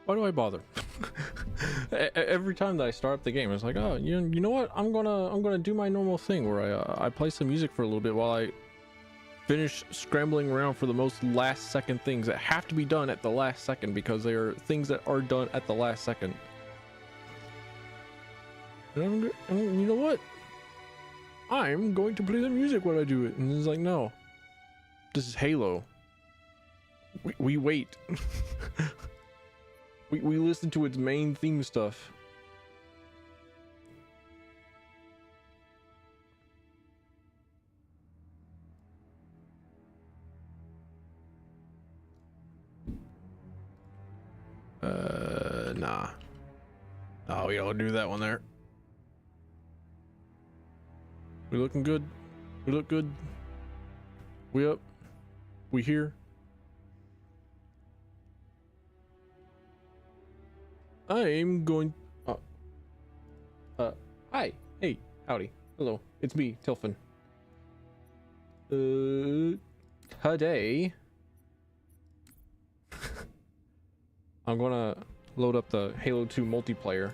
Why do I bother? Every time that I start up the game, it's like, oh, you know what? I'm gonna do my normal thing where I play some music for a little bit while I finish scrambling around for the most last second things that have to be done at the last second because they are things that are done at the last second. And you know what? I'm going to play the music while I do it. And it's like, no, this is Halo. We wait. we listen to its main theme stuff. Nah. Oh, we don't do that one there. We looking good. We look good. We up. We here. I'm going. Hi. Hey. Howdy. Hello. It's me, Tilfin. Today, I'm gonna load up the Halo 2 multiplayer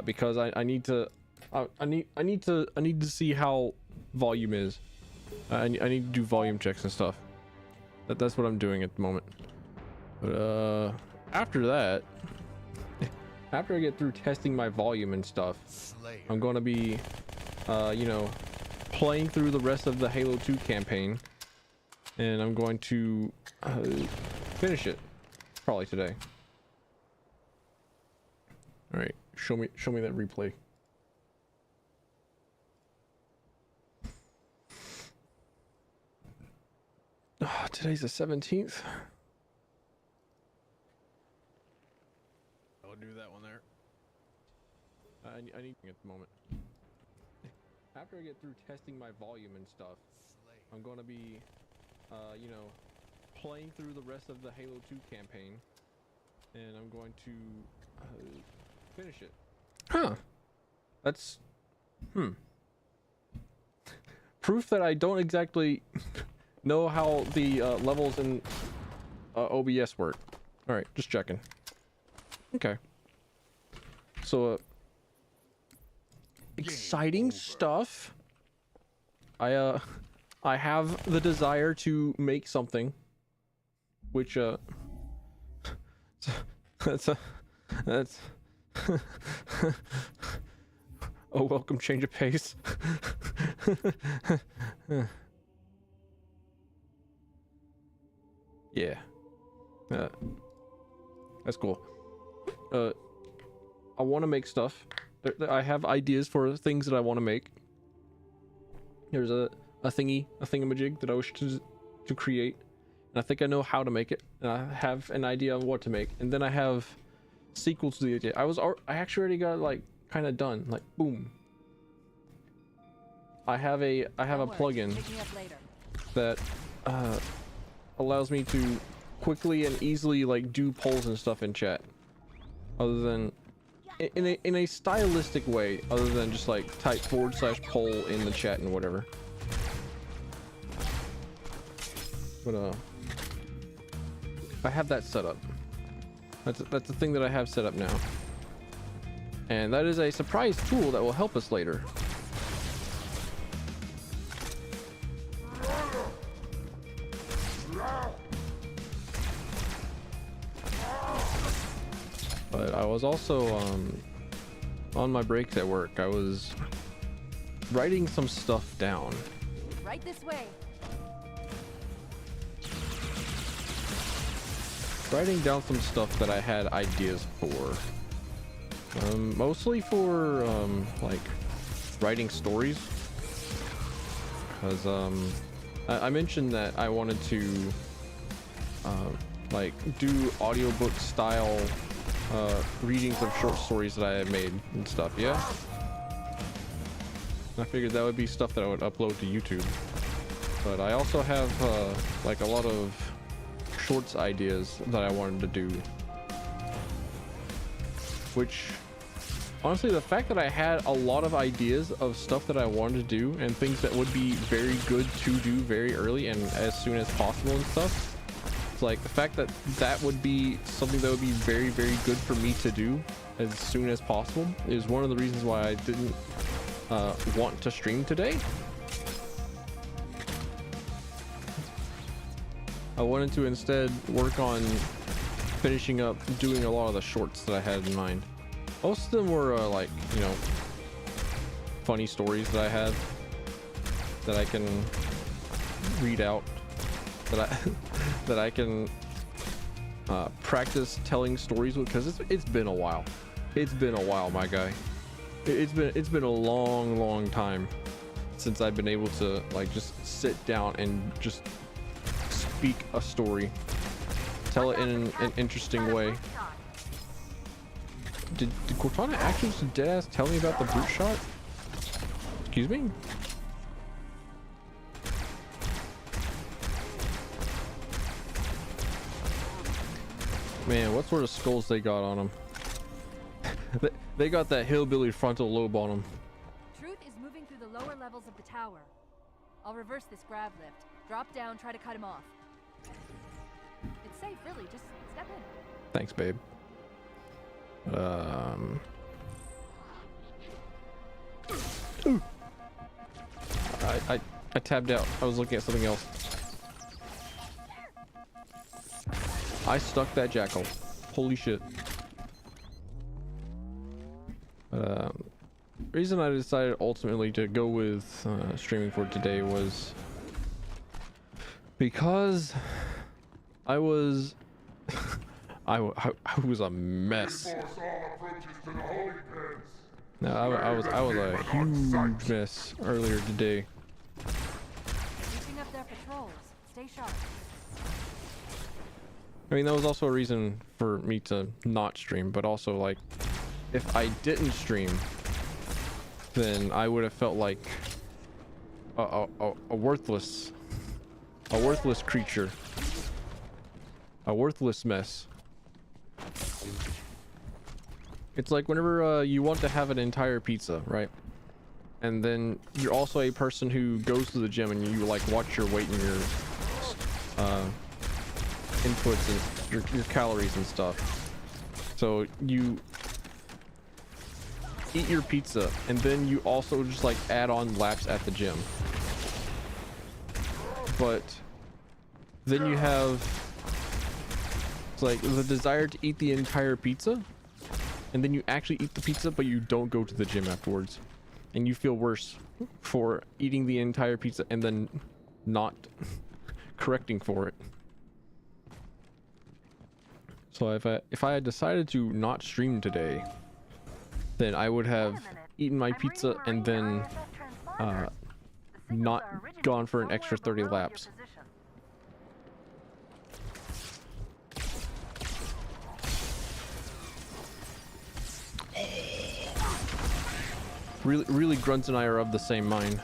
because I need to. I need to see how volume is. I need to do volume checks and stuff. That's what I'm doing at the moment. But after that, after I get through testing my volume and stuff, I'm gonna be you know, playing through the rest of the Halo 2 campaign, and I'm going to finish it probably today. All right, show me that replay. Oh, today's the 17th. I'll do that one there. I need at the moment. After I get through testing my volume and stuff, I'm going to be, you know, playing through the rest of the Halo 2 campaign, and I'm going to finish it. Huh. That's, proof that I don't exactly know how the levels in OBS work. All right, just checking. Okay. So exciting stuff. I have the desire to make something, which that's oh, welcome change of pace. Yeah, that's cool. I want to make stuff. I have ideas for things that I want to make. There's a thingamajig that I wish to create, and I think I know how to make it, and I have an idea of what to make, and then I have sequels to the idea. I actually already got like kind of done, like boom. I have a plugin that allows me to quickly and easily like do polls and stuff in chat, other than in a stylistic way, other than just like type /poll in the chat and whatever. But I have that set up. That's the thing that I have set up now, and that is a surprise tool that will help us later. But I was also on my breaks at work. I was writing some stuff down. Right this way. Writing down some stuff that I had ideas for. Mostly for like writing stories. Because I mentioned that I wanted to like do audiobook style readings of short stories that I had made and stuff. Yeah, I figured that would be stuff that I would upload to YouTube. But I also have like a lot of shorts ideas that I wanted to do, which honestly, the fact that I had a lot of ideas of stuff that I wanted to do and things that would be very good to do very early and as soon as possible and stuff, It's like the fact that that would be something that would be very, very good for me to do as soon as possible is one of the reasons why I didn't want to stream today. I wanted to instead work on finishing up doing a lot of the shorts that I had in mind. Most of them were like, you know, funny stories that I had that I can read out, that I can practice telling stories with, because it's been a while. It's been a while, my guy. It's been a long time since I've been able to like just sit down and just speak a story, tell it in an interesting way. Did Cortana actually just deadass tell me about the brute shot? Excuse me? Man, what sort of skulls they got on them? They got that hillbilly frontal lobe on them. Truth is moving through the lower levels of the tower. I'll reverse this grab lift. Drop down, try to cut him off. It's safe, really. Just step in. Thanks, babe. Ooh. I tabbed out. I was looking at something else. I stuck that jackal. Holy shit. Reason I decided ultimately to go with streaming for today was because I was I was a mess. No, I was a huge mess earlier today. Reaching up their patrols. Stay sharp. I mean, that was also a reason for me to not stream, but also like if I didn't stream, then I would have felt like a worthless creature, a worthless mess. It's like whenever you want to have an entire pizza, right? And then you're also a person who goes to the gym and you like watch your weight and your inputs and your calories and stuff. So you eat your pizza and then you also just like add on laps at the gym. But then you have like the desire to eat the entire pizza, and then you actually eat the pizza but you don't go to the gym afterwards, and you feel worse for eating the entire pizza and then not correcting for it. So if I had decided to not stream today, then I would have eaten my pizza and then not gone for an extra 30 laps. Really, Grunts and I are of the same mind.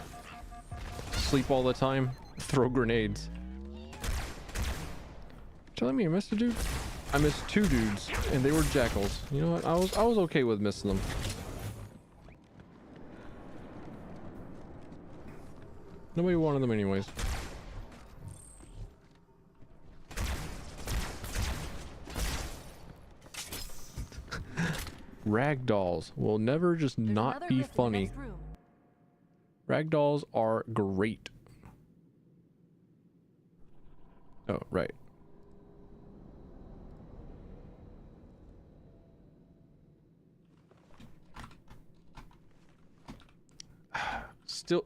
Sleep all the time, throw grenades. Telling me I missed a dude? I missed 2 dudes, and they were jackals. You know what? I was okay with missing them. Nobody wanted them anyways. Ragdolls will never just not be funny. Ragdolls are great. Oh, right.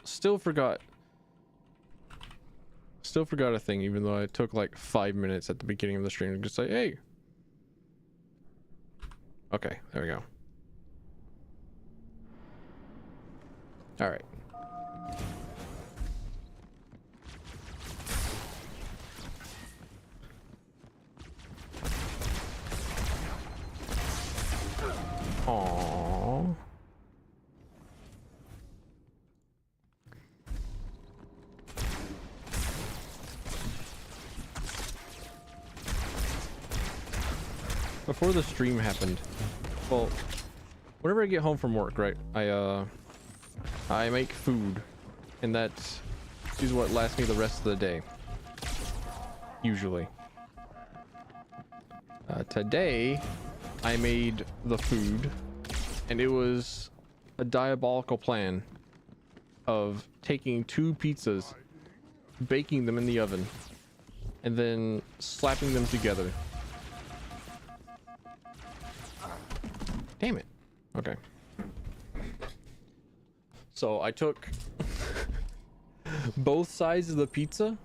Still forgot a thing, even though I took like 5 minutes at the beginning of the stream to just say, hey. Okay, there we go. All right. Aww. Before the stream happened, well, whenever I get home from work, right, I make food, and that is what lasts me the rest of the day, usually. Today I made the food, and it was a diabolical plan of taking 2 pizzas, baking them in the oven, and then slapping them together. Damn it. Okay. So I took both sides of the pizza.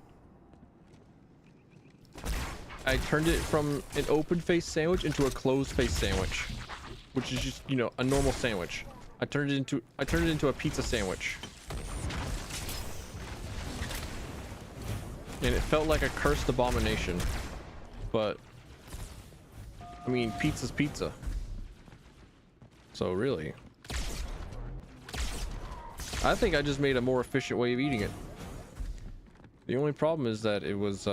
I turned it from an open face sandwich into a closed face sandwich, which is just, you know, a normal sandwich. I turned it into a pizza sandwich. And it felt like a cursed abomination. But I mean, pizza's pizza. So really, I think I just made a more efficient way of eating it. The only problem is that it was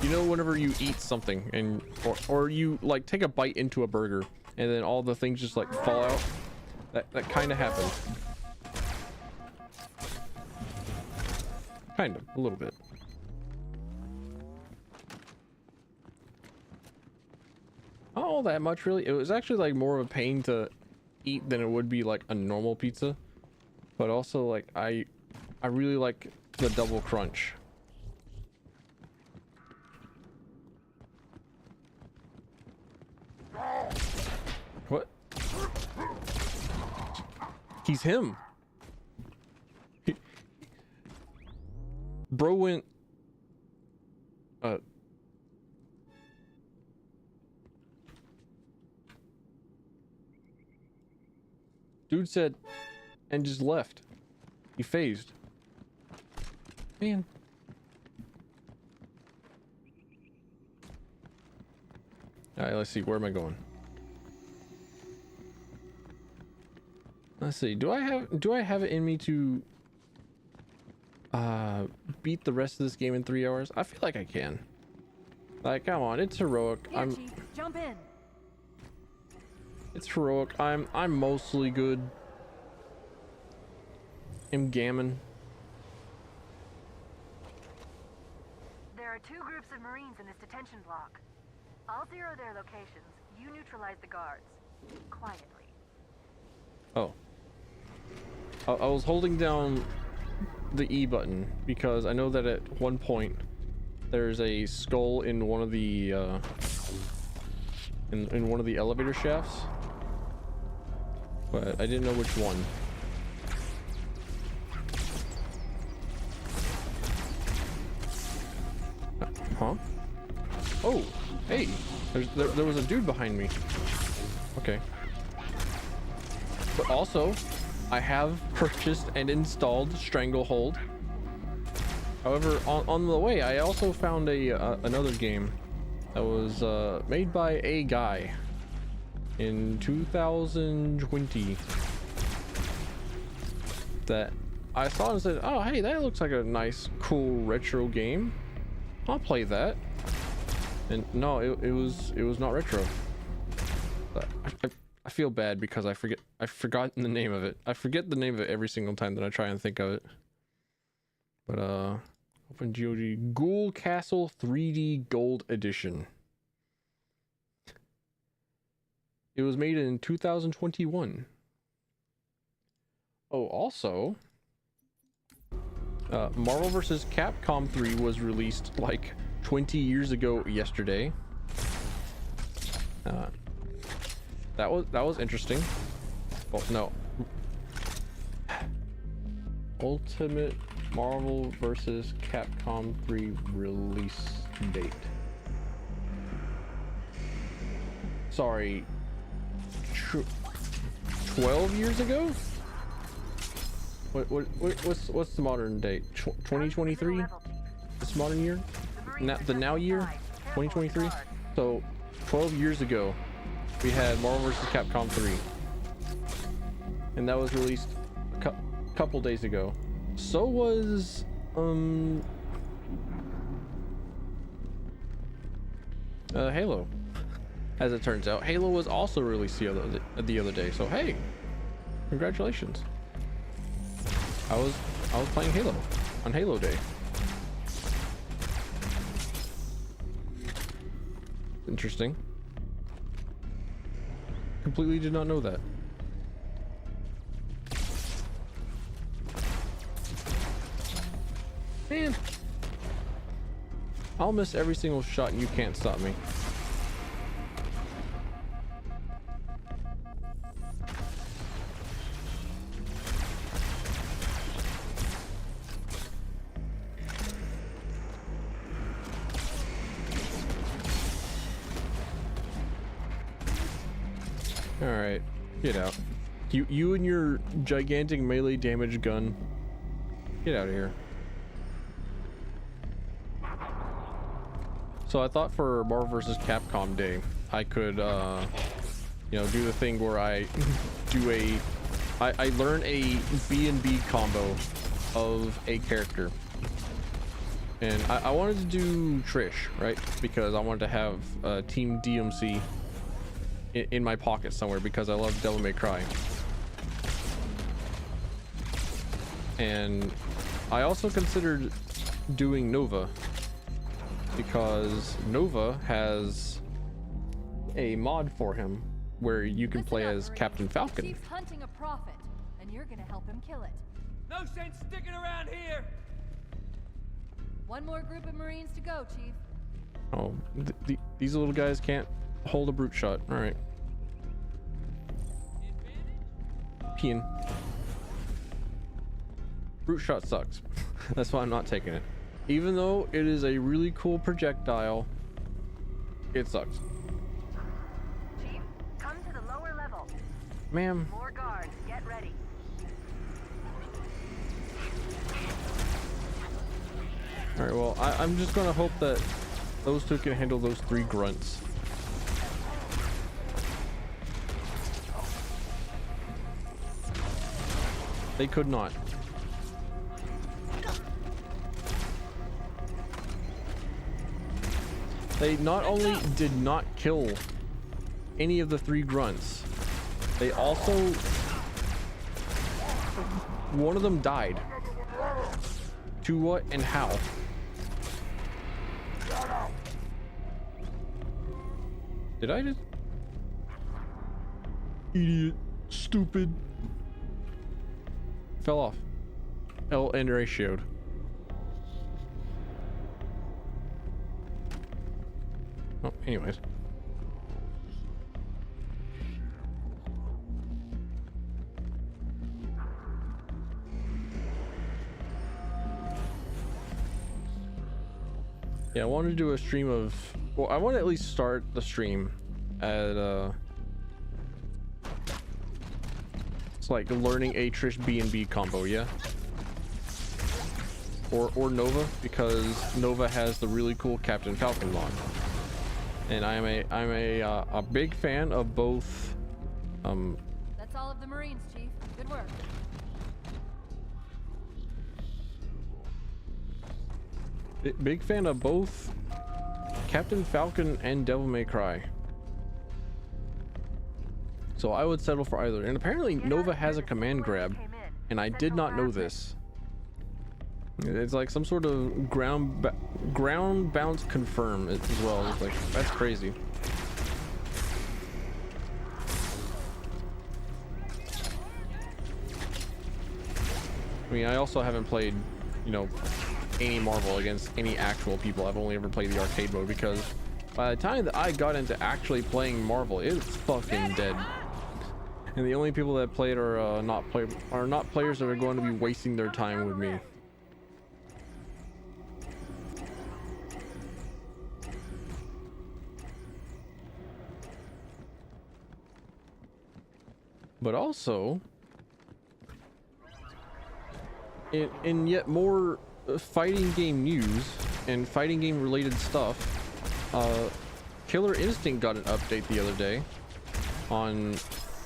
you know, whenever you eat something and or you like take a bite into a burger and then all the things just like fall out, that kind of happened. Kind of, a little bit. Not all that much really. It was actually like more of a pain to eat than it would be like a normal pizza, but also like I really like the double crunch. What? He's him. Bro went dude said and just left. He phased. Man. Alright, let's see. Where am I going? Let's see. Do I have it in me to beat the rest of this game in 3 hours? I feel like I can. Like, come on, it's heroic. Here, Chief, jump in. It's heroic. I'm mostly good. I'm gammon. There are 2 groups of Marines in this detention block. I'll zero their locations. You neutralize the guards. Quietly. Oh. I was holding down the E button because I know that at one point there's a skull in one of the in one of the elevator shafts, but I didn't know which one. Huh? Oh, hey, there was a dude behind me. Okay. But also, I have purchased and installed Stranglehold. However, on the way, I also found another game that was made by a guy in 2020 that I saw and said, "Oh, hey, that looks like a nice, cool retro game. I'll play that." And no, it was not retro. I feel bad because I've forgotten the name of it. I forget the name of it every single time that I try and think of it. But open GOG Ghoul Castle 3D Gold Edition. It was made in 2021. Oh, also, Marvel vs. Capcom 3 was released like 20 years ago yesterday. That was interesting. Oh no. Ultimate Marvel vs. Capcom 3 release date. Sorry. 12 years ago? What's the modern date? 2023? This modern year? The now year? 2023? So 12 years ago we had Marvel vs. Capcom 3, and that was released a couple days ago. So was Halo. As it turns out, Halo was also released the other day. So hey, congratulations. I was playing Halo on Halo Day. Interesting. Completely did not know that. Man, I'll miss every single shot and you can't stop me. All right, get out. You and your gigantic melee damage gun. Get out of here. So I thought for Marvel vs. Capcom Day, I could, you know, do the thing where I do I learn a B&B combo of a character. And I wanted to do Trish, right? Because I wanted to have Team DMC in my pocket somewhere because I love Devil May Cry. And I also considered doing Nova because Nova has a mod for him where you can play as Captain Falcon. Chief's hunting a prophet, and you're gonna help him kill it. No sense sticking around here. One more group of Marines to go, Chief. Oh, these little guys can't hold a brute shot. All right. Peeing. Brute shot sucks. That's why I'm not taking it. Even though it is a really cool projectile, it sucks. Chief, come to the lower level. Ma'am. More guards, get ready. All right, well, I'm just gonna hope that those two can handle those three grunts. They could not. They not only did not kill any of the three grunts, they also, one of them died. To what and how? Did I just? Idiot, stupid. Fell off. L end ratioed. Oh, anyways. Yeah, I wanted to do a stream of, well, I want to at least start the stream at it's like learning a Trish B&B combo, yeah? Or Nova, because Nova has the really cool Captain Falcon mod. And I'm a big fan of both. That's all of the Marines, Chief. Good work. Big fan of both Captain Falcon and Devil May Cry. So I would settle for either. And apparently Nova has a command grab, and I did not know this. It's like some sort of ground bounce confirm as well. It's like, that's crazy. I mean, I also haven't played, you know, any Marvel against any actual people. I've only ever played the arcade mode because by the time that I got into actually playing Marvel, it's fucking dead. And the only people that play it are not players that are going to be wasting their time with me. But also, in yet more fighting game news and fighting game related stuff, Killer Instinct got an update the other day on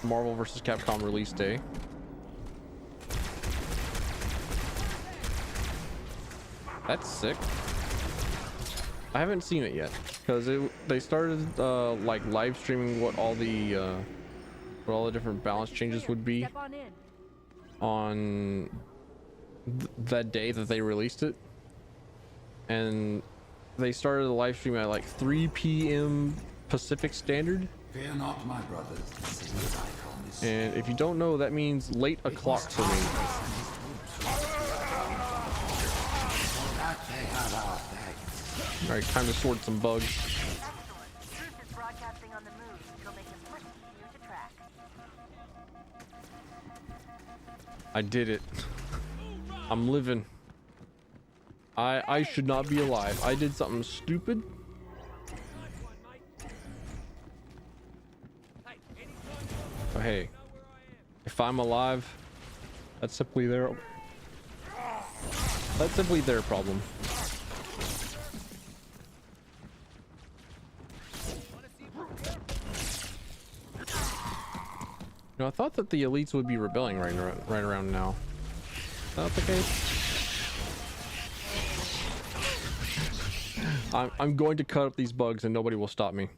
Marvel vs. Capcom release day. That's sick. I haven't seen it yet because they started like live streaming what all the different balance changes would be on that day that they released it, and they started the live stream at like 3 p.m. Pacific Standard. Fear not, my brothers. The singer's icon is And if you don't know, that means late o'clock for me. that they have our thanks. All right, time to sort some bugs. Excellent. Truth is broadcasting on the move. It'll make it much easier to track. I did it. I'm living. I should not be alive. I did something stupid. But hey, if I'm alive, that's simply their problem. You know, I thought that the elites would be rebelling right around now. Is that the case? I'm going to cut up these bugs and nobody will stop me.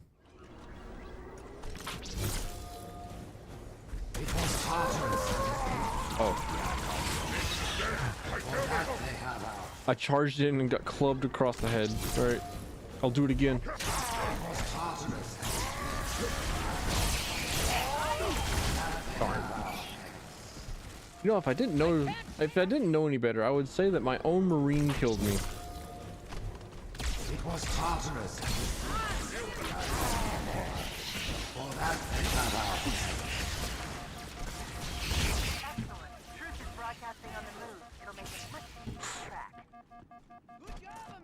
Oh. I charged in and got clubbed across the head. All right, I'll do it again. Darn. You know, if I didn't know any better, I would say that my own Marine killed me. It was Tartarus. For that they have our Excellent. Truth is broadcasting on the move. It'll make it much easier to track.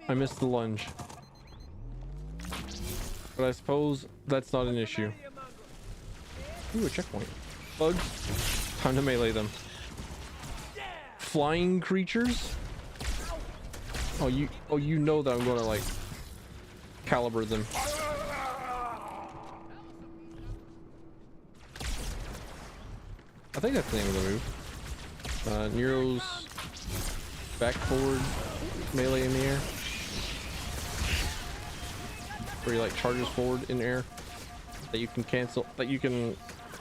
I missed the lunge. But I suppose that's not an issue. Ooh, a checkpoint. Bugs. Time to melee them. Flying creatures? Oh, you know that I'm gonna like caliber them. I think that's the name of the move. Nero's back forward melee in the air. Where he like charges forward in air that you can cancel, that you can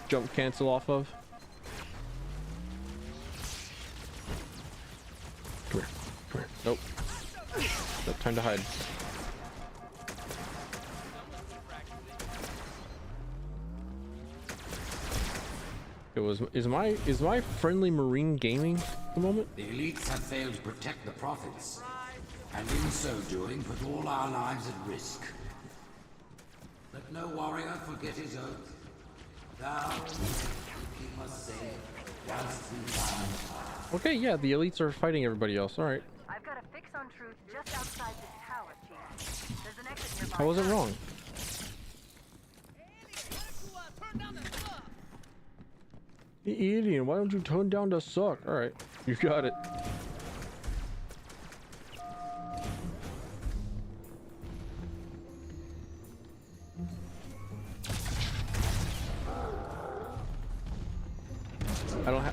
jump cancel off of. Come here, come here. Nope. Nope, time to hide. Is my friendly Marine gaming at the moment? The elites have failed to protect the prophets, and in so doing put all our lives at risk. Let no warrior forget his oath. Thou keep us safe whilst we find. Okay, yeah, the elites are fighting everybody else. All right, I've got a fix on Truth just outside this tower, Chief. There's an exit nearby. I wasn't wrong. Hey, Alien, why don't you tone down the suck? All right, you got it.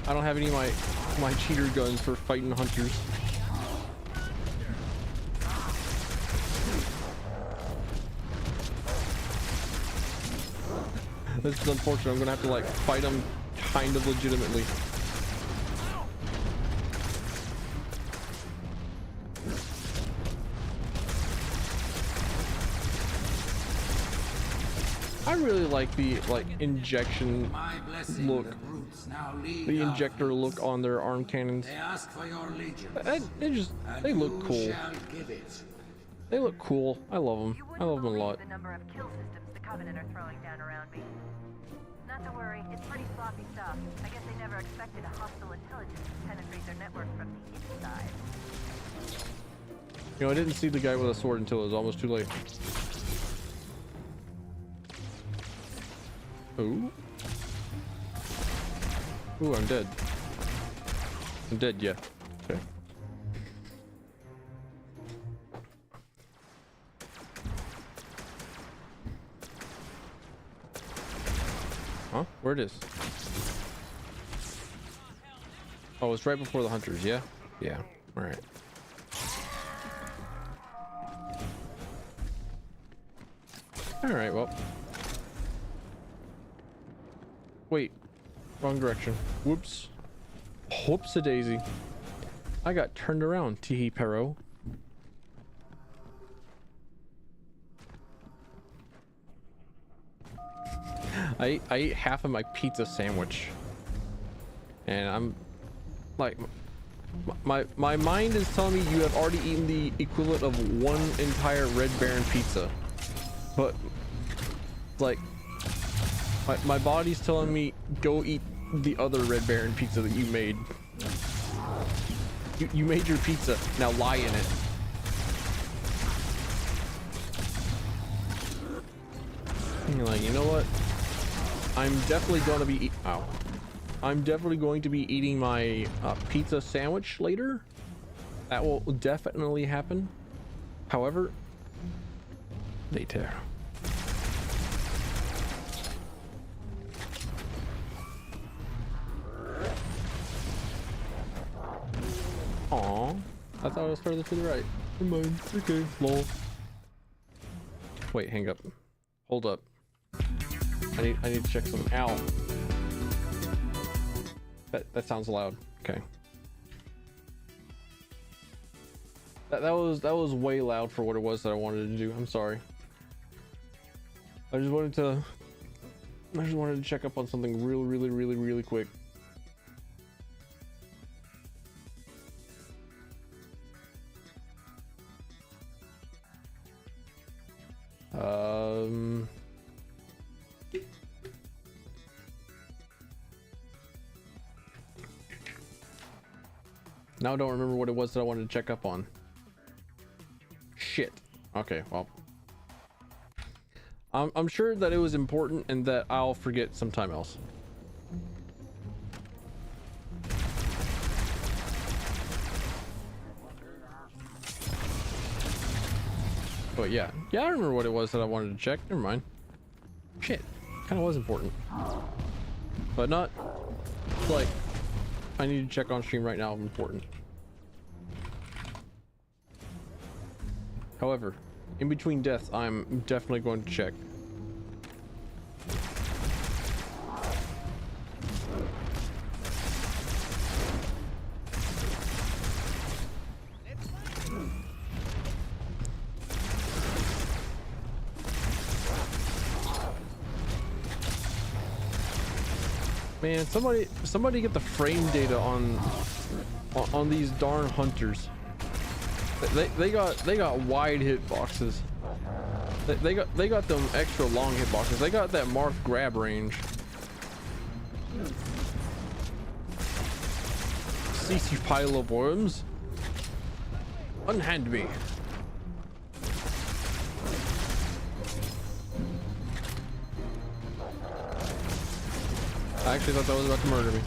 I don't have any of my cheater guns for fighting hunters. This is unfortunate. I'm gonna have to like fight them kind of legitimately. I really like the injection My blessing, look, the brutes now lead the our injector look on their arm cannons. They ask for your allegiance. They and look you cool. shall give it. They look cool. I love them. You I love them a wouldn't lot. believe the number of kill systems the Covenant are throwing down around me. Not to worry, it's pretty sloppy stuff. I guess they never expected a hostile intelligence to penetrate their network from the inside. You know, I didn't see the guy with a sword until it was almost too late. Ooh. Ooh, I'm dead. I'm dead, yeah. Okay. Huh? Where it is? Oh, it's right before the hunters, yeah? Yeah. Alright. Alright, well. Wait. Wrong direction. Whoops. Whoops-a-daisy. I got turned around, Teehee Pero. I ate half of my pizza sandwich, and I'm like, my mind is telling me you have already eaten the equivalent of one entire Red Baron pizza, but like my body's telling me go eat the other Red Baron pizza that you made. You made your pizza, now lie in it. And you're like, you know what? I'm definitely going to be I'm definitely going to be eating my pizza sandwich later. That will definitely happen. However, later. Aww, I thought it was further to the right. Never mind. Okay, lol. Wait, hang up. Hold up. I need to check something. Ow. That sounds loud. Okay. That was way loud for what it was that I wanted to do. I'm sorry. I just wanted to check up on something really quick. Now I don't remember what it was that I wanted to check up on. Shit. Okay, well. I'm sure that it was important and that I'll forget sometime else. But yeah, I remember what it was that I wanted to check. Never mind. Shit, kind of was important, but not like I need to check on stream right now. Important. However, in between deaths, I'm definitely going to check. Man, somebody get the frame data on these darn hunters. They got wide hit boxes. They got them extra long hit boxes. They got that Marth grab range. Cease, you pile of worms. Unhand me. I actually thought that was about to murder me.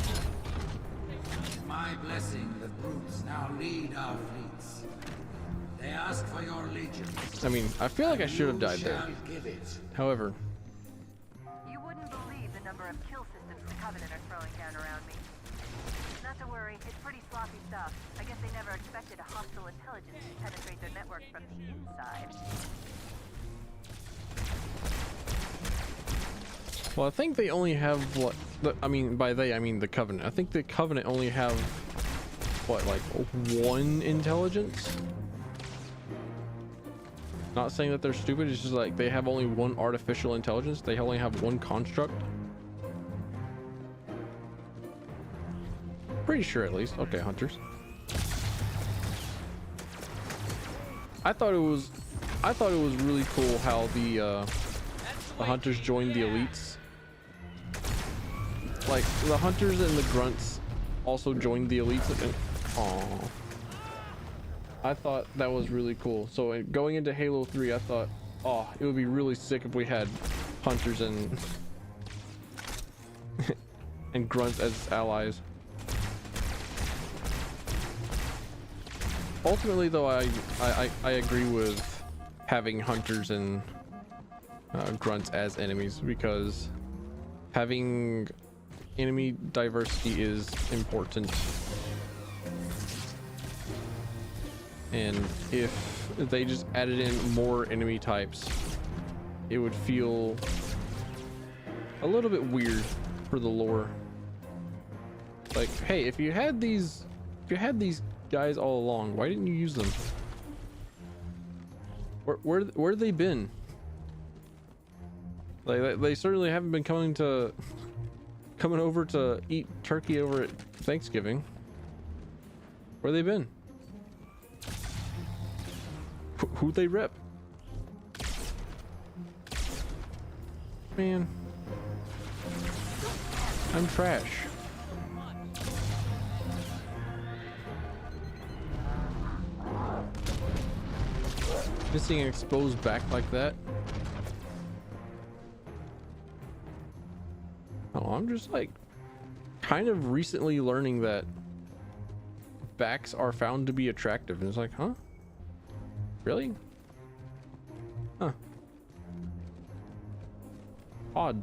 My blessing, the brutes now lead our fleets. They ask for your allegiance. I mean, I feel like I should have died there. However, You wouldn't believe the number of kill systems the Covenant are throwing down around me. Not to worry, it's pretty sloppy stuff. I guess they never expected a hostile intelligence to penetrate their network from the inside. well, I think they only have what? I mean, by they I mean the Covenant. I think the Covenant only have what, like one intelligence? Not saying that they're stupid. It's just like they have only one artificial intelligence. They only have one construct. Pretty sure, at least. Okay, hunters. I thought it was really cool how the hunters joined the elites. Like the hunters and the grunts also joined the elites. And aww, I thought that was really cool. So going into Halo 3, I thought, oh, it would be really sick if we had hunters and and grunts as allies. Ultimately, though, I agree with having hunters and grunts as enemies, because having enemy diversity is important. And if they just added in more enemy types, it would feel a little bit weird for the lore. Like, hey, if you had these If you had these guys all along, why didn't you use them? Where have they been? Like they certainly haven't been coming over to eat turkey over at Thanksgiving. Where they been? Who'd they rip? Man, I'm trash. Missing an exposed back like that. Oh, I'm just like kind of recently learning that backs are found to be attractive, and it's like, huh? Really? Huh. Odd.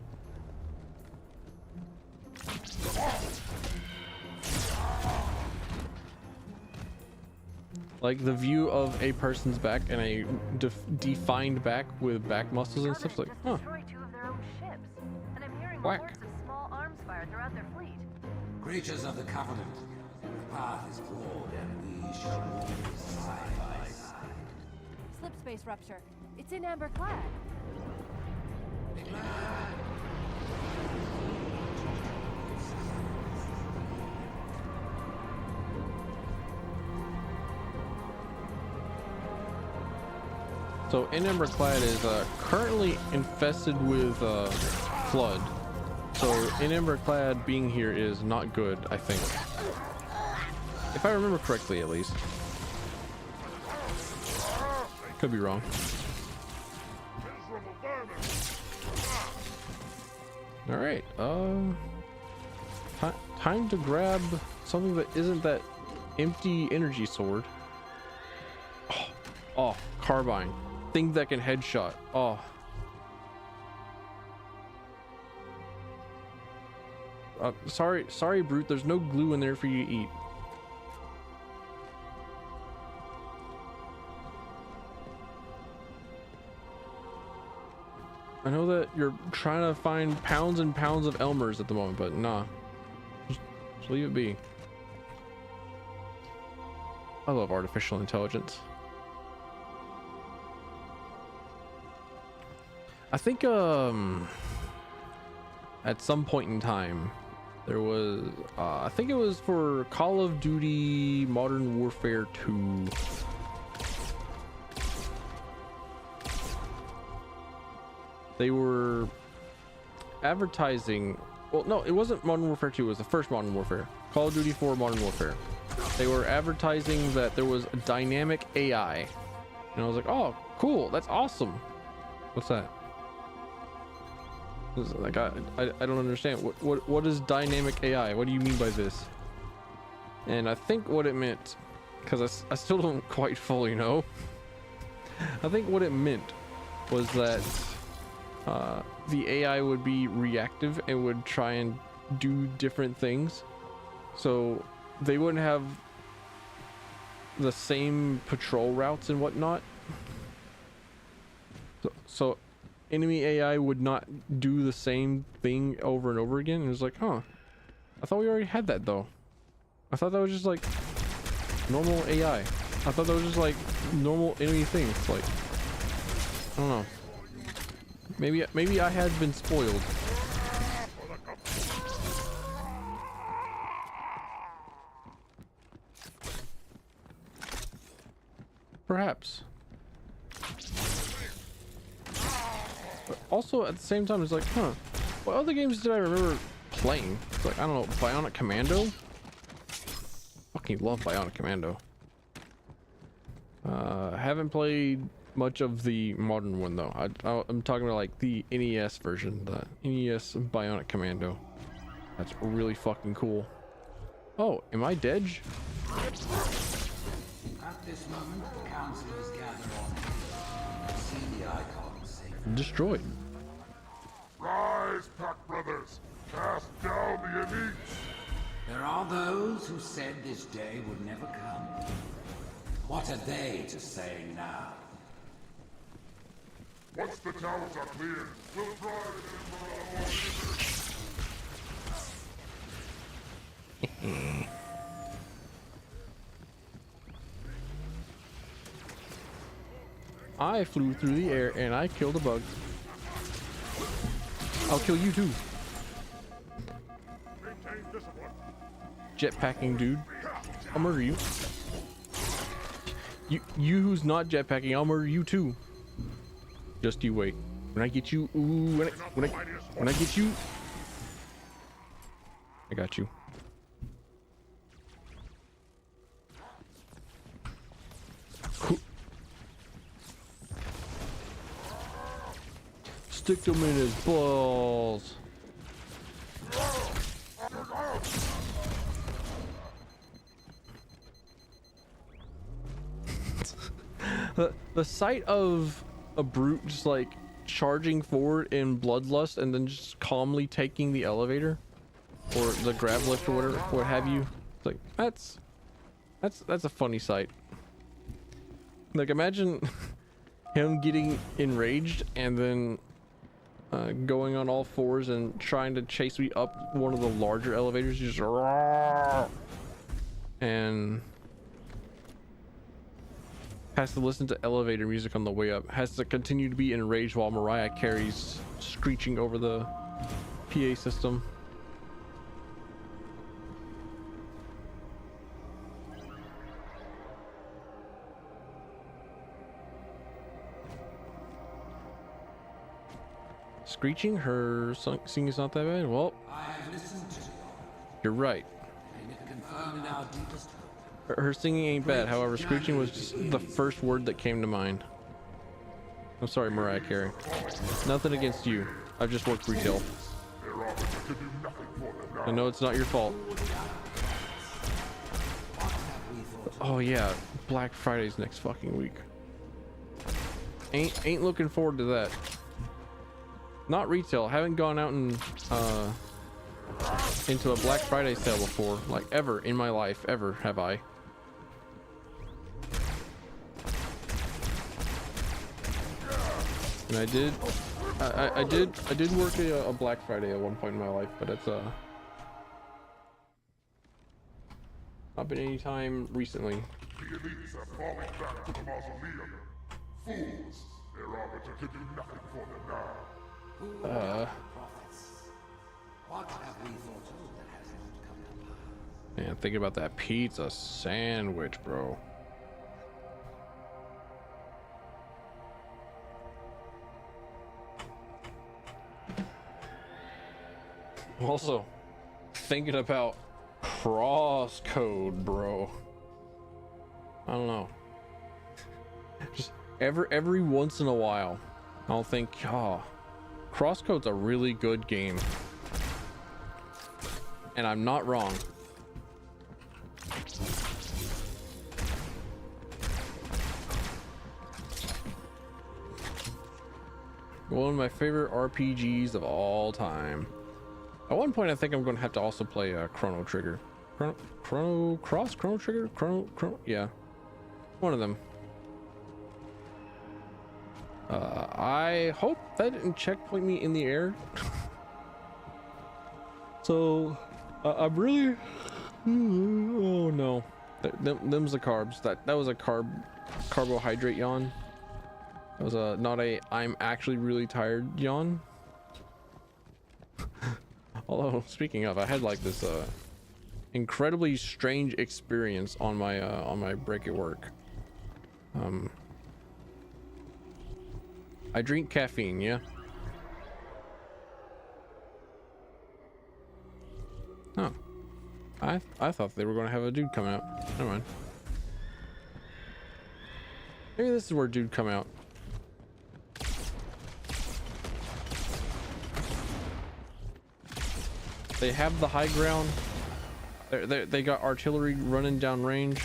Like the view of a person's back and a defined back with back muscles and stuff, like, huh. Two of their own ships, and I'm hearing Whack. reports of small arms fire throughout their fleet. Creatures of the Covenant, the path is broad and we shall walk side by side. Slip space rupture. It's in amber clad. So In Clad is currently infested with flood. So In Clad being here is not good, I think. If I remember correctly, at least. Could be wrong. All right. Time to grab something that isn't that empty energy sword. Oh, carbine. Thing that can headshot. Oh. Sorry, Brute. There's no glue in there for you to eat. I know that you're trying to find pounds and pounds of Elmers at the moment, but nah. Just leave it be. I love artificial intelligence. I think at some point in time there was I think it was for Call of Duty Modern Warfare 2. They were advertising, well, no, it wasn't Modern Warfare 2, it was the first Modern Warfare, Call of Duty 4 Modern Warfare. They were advertising that there was a dynamic AI, and I was like, oh cool, that's awesome. What's that? Like I don't understand. What is dynamic AI? What do you mean by this? And I think what it meant, because I still don't quite fully know. I think what it meant was that the AI would be reactive and would try and do different things, so they wouldn't have the same patrol routes and whatnot. So enemy AI would not do the same thing over and over again. And it was like, huh, I thought we already had that though. I thought that was just like normal AI. I thought that was just like normal enemy things. Like, I don't know. Maybe I had been spoiled. Perhaps. But also at the same time, it's like, huh, what other games did I remember playing? It's like, I don't know, Bionic Commando? Fucking love Bionic Commando. Haven't played much of the modern one though. I'm talking about like the NES version, the NES Bionic Commando. That's really fucking cool. Oh, am I dead? At this moment, the councilors gather on. See the icons sacred. Destroyed. Rise, Pack Brothers! Cast down the elite! There are those who said this day would never come. What are they to say now? Once the towers are cleared, we'll drive I flew through the air and I killed a bug. I'll kill you too. Maintain discipline. Jetpacking dude. I'll murder you. You who's not jetpacking, I'll murder you too. Just you wait. When I get you, ooh, when I get you, I got you. Stick them in his balls. The sight of a brute just like charging forward in bloodlust and then just calmly taking the elevator or the grab lift or whatever, what have you, it's like that's a funny sight. Like imagine him getting enraged and then going on all fours and trying to chase me up one of the larger elevators, just and has to listen to elevator music on the way up, has to continue to be enraged while Mariah carries screeching over the PA system. Screeching, her singing is not that bad. Well, I have listened to you, you're right. and it confirmed our deepest hope. Her singing ain't bad. However, screeching was just the first word that came to mind. I'm sorry, Mariah Carey. Nothing against you. I've just worked retail. Their officer can do nothing for them now. I know it's not your fault. Oh yeah, Black Friday's next fucking week. Ain't looking forward to that. Not retail. Haven't gone out and into a Black Friday sale before, like ever in my life. Ever have I? And I did work a Black Friday at one point in my life, but it's not been any time recently. The elites are falling back to the mausoleum. Fools! Their arbiter can do nothing for them now. Who are the prophets? What have we foretold that has not come to pass? Man, thinking about that pizza sandwich, bro. Also, thinking about crosscode, bro. I don't know. Just every once in a while, I'll think, oh, crosscode's a really good game. And I'm not wrong. One of my favorite RPGs of all time. At one point, I think I'm going to have to also play Chrono Trigger. Chrono Trigger? Yeah. One of them. I hope that didn't checkpoint me in the air. So, I'm really... Oh no. Them's the carbs. That was a carbohydrate yawn. That was not a I'm actually really tired yawn. Although, speaking of, I had like this incredibly strange experience on my break at work. I drink caffeine, yeah. Oh, I thought they were going to have a dude come out. Never mind. Maybe this is where dude come out. They have the high ground. They got artillery running down range.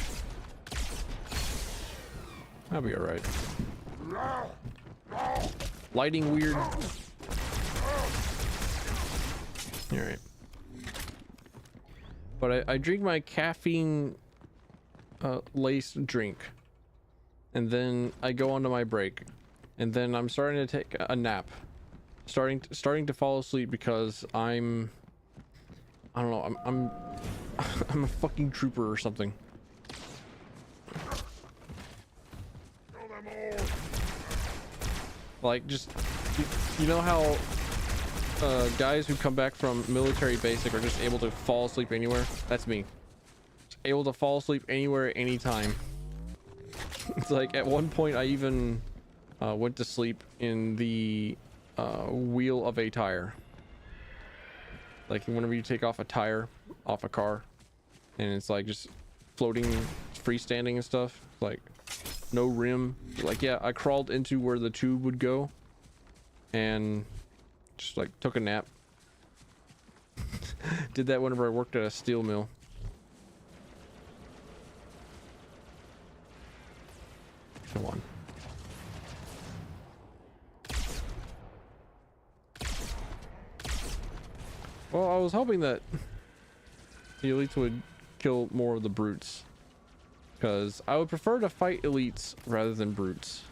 That'll be all right. Lighting weird. All right. But I drink my caffeine laced drink, and then I go onto my break, and then I'm starting to take a nap, starting to fall asleep because I don't know, I'm a fucking trooper or something. Kill them all! Like, just you know how guys who come back from military basic are just able to fall asleep anywhere? That's me. Just able to fall asleep anywhere, anytime. It's like at one point I even went to sleep in the wheel of a tire. Like whenever you take off a tire off a car and it's like just floating, freestanding and stuff, like no rim. Like, yeah, I crawled into where the tube would go and just like took a nap. Did that whenever I worked at a steel mill. Come on. Well, I was hoping that the elites would kill more of the brutes, because I would prefer to fight elites rather than brutes.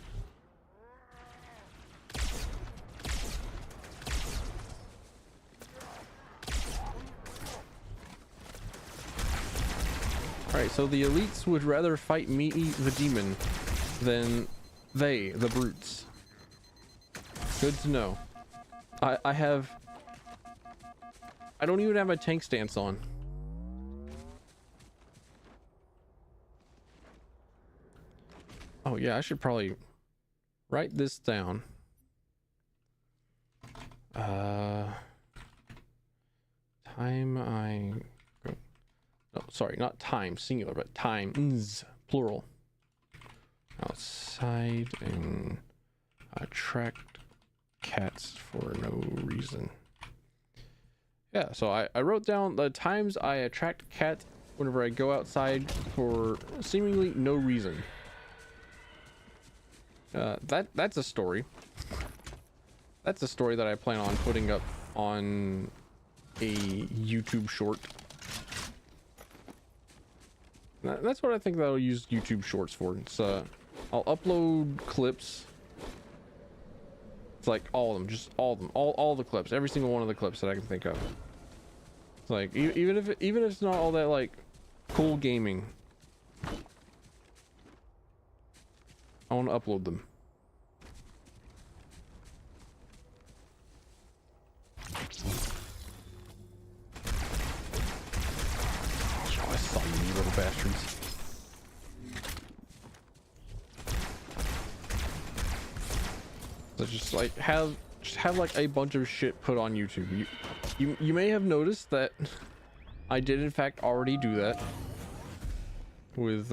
Alright, so the elites would rather fight me, the demon, than they, the brutes. Good to know. I don't even have my tank stance on. Oh yeah, I should probably write this down. Time I go. No, sorry, not time singular, but times plural. Outside and attract cats for no reason. Yeah, so I wrote down the times I attract cats whenever I go outside for seemingly no reason. That's a story. That's a story that I plan on putting up on a YouTube short. That's what I think that I'll use YouTube shorts for. It's I'll upload clips. It's like all of them, just all of them, all the clips, every single one of the clips that I can think of. It's like even if it's not all that like cool gaming, I want to upload them. Oh, I saw you little bastards. So just like have like a bunch of shit put on YouTube. You may have noticed that I did in fact already do that with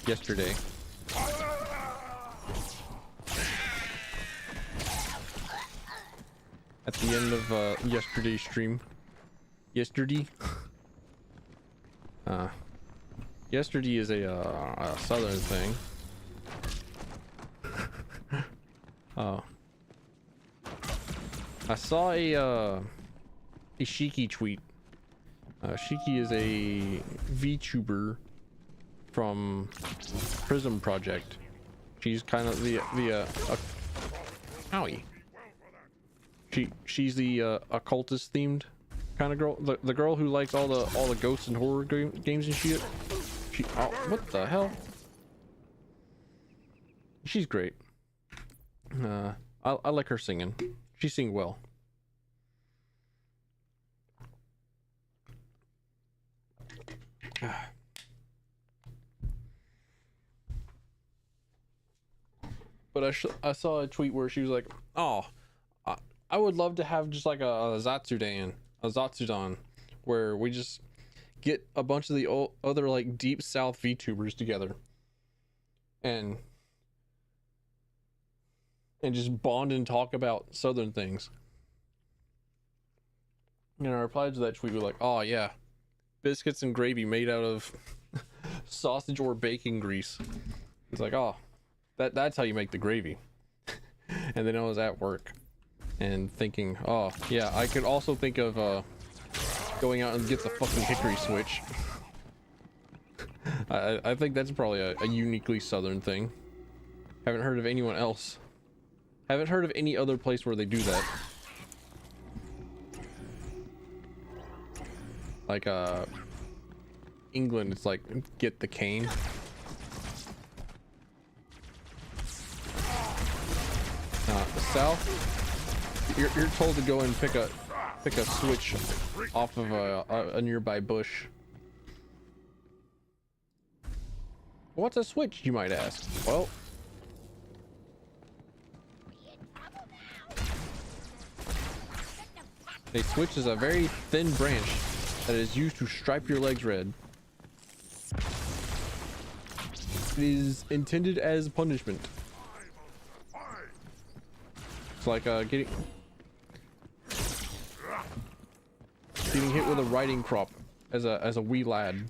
yesterday. At the end of yesterday's stream. Yesterday is a southern thing. Oh, I saw a Shiki tweet. Shiki is a VTuber from Prism Project. She's kind of the owie. She's the occultist themed kind of girl. The girl who likes all the ghosts and horror games and shit. Oh, what the hell? She's great. I like her singing. She sings well. But I saw a tweet where she was like, "Oh, I would love to have just like a Zatsudan, where we just get a bunch of the other like deep south VTubers together, and just bond and talk about southern things." And I replied to that tweet with like, "Oh yeah, biscuits and gravy made out of sausage or bacon grease." It's like, oh, that's how you make the gravy. And then I was at work and thinking, oh yeah, I could also think of going out and get the fucking hickory switch. I think that's probably a uniquely southern thing. Haven't heard of anyone else. Haven't heard of any other place where they do that. Like England, it's like get the cane. south, you're told to go and pick a switch off of a nearby bush. What's a switch, you might ask? Well, a switch is a very thin branch that is used to stripe your legs red. It is intended as punishment. It's like getting hit with a riding crop as a wee lad.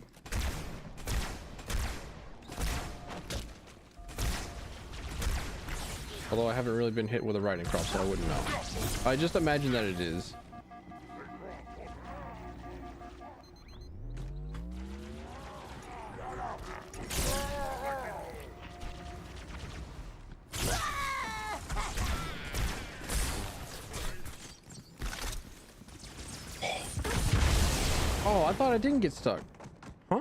Although I haven't really been hit with a riding crop, so I wouldn't know. I just imagine that it is. Oh, I thought I didn't get stuck. Huh?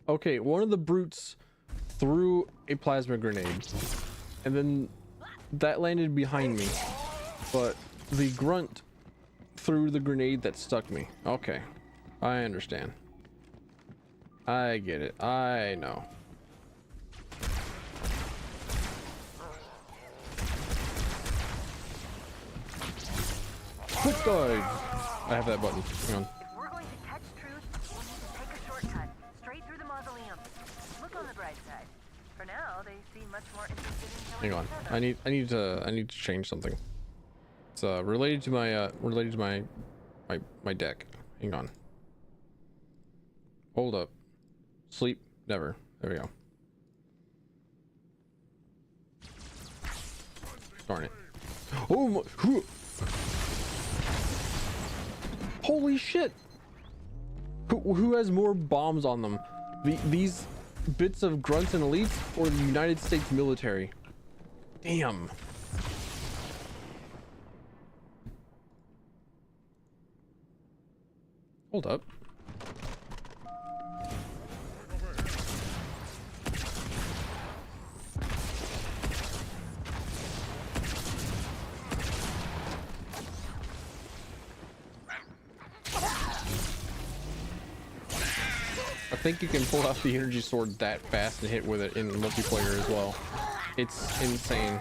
Okay, one of the brutes threw a plasma grenade, and then that landed behind me, but the grunt threw the grenade that stuck me. Okay, I understand. I get it. I know. Quick dive. I have that button. Hang on. If we're going to catch truth, we'll need to take a shortcut straight through the mausoleum. Look on the bright side. For now, they seem much more interested in killing Hang on. each other. I need to change something. It's related to my deck. Hang on. Hold up. Sleep. Never. There we go. Darn it. Oh my, holy shit. Who has more bombs on them? These bits of grunts and elites or the United States military? Damn. Hold up. I think you can pull out the energy sword that fast and hit with it in multiplayer as well. It's insane.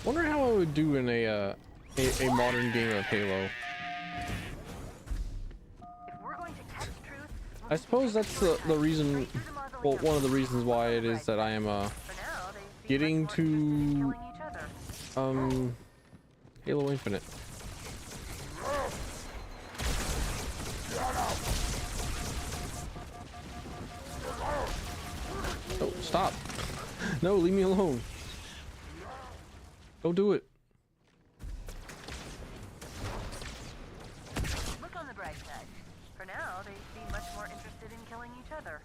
Wonder how I would do in a modern game of Halo. I suppose that's the reason, well, one of the reasons why it is that I am getting to Halo Infinite. Oh, stop. No, leave me alone. Don't do it. Look on the bright side. For now, they seem much more interested in killing each other.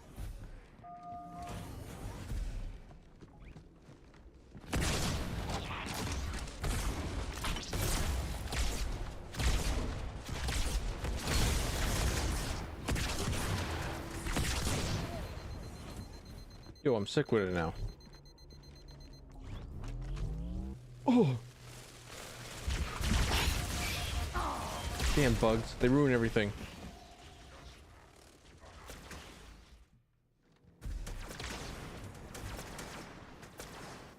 Yo, I'm sick with it now. Oh. Damn bugs. They ruin everything.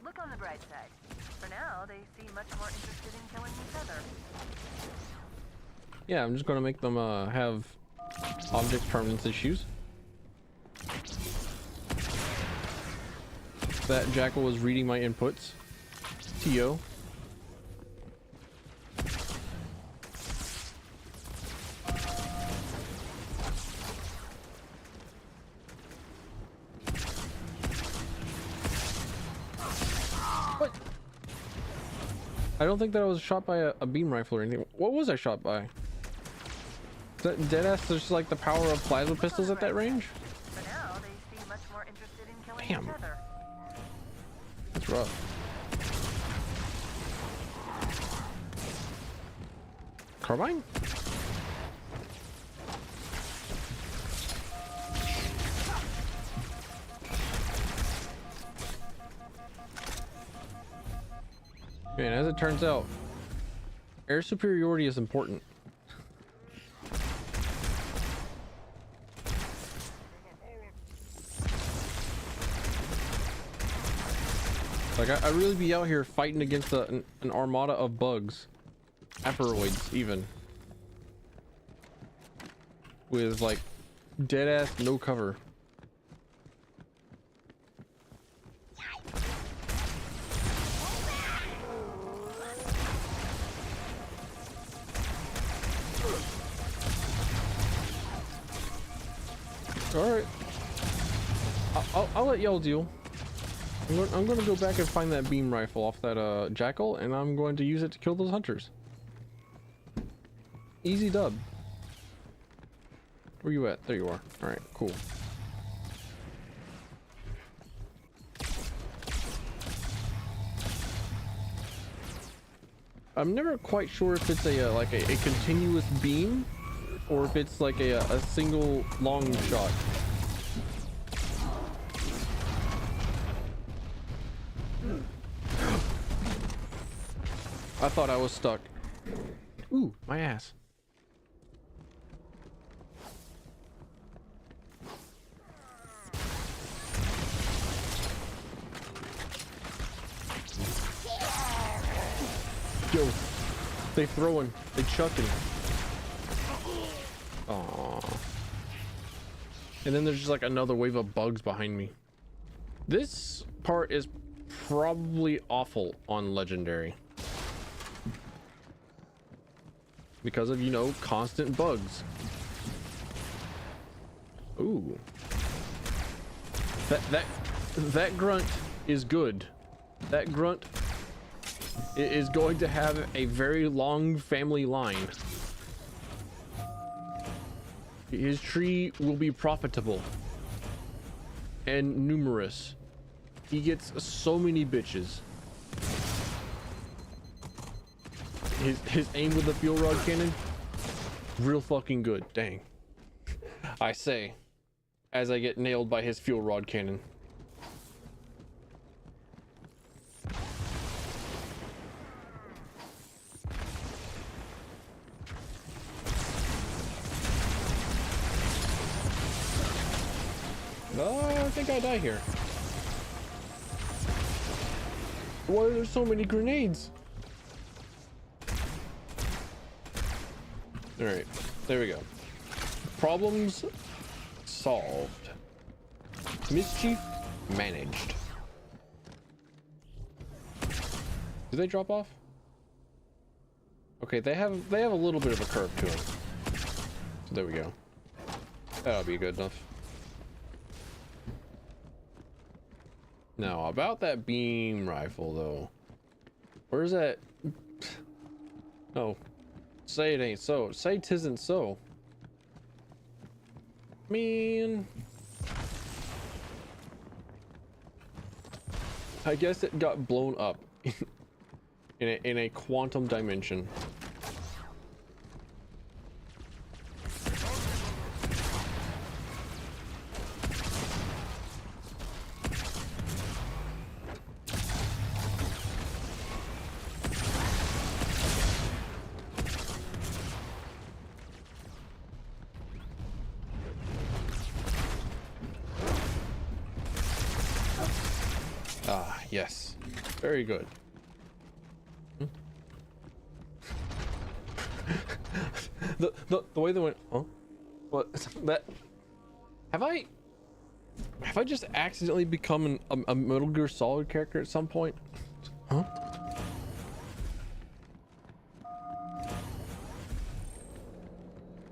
Look on the bright side. For now, they seem much more interested in killing each other. Yeah, I'm just gonna make them have object permanence issues. That Jackal was reading my inputs. TO. What? I don't think that I was shot by a beam rifle or anything. What was I shot by? Deadass, there's like the power of plasma pistols at that range? For now, they seem much more interested in killing Damn. each other. That's That's rough. Carbine? And as it turns out, air superiority is important. Like, I really be out here fighting against an armada of bugs. Aperoids, even. With, like, dead-ass no cover. Alright. I'll let y'all deal. I'm going to go back and find that beam rifle off that jackal, and I'm going to use it to kill those hunters. Easy dub. Where you at? There you are. Alright, cool. I'm never quite sure if it's like a continuous beam or if it's like a single long shot. I thought I was stuck. Ooh, my ass. Yo, they throwing, they chucking. Aww. And then there's just like another wave of bugs behind me. This part is probably awful on legendary. Because of, you know, constant bugs. Ooh. That grunt is good. That grunt is going to have a very long family line. His tree will be profitable and numerous. He gets so many bitches. His aim with the fuel rod cannon, real fucking good. Dang. I say, as I get nailed by his fuel rod cannon. Oh, I think I die here. Why are there so many grenades? All right, there we go. Problems solved. Mischief managed. Do they drop off? Okay, they have a little bit of a curve to them. So there we go. That'll be good enough. Now about that beam rifle though. Where's that? Oh. Say it ain't so. Say 'tisn't so. Man. I guess it got blown up in a quantum dimension. Ah, yes. Very good. The way they went, huh? What? That... Have I just accidentally become a Metal Gear Solid character at some point? Huh?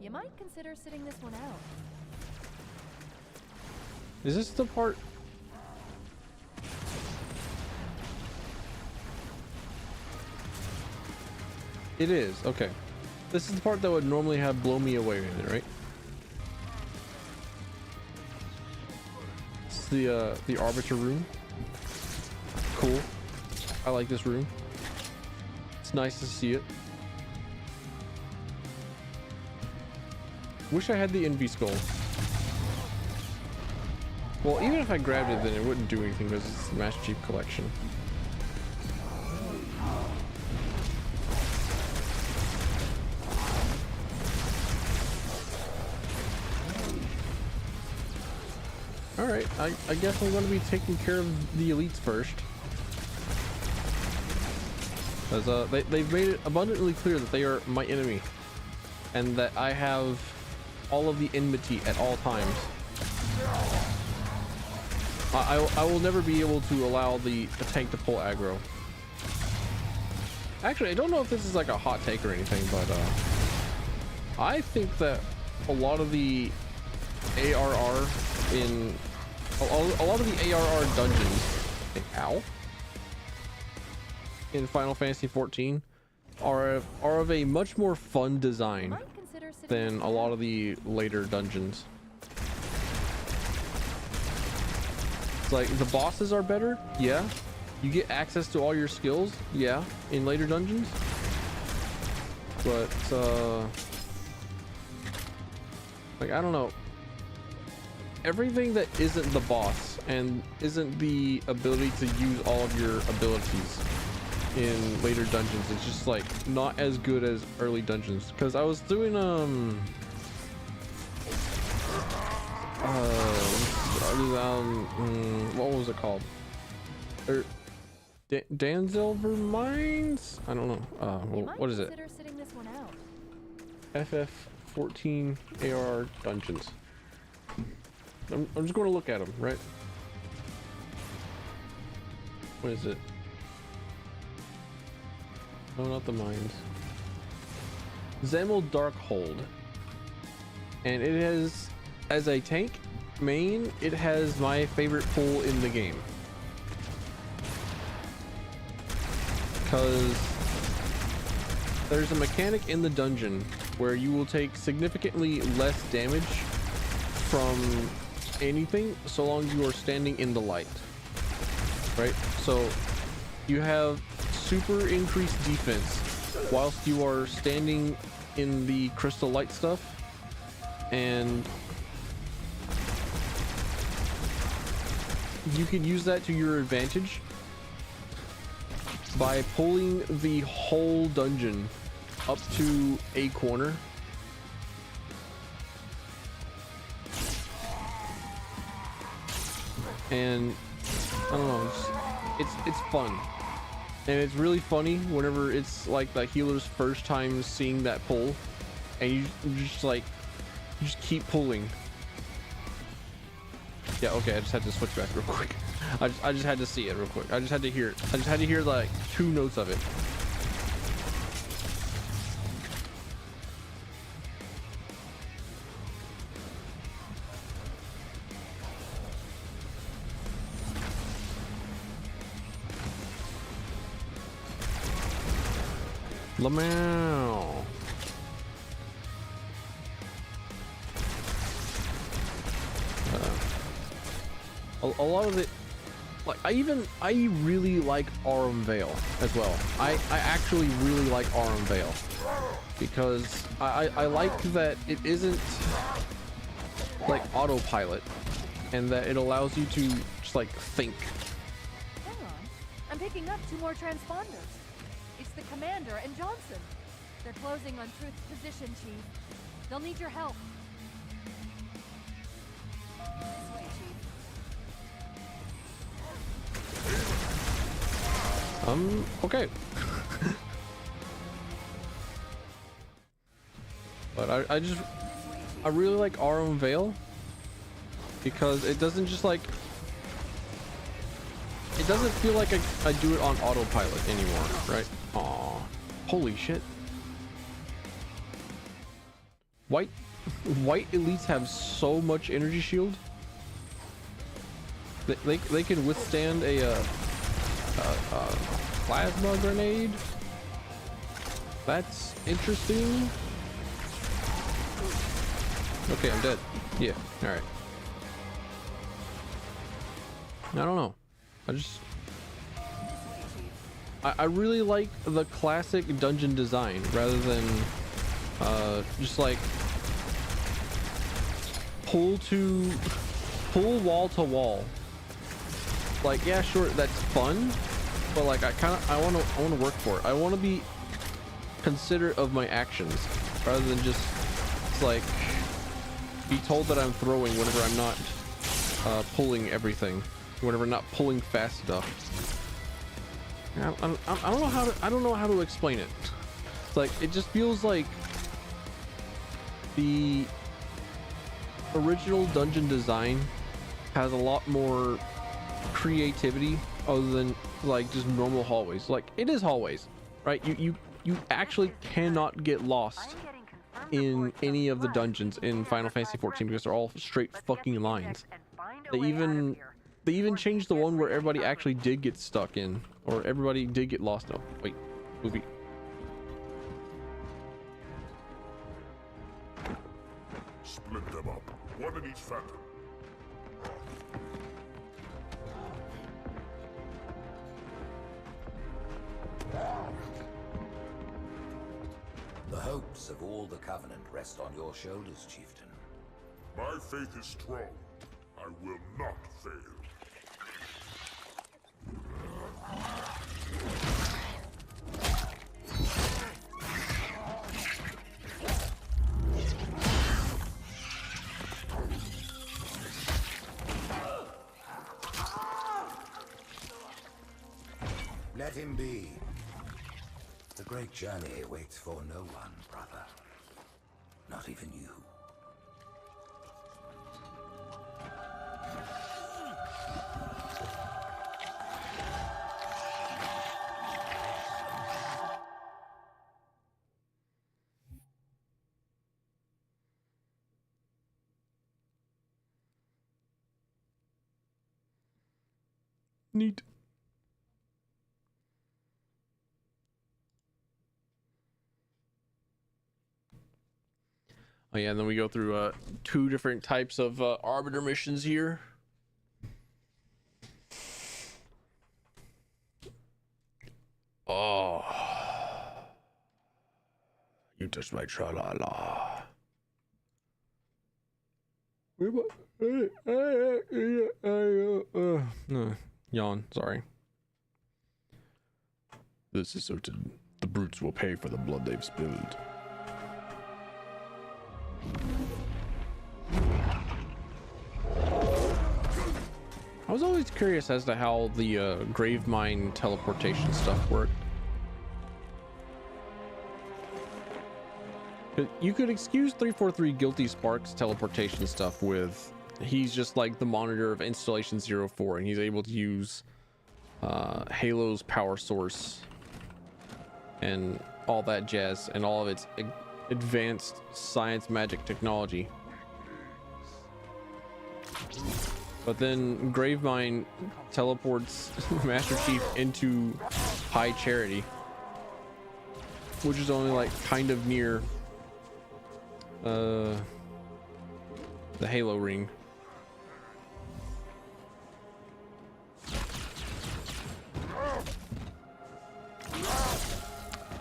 You might consider sitting this one out. Is this the part? It is, okay. This is the part that would normally have blow me away in it, right? It's the arbiter room. cool. I like this room. It's nice to see it. Wish I had the envy skull. Well, even if I grabbed it, then it wouldn't do anything because it's the Master Chief Collection. Alright, I guess I'm going to be taking care of the elites first. Because they've made it abundantly clear that they are my enemy. And that I have all of the enmity at all times. I will never be able to allow the tank to pull aggro. Actually, I don't know if this is like a hot take or anything, but I think that a lot of the ARR in a lot of the ARR dungeons, in Final Fantasy XIV are of a much more fun design than a lot of the later dungeons. It's like the bosses are better, yeah. You get access to all your skills, yeah, in later dungeons. But like, I don't know. Everything that isn't the boss and isn't the ability to use all of your abilities in later dungeons, it's just like not as good as early dungeons. Because I was doing what was it called? Danzelver Mines? I don't know. Well, what is it? FF14 AR dungeons. I'm just going to look at them, right? What is it? No, not the mines. Zamel Darkhold. And it has, as a tank main, it has my favorite pull in the game. Because there's a mechanic in the dungeon where you will take significantly less damage from anything so long as you are standing in the light, right? So you have super increased defense whilst you are standing in the crystal light stuff, and you can use that to your advantage by pulling the whole dungeon up to a corner. And I don't know, it's fun, and it's really funny whenever it's like the healer's first time seeing that pull, and you just keep pulling. Yeah, okay, I just had to switch back real quick. I just had to see it real quick. I just had to hear it. I just had to hear like 2 notes of it. Lamau. A lot of it, like I really like Aurum Vale as well. I actually really like Aurum Vale because I like that it isn't like autopilot, and that it allows you to just like think. Hang on, I'm picking up 2 more transponders. It's the commander and Johnson. They're closing on Truth's position, Chief. They'll need your help. This way, Chief. Okay. But I really like Aurum Vale because it doesn't just like, it doesn't feel like I do it on autopilot anymore, right? Aw, holy shit. White elites have so much energy shield. They can withstand a plasma grenade. That's interesting. Okay, I'm dead. Yeah, all right. I don't know. I really like the classic dungeon design rather than just like pull wall to wall. Like, yeah, sure, that's fun, but like I want to work for it. I want to be considerate of my actions rather than just like be told that I'm throwing whenever I'm not pulling everything, whenever I'm not pulling fast enough. I don't know how to explain it. It's like, it just feels like the original dungeon design has a lot more creativity other than like just normal hallways. Like, it is hallways, right? You actually cannot get lost in any of the dungeons in Final Fantasy 14 because they're all straight fucking lines. They even changed the one where everybody actually did get stuck in, or everybody did get lost. Oh, wait, movie. Split them up, one in each phantom. The hopes of all the Covenant rest on your shoulders, Chieftain. My faith is strong. I will not fail. Let him be. The great journey waits for no one, brother. Not even you. Neat. Oh yeah, and then we go through 2 different types of arbiter missions here. Oh, you touched my tra-la-la. Yawn, sorry. This is certain. The brutes will pay for the blood they've spilled. I was always curious as to how the grave mine teleportation stuff worked. You could excuse 343 Guilty Spark's teleportation stuff with he's just like the monitor of installation 04 and he's able to use Halo's power source and all that jazz and all of its advanced science magic technology. But then Gravemind teleports Master Chief into High Charity, which is only like kind of near the Halo ring.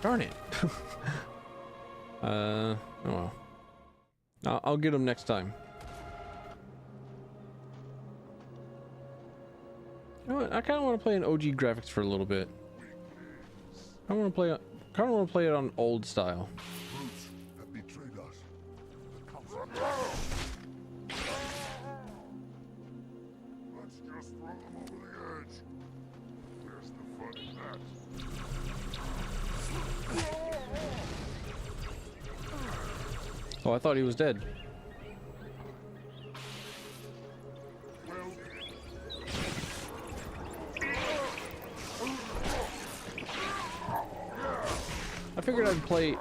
Darn it. Oh well. I'll get him next time. You know what? I kind of want to play in OG graphics for a little bit. I want to play. Kind of want to play it on old style. Brutes have betrayed us. Let's just throw them over the edge. Where's the fun in that? Oh, I thought he was dead. I figured I'd play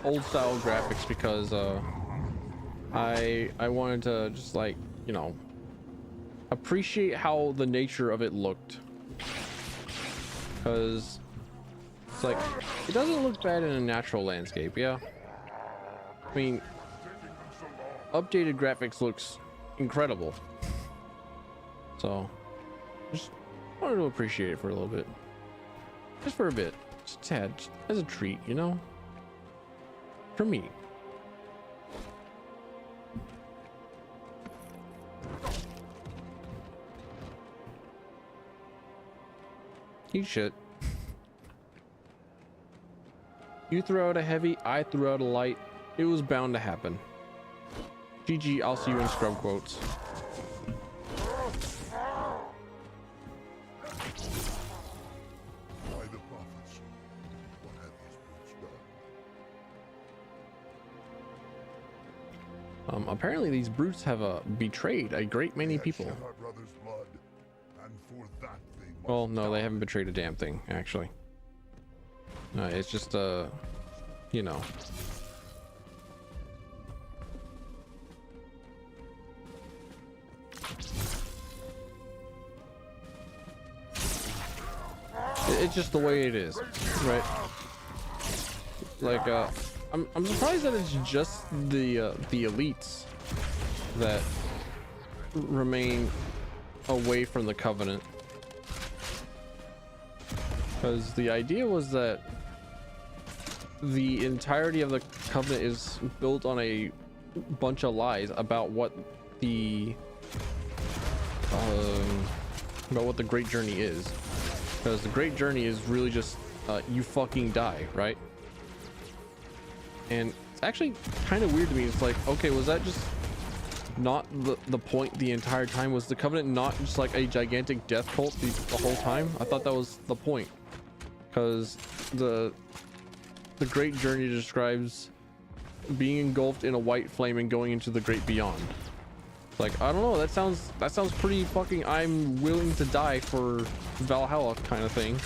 old style graphics because I wanted to just, like, you know, appreciate how the nature of it looked, because it's like it doesn't look bad in a natural landscape. Yeah, I mean, updated graphics looks incredible, so just wanted to appreciate it for a little bit. Just for a bit. Just a tad. Just as a treat, you know? For me. Eat shit. You threw out a heavy, I threw out a light. It was bound to happen. GG, I'll see you in scrub quotes. By the prophets, what have these brutes done? Apparently these brutes have betrayed a great many people. Shed our brother's blood, and for that they must Well, no, they die. haven't betrayed a damn thing, actually. It's just, you know. It's just the way it is, right? Like, I'm surprised that it's just the elites that remain away from the Covenant. Because the idea was that the entirety of the Covenant is built on a bunch of lies about what the Great Journey is. Because the Great Journey is really just you fucking die, right? And it's actually kind of weird to me. It's like, okay, was that just not the point the entire time? Was the Covenant not just like a gigantic death cult the whole time? I thought that was the point. Because the Great Journey describes being engulfed in a white flame and going into the great beyond. Like, I don't know, that sounds pretty fucking I'm willing to die for Valhalla kind of thing.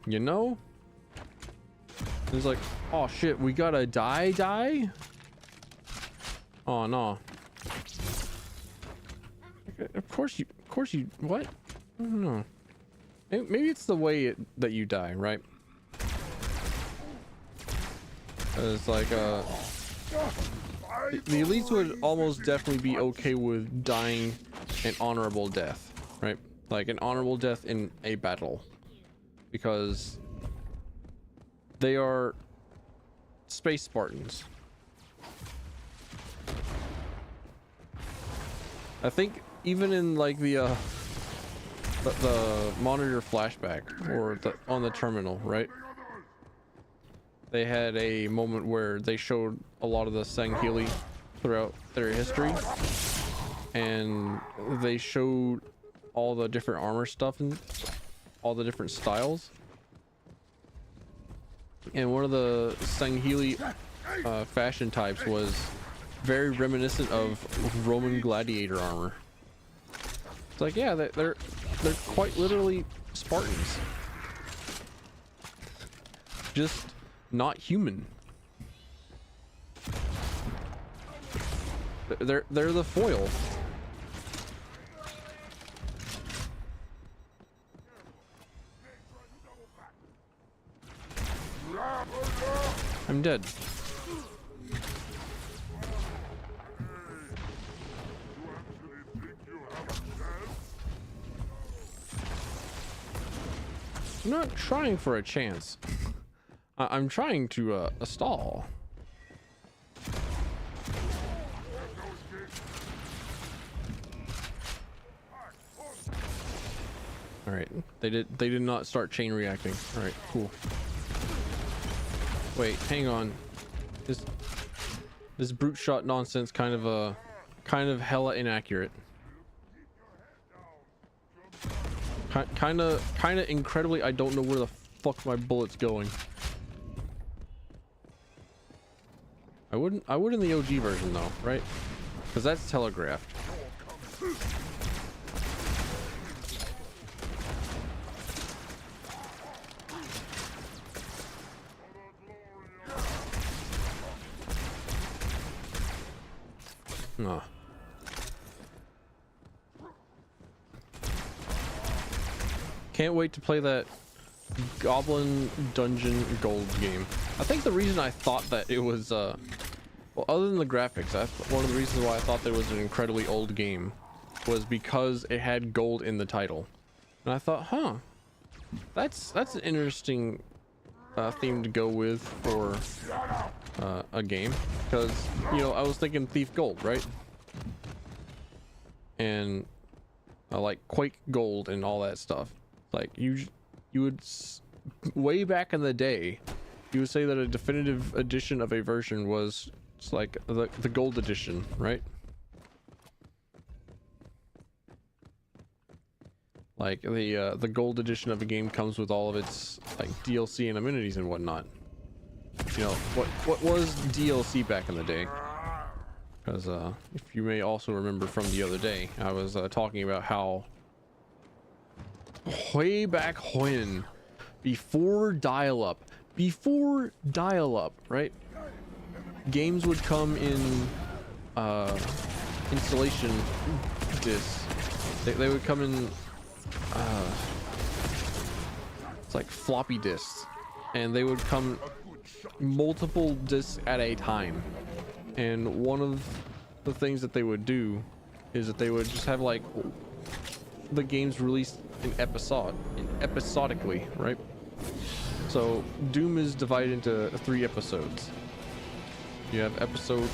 You know? It's like, oh shit, we gotta die? Oh no. Of course you, what? I don't know. Maybe it's the way that you die, right? It's like, the elites would almost definitely be okay with dying an honorable death, right? Like an honorable death in a battle. Because they are space Spartans. I think even in like the monitor flashback or on the terminal, right? They had a moment where they showed a lot of the Sangheili throughout their history, and they showed all the different armor stuff and all the different styles. And one of the Sangheili fashion types was very reminiscent of Roman gladiator armor. It's like, yeah, they're quite literally Spartans, just not human. They're the foil. I'm dead. I'm not trying for a chance. I'm trying to stall. All right, they did not start chain reacting. All right, cool. Wait, hang on. This brute shot nonsense kind of hella inaccurate. Kind of incredibly, I don't know where the fuck my bullet's going. I would in the OG version though, right? Because that's telegraphed. No. Can't wait to play that Goblin Dungeon Gold game. I think the reason I thought that it was Well, other than the graphics, that's one of the reasons why I thought there was an incredibly old game, was because it had gold in the title. And I thought, huh, that's an interesting theme to go with for a game, because, you know, I was thinking Thief Gold, right? And like Quake Gold and all that stuff. Like you would way back in the day, you would say that a definitive edition of a version was like the gold edition, right? Like the gold edition of a game comes with all of its like DLC and amenities and whatnot. You know, what was DLC back in the day? Because if you may also remember from the other day, I was talking about how way back when, before dial-up, right? Games would come in installation discs. They would come in it's like floppy disks, and they would come multiple discs at a time. And one of the things that they would do is that they would just have like the games released episodically, right? So Doom is divided into 3 episodes. You have episode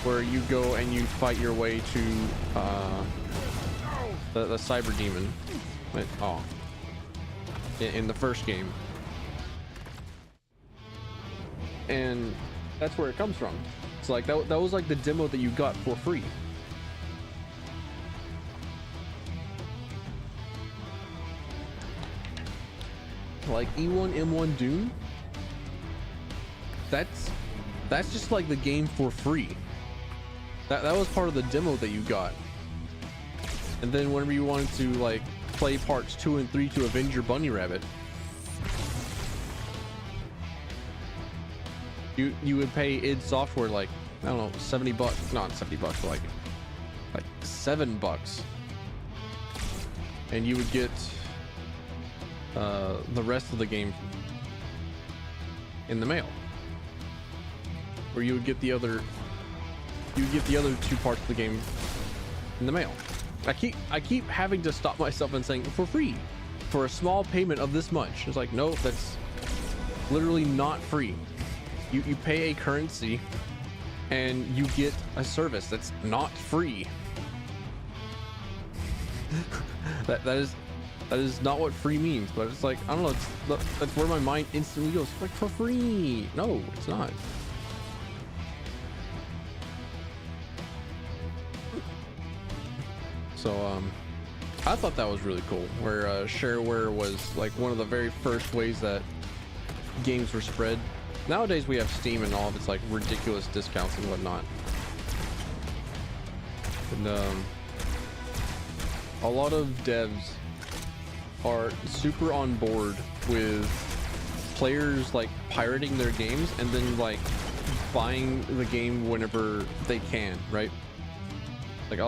where you go and you fight your way to the cyber demon, in the first game, and that's where it comes from. It's like that was like the demo that you got for free. Like E1M1 Doom, that's just like the game for free. That was part of the demo that you got. And then whenever you wanted to like play parts 2 and 3 to avenge your bunny rabbit, you would pay id Software like, I don't know, $70, not $70, but like $7, and you would get the rest of the game in the mail, or you would get the other 2 parts of the game in the mail. I keep having to stop myself and saying for free, for a small payment of this much. It's like, no, that's literally not free. You pay a currency and you get a service that's not free. that is not what free means, but it's like, I don't know, that's where my mind instantly goes, like, for free. No, it's not. So I thought that was really cool, where shareware was like one of the very first ways that games were spread. Nowadays we have Steam and all of its like ridiculous discounts and whatnot, and a lot of devs are super on board with players like pirating their games and then like buying the game whenever they can, right? Like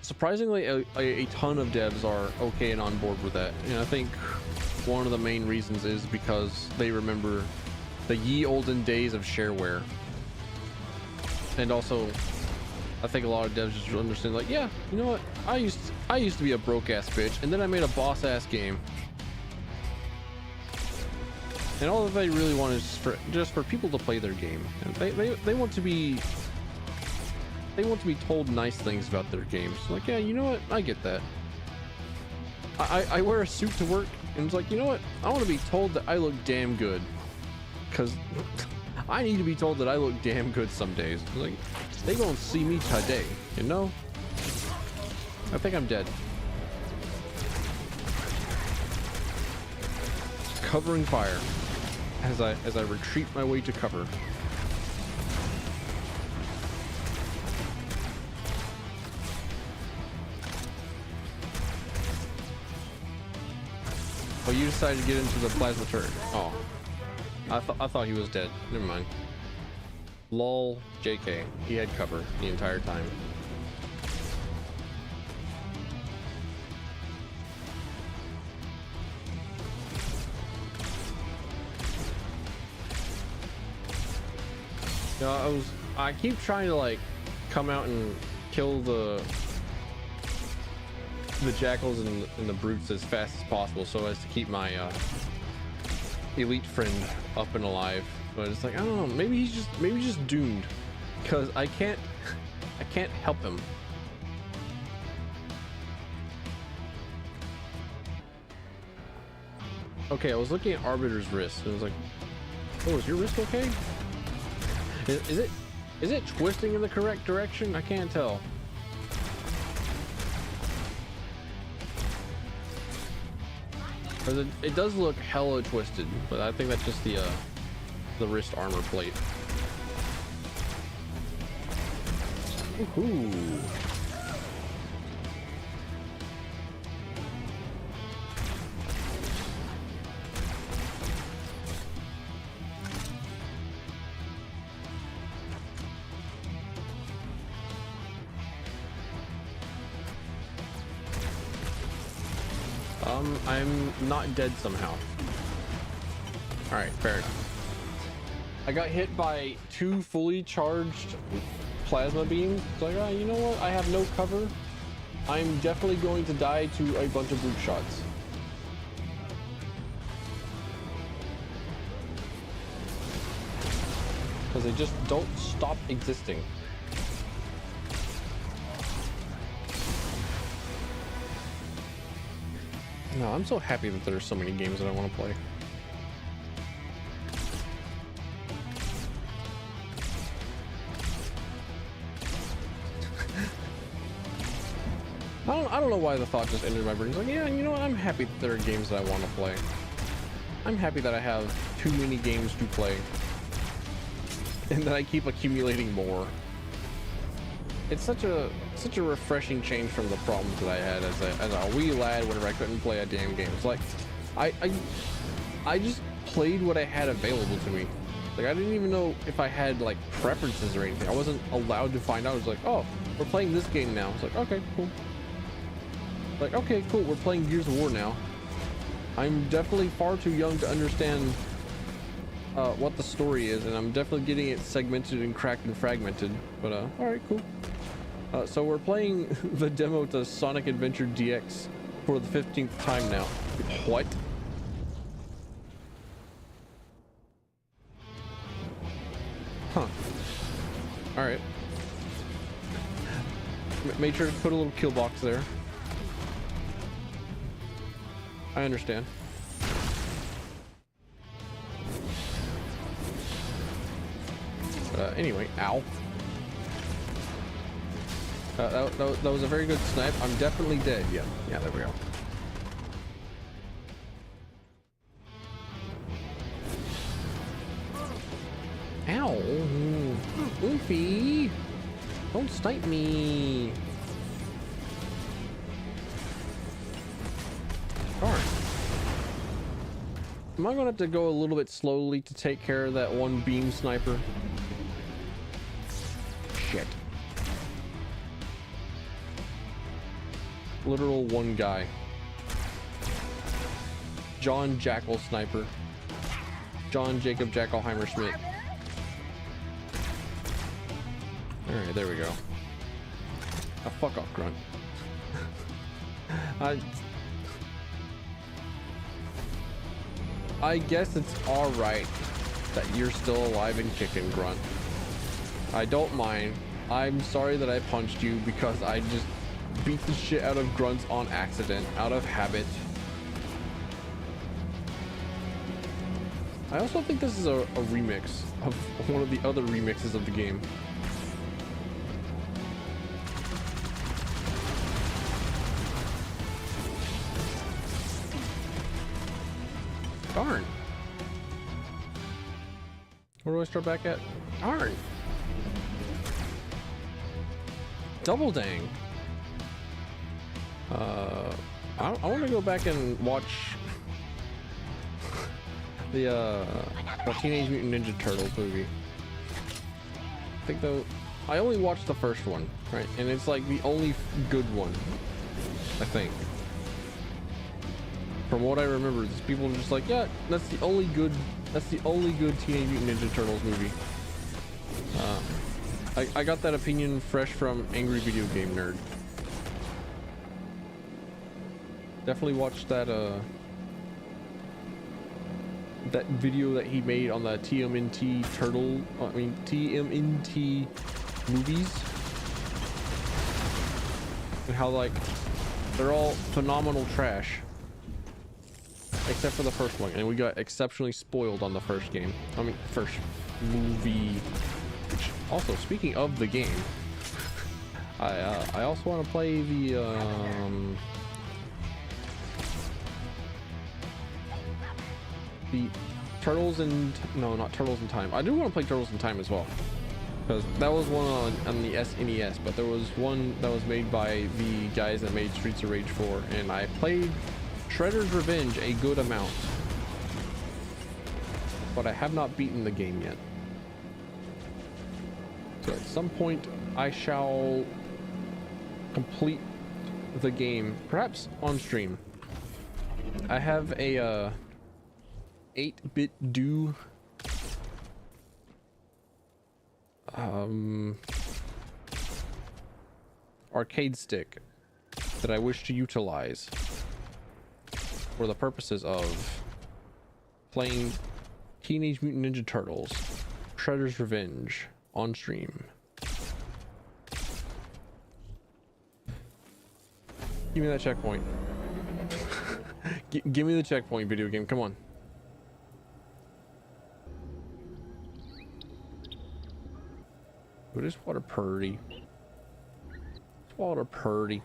surprisingly a ton of devs are okay and on board with that, and I think one of the main reasons is because they remember the ye olden days of shareware. And also I think a lot of devs just understand, like, yeah, you know what, I used to be a broke ass bitch, and then I made a boss ass game, and all that they really want is just for people to play their game, and they want to be told nice things about their games. Like, yeah, you know what, I get that. I wear a suit to work, and it's like, you know what, I want to be told that I look damn good, because I need to be told that I look damn good some days. Like, they gonna see me today, you know? I think I'm dead. Covering fire as I retreat my way to cover. Oh, you decided to get into the plasma turret. Oh. I thought he was dead. Never mind. Lol, JK. He had cover the entire time. You know, I keep trying to like come out and kill the jackals and the brutes as fast as possible so as to keep my elite friend up and alive. But it's like, I don't know, maybe he's just doomed because I can't help him. Okay, I was looking at Arbiter's wrist and I was like, oh, is your wrist okay? Is it twisting in the correct direction? I can't tell. It does look hella twisted, but I think that's just the wrist armor plate. Woohoo! I'm not dead somehow. All right, fair enough. I got hit by 2 fully charged plasma beams. It's like, oh, you know what? I have no cover. I'm definitely going to die to a bunch of brute shots. Because they just don't stop existing. No, I'm so happy that there's so many games that I want to play. I don't know why the thought just entered my brain. It's like, yeah, you know what? I'm happy that there are games that I want to play. I'm happy that I have too many games to play. And that I keep accumulating more. It's such a refreshing change from the problems that I had as a wee lad whenever I couldn't play a damn game. It's like I just played what I had available to me. Like I didn't even know if I had like preferences or anything. I wasn't allowed to find out. It was like, oh, we're playing this game now. It's like, okay, cool. Like, okay, cool, we're playing Gears of War now. I'm definitely far too young to understand what the story is, and I'm definitely getting it segmented and cracked and fragmented. But all right, cool. So we're playing the demo to Sonic Adventure DX for the 15th time now. What? Huh. All right. Made sure to put a little kill box there. I understand. Anyway, ow. That was a very good snipe. I'm definitely dead. Yeah, there we go. Ow. Oofy. Don't snipe me. Darn. Am I gonna have to go a little bit slowly to take care of that one beam sniper? Shit. Literal one guy. John Jackal Sniper. John Jacob Jackalheimer Schmidt. Alright, there we go. Ah, fuck off, grunt. I guess it's alright that you're still alive and kicking, grunt. I don't mind. I'm sorry that I punched you because I just beat the shit out of grunts on accident, out of habit. I also think this is a remix of one of the other remixes of the game. Darn. Where do I start back at? Darn. Double dang. I want to go back and watch the Teenage Mutant Ninja Turtles movie. I think though I only watched the first one, right? And it's like the only good one, I think. From what I remember, these people are just like, yeah, that's the only good Teenage Mutant Ninja Turtles movie. I got that opinion fresh from Angry Video Game Nerd. Definitely watched that that video that he made on the TMNT TMNT movies, and how like they're all phenomenal trash except for the first one, and we got exceptionally spoiled on the first game. I mean, first movie. Which, also, speaking of the game, I also want to play the Turtles in no, not Turtles in Time. I do want to play Turtles in Time as well, because that was one on the SNES, but there was one that was made by the guys that made Streets of Rage 4, and I played Shredder's Revenge a good amount, but I have not beaten the game yet. So at some point I shall complete the game, perhaps on stream. I have a 8-bit do arcade stick that I wish to utilize for the purposes of playing Teenage Mutant Ninja Turtles Shredder's Revenge on stream. Give me that checkpoint. Give me the checkpoint, video game. Come on. But it's water purdy. It's water purdy.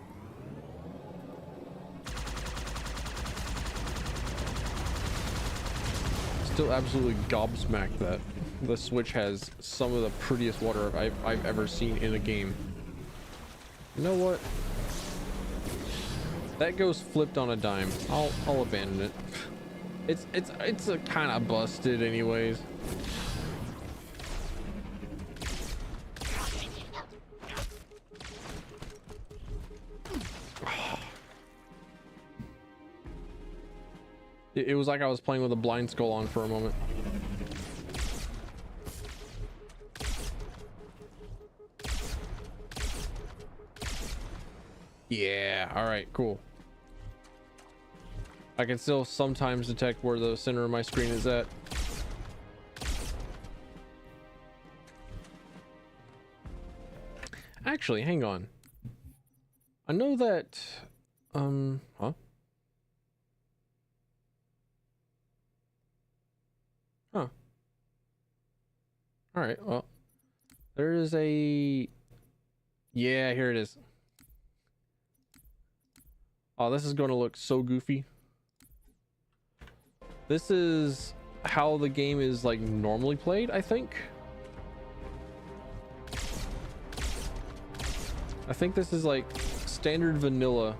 Still absolutely gobsmacked that the Switch has some of the prettiest water I've ever seen in a game. You know what? That goes flipped on a dime. I'll abandon it. It's a kind of busted anyways. It was like I was playing with a blind skull on for a moment. Yeah, all right, cool. I can still sometimes detect where the center of my screen is at. Actually, hang on. I know that, huh? Huh. All right, well, there is a, yeah, here it is. Oh, this is going to look so goofy. This is how the game is like normally played, I think. I think this is like standard vanilla,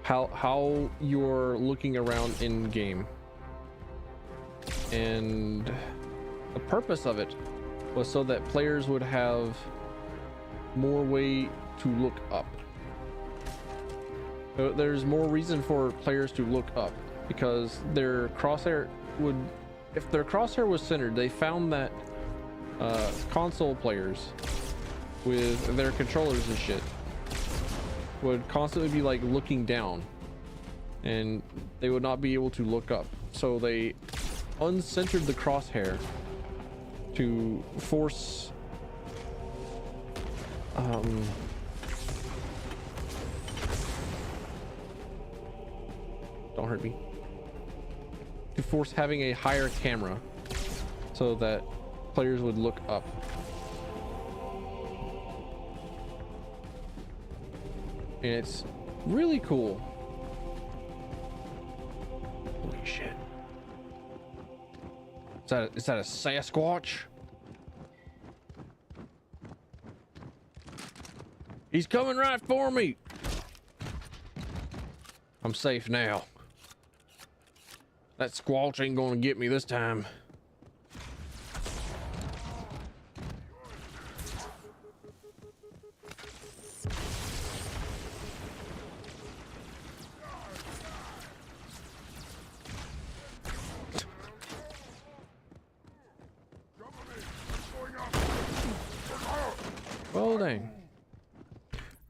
how you're looking around in game. And the purpose of it was so that players would have more way to look up. There's more reason for players to look up because their crosshair would, if their crosshair was centered, they found that console players with their controllers and shit would constantly be like looking down and they would not be able to look up. So they uncentered the crosshair to force don't hurt me, to force having a higher camera so that players would look up. And it's really cool. Holy shit. Is that a Sasquatch? He's coming right for me. I'm safe now. That squelch ain't gonna get me this time. dang.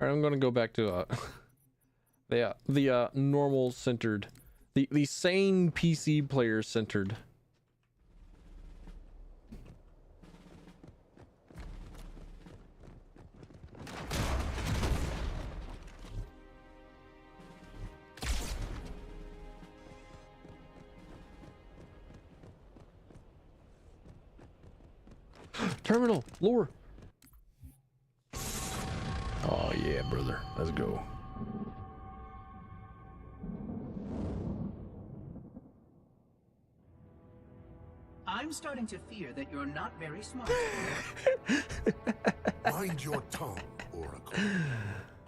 Alright, I'm gonna go back to the normal centered, the sane PC player centered. Terminal, lure. Oh yeah, brother. Let's go. I'm starting to fear that you're not very smart. Mind your tongue, Oracle.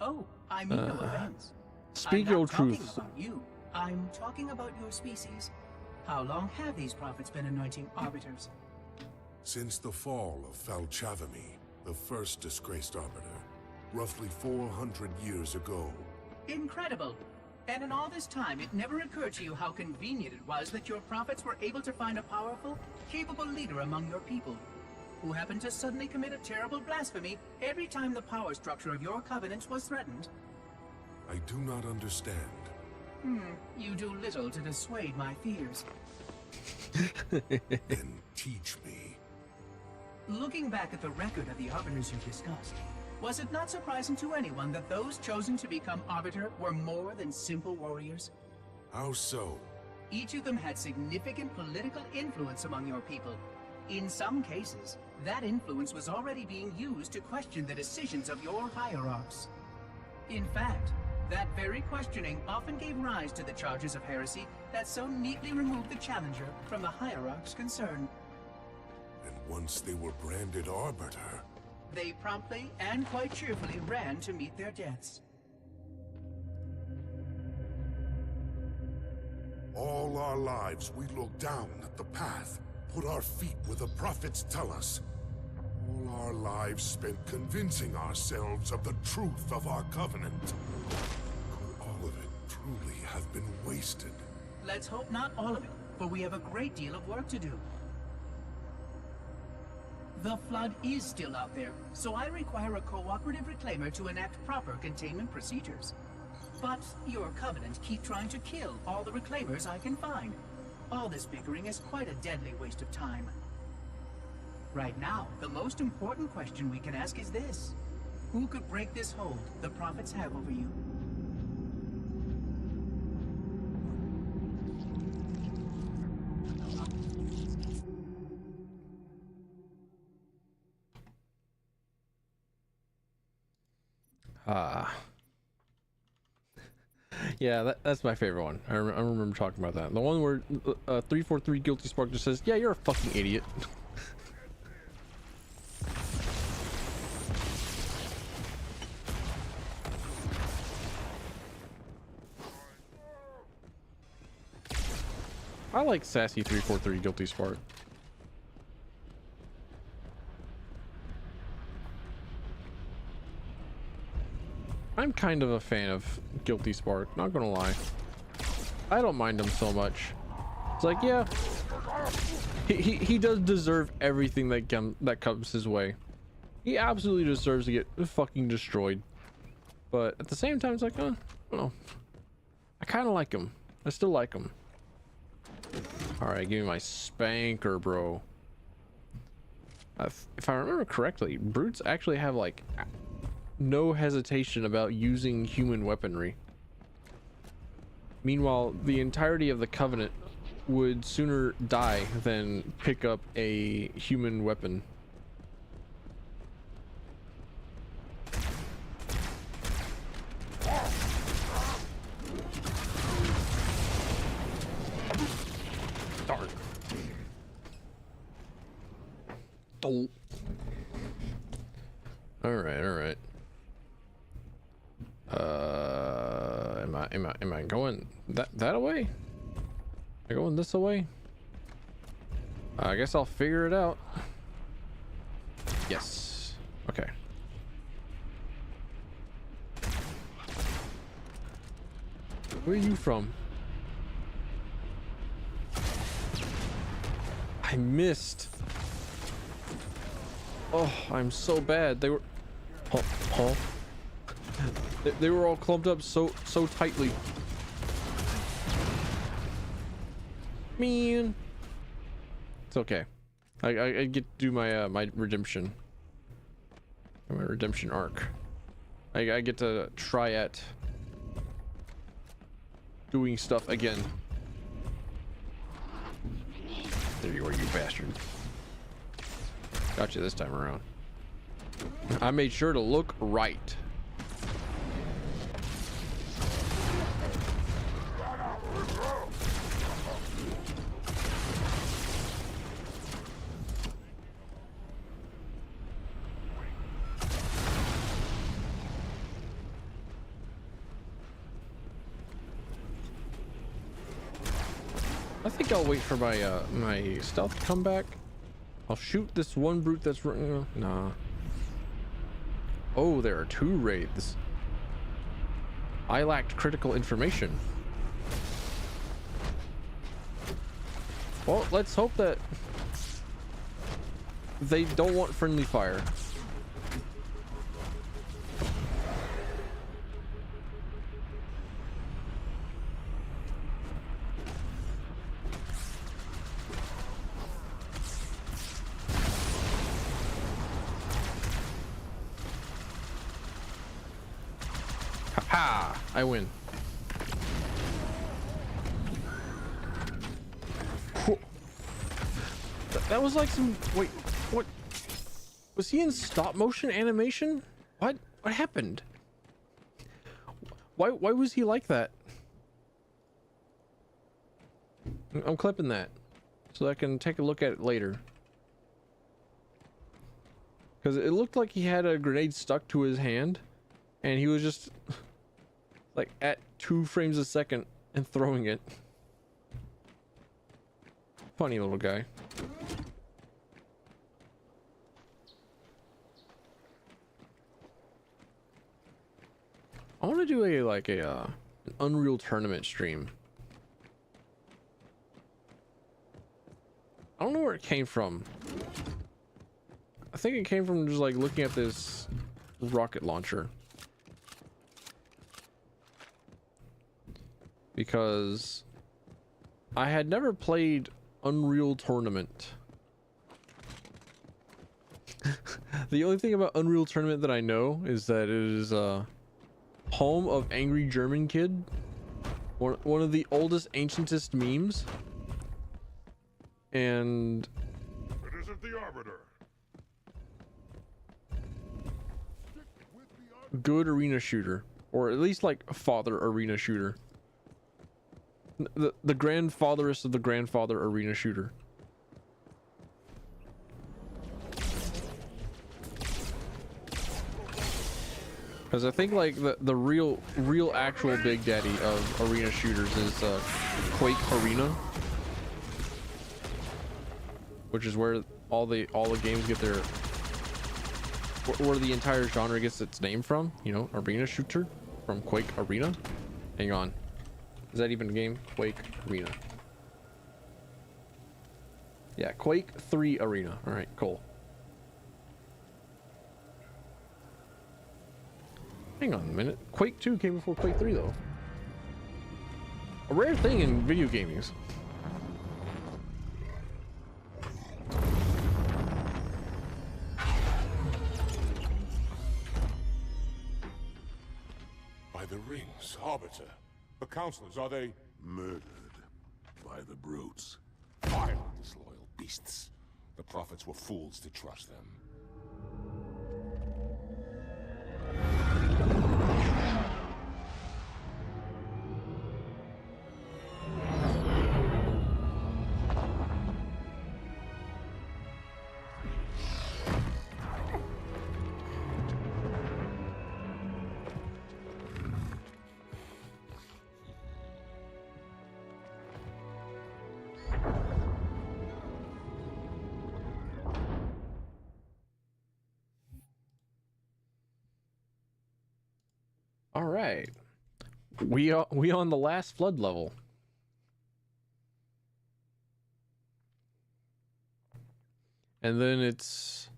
Oh, I mean no offense. Speak I'm your not talking truth. about you. I'm talking about your species. How long have these prophets been anointing arbiters? Since the fall of Falchavami, the first disgraced arbiter, roughly 400 years ago. Incredible. And in all this time, it never occurred to you how convenient it was that your prophets were able to find a powerful, capable leader among your people, who happened to suddenly commit a terrible blasphemy every time the power structure of your covenant was threatened. I do not understand. You do little to dissuade my fears. Then teach me. Looking back at the record of the arbiters you discussed, was it not surprising to anyone that those chosen to become arbiter were more than simple warriors? How so? Each of them had significant political influence among your people. In some cases, that influence was already being used to question the decisions of your hierarchs. In fact, that very questioning often gave rise to the charges of heresy that so neatly removed the challenger from the hierarch's concern. And once they were branded arbiter, They promptly and quite cheerfully ran to meet their deaths. all our lives we look down at the path, put our feet where the prophets tell us. All our lives spent convincing ourselves of the truth of our covenant. Could all of it truly have been wasted? Let's hope not all of it, for we have a great deal of work to do. The flood is still out there, so I require a cooperative reclaimer to enact proper containment procedures. But your covenant keep trying to kill all the reclaimers I can find. All this bickering is quite a deadly waste of time. Right now, the most important question we can ask is this: who could break this hold the prophets have over you? Yeah, that's my favorite one. I remember talking about that. The one where 343 Guilty Spark just says, yeah, you're a fucking idiot. I like sassy 343 Guilty Spark. I'm kind of a fan of Guilty Spark, not gonna lie. I don't mind him so much. It's like, yeah, he does deserve everything that comes his way. He absolutely deserves to get fucking destroyed. But at the same time, it's like, I don't know. I kind of like him. I still like him. All right, give me my spanker, bro. If I remember correctly, brutes actually have like no hesitation about using human weaponry. Meanwhile, the entirety of the Covenant would sooner die than pick up a human weapon. Darn. Oh. All right. Am I going that away? Am I going this away? I guess I'll figure it out. Yes. Okay. Where are you from? I missed. Oh, I'm so bad. They were Huh? They were all clumped up so tightly. Man, it's okay. I get to do my my redemption arc. I get to try at doing stuff again. There you are, you bastard. Got you this time around. I made sure to look right. I think I'll wait for my my stealth to come back. I'll shoot this one brute that's nah. Oh, there are 2 raids. I lacked critical information. Well, let's hope that they don't want friendly fire. Ha! I win. That was like some... Wait, what? Was he in stop motion animation? What happened? Why was he like that? I'm clipping that so I can take a look at it later. Because it looked like he had a grenade stuck to his hand and he was just like at 2 frames a second and throwing it. Funny little guy. I want to do a like a an Unreal Tournament stream. I don't know where it came from. I think it came from just like looking at this rocket launcher. Because I had never played Unreal Tournament. The only thing about Unreal Tournament that I know is that it is home of Angry German Kid, one of the oldest, ancientest memes, and It isn't the Arbiter. good arena shooter, or at least like father arena shooter. The grandfatherest of the grandfather arena shooter. Because I think like the real actual big daddy of arena shooters is Quake Arena, which is where all the games get their where the entire genre gets its name from. You know, arena shooter from Quake Arena. Hang on, is that even a game? Quake Arena. Yeah, Quake 3 Arena. All right, cool. Hang on a minute. Quake 2 came before Quake 3 though. A rare thing in video gaming. By the rings, Arbiter. The counselors, are they Murdered by the brutes. vile, disloyal beasts? The prophets were fools to trust them. All right, we on the last flood level. And then it's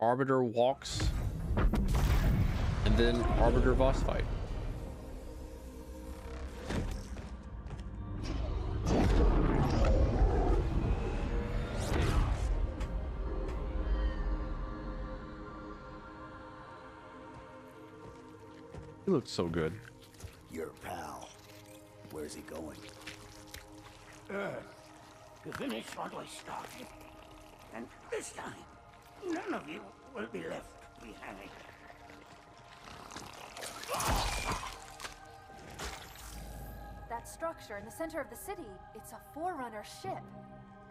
Arbiter walks, and then Arbiter boss fight. He looked so good. Your pal. Where's he going? To finish what we started. And this time, none of you will be left behind. That structure in the center of the city, it's a Forerunner ship.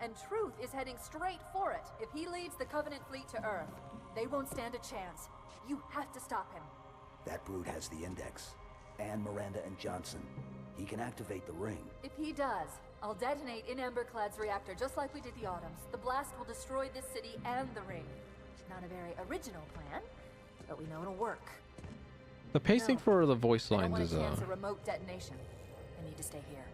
And Truth is heading straight for it. If he leads the Covenant fleet to Earth, they won't stand a chance. You have to stop him. That brute has the index. And Miranda and Johnson. He can activate the ring. If he does, I'll detonate in Emberclad's reactor just like we did the Autumns. The blast will destroy this city and the ring. Not a very original plan, but we know it'll work. The pacing No, for the voice I don't lines want is to chance a remote detonation. I need to stay here.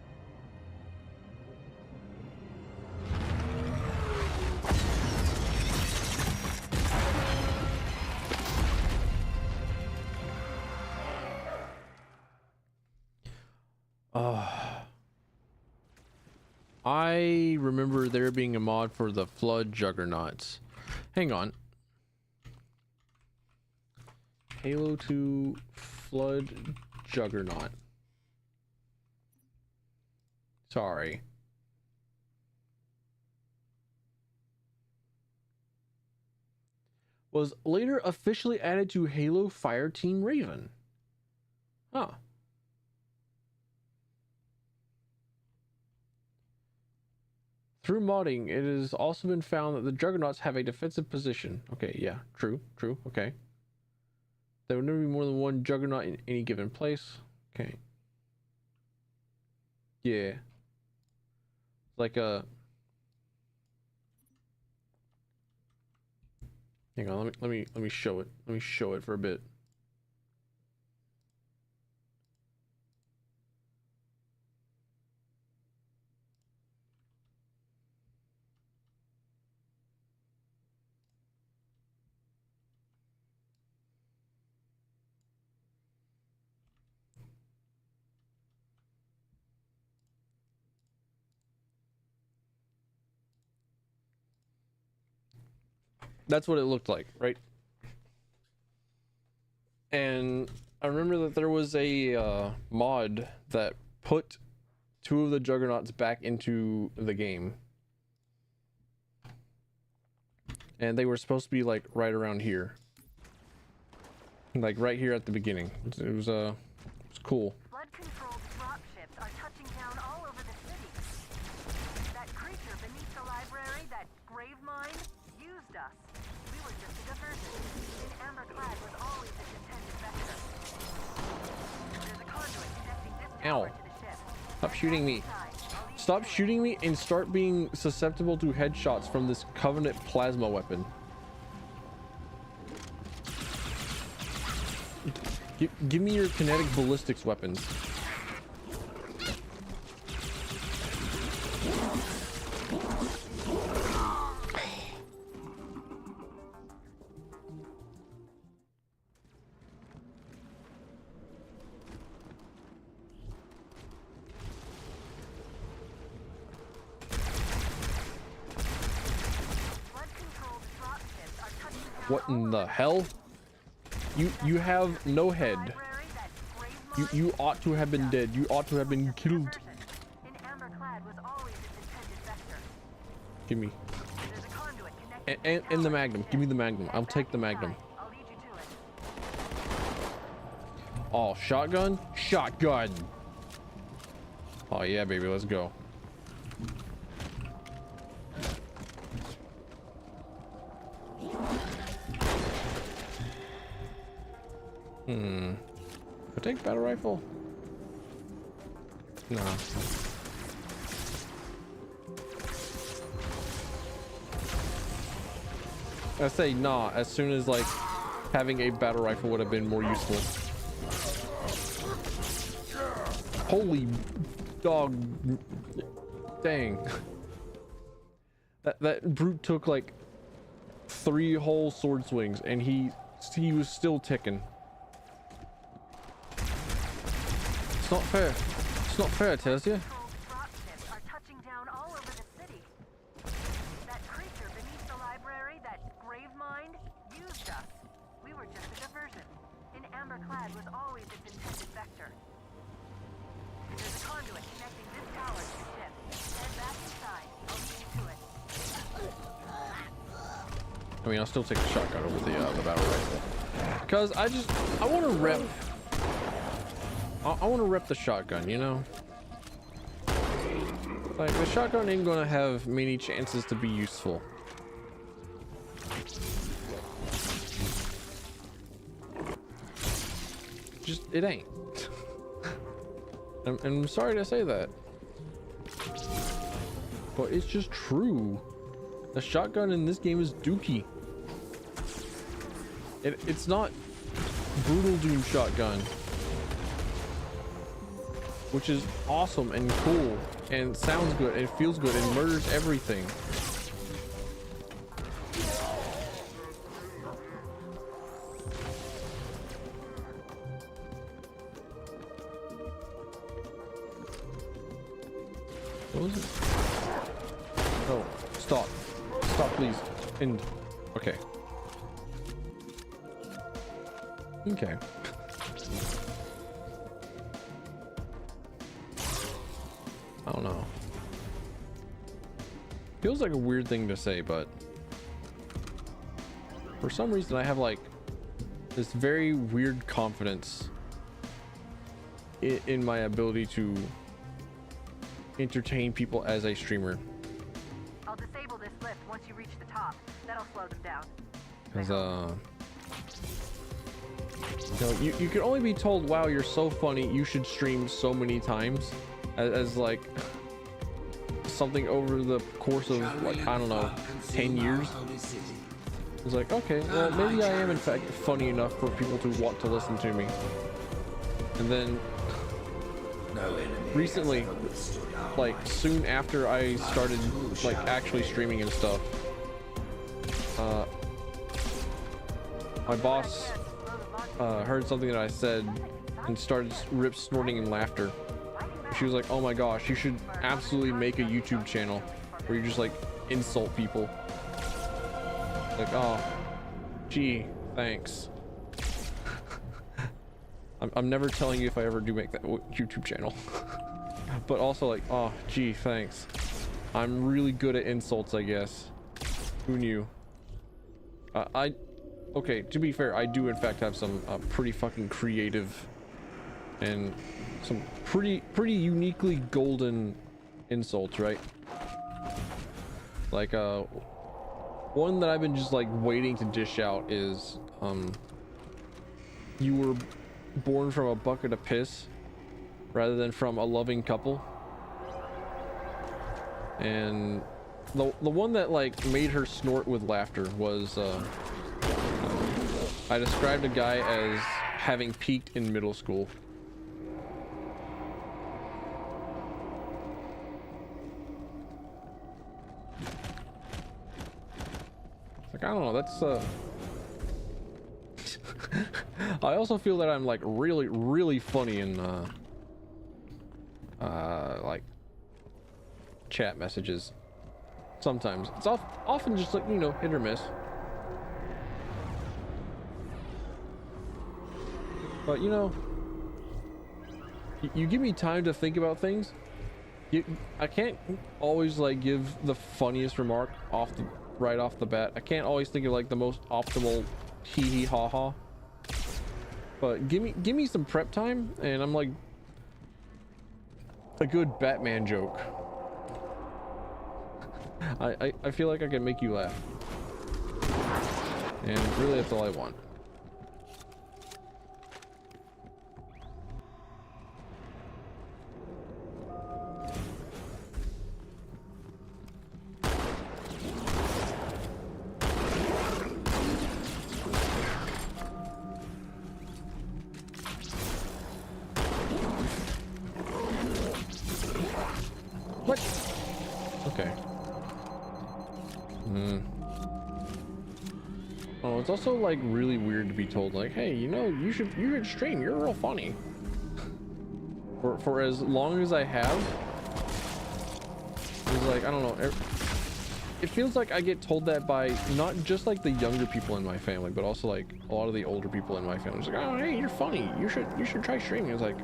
I remember there being a mod for the Flood Juggernauts. Hang on. Halo 2 Flood Juggernaut. Sorry. Was later officially added to Halo Fireteam Raven. Huh. Through modding, it has also been found that the Juggernauts have a defensive position. Okay, yeah, true, okay. There would never be more than one Juggernaut in any given place. Okay. Yeah. Like a... Hang on, let me show it. Let me show it for a bit. That's what it looked like, right? And I remember that there was a mod that put two of the Juggernauts back into the game. And they were supposed to be like right around here. Like right here at the beginning. It was cool. Flood-controlled dropships are touching down all over the city. That creature beneath the library, that grave mine, used us. We were just a diversion. And Amberclad was always its intended vector. There's a conduit connecting this tower Ow. to the ship. Stop shooting me. Stop shooting me and start being susceptible to headshots from this Covenant plasma weapon. Give me your kinetic ballistics weapons. What in the hell? You have no head. You ought to have been dead. You ought to have been killed. Give me. And the Magnum. Give me the Magnum. I'll take the Magnum. Oh, shotgun? Shotgun. Oh yeah, baby, let's go. I take battle rifle? No. I say nah, as soon as like having a battle rifle would have been more useful. Holy dog. Dang. That brute took like 3 whole sword swings, and he was still ticking. It's not fair. It's not fair, tells you. Dropships are touching down all over the city. That creature beneath the library, that grave mind, used us. We were just a diversion. An amber clad was always its intended vector. There's a conduit connecting this tower to the ship. Head back inside. I'll see you to it. I mean, I'll still take the shotgun over the battle rifle because I want to rep. I want to rep the shotgun, you know. Like the shotgun ain't gonna have many chances to be useful. Just it ain't. And I'm sorry to say that, but it's just true. The shotgun in this game is dookie. It's not brutal doom shotgun, which is awesome and cool and sounds good and feels good and murders everything. What was it? Oh, stop. Stop, please. End. Okay. Okay. I don't know. Feels like a weird thing to say, but for some reason I have like this very weird confidence in my ability to entertain people as a streamer. I'll disable this lift once you reach the top. That'll slow them down. Because you know, you can only be told, wow, you're so funny, you should stream so many times, as like something over the course of like, I don't know, 10 years. It's like, okay, well maybe I am in fact funny enough for people to want to listen to me. And then recently, like soon after I started like actually streaming and stuff, my boss heard something that I said and started rip snorting in laughter. She was like, oh my gosh, you should absolutely make a YouTube channel where you just like insult people. Like, oh gee, thanks. I'm never telling you if I ever do make that YouTube channel. But also like, oh gee, thanks. I'm really good at insults, I guess. Who knew? Okay, to be fair, I do in fact have some pretty fucking creative and some pretty uniquely golden insults, right? Like one that I've been just like waiting to dish out is you were born from a bucket of piss rather than from a loving couple. And the one that like made her snort with laughter was I described a guy as having peaked in middle school. Like, I don't know, that's I also feel that I'm like really funny in like chat messages sometimes. It's often just like, you know, hit or miss. But you know, you give me time to think about things. I can't always like give the funniest remark right off the bat. I can't always think of like the most optimal hee hee ha ha. But give me some prep time, and I'm like a good Batman joke. I feel like I can make you laugh, and really that's all I want. Oh, it's also like really weird to be told like, hey, you know, you should stream. You're real funny. For as long as I have, it's like, I don't know. It feels like I get told that by not just like the younger people in my family, but also like a lot of the older people in my family. It's like, oh, hey, you're funny. You should try streaming. It's like,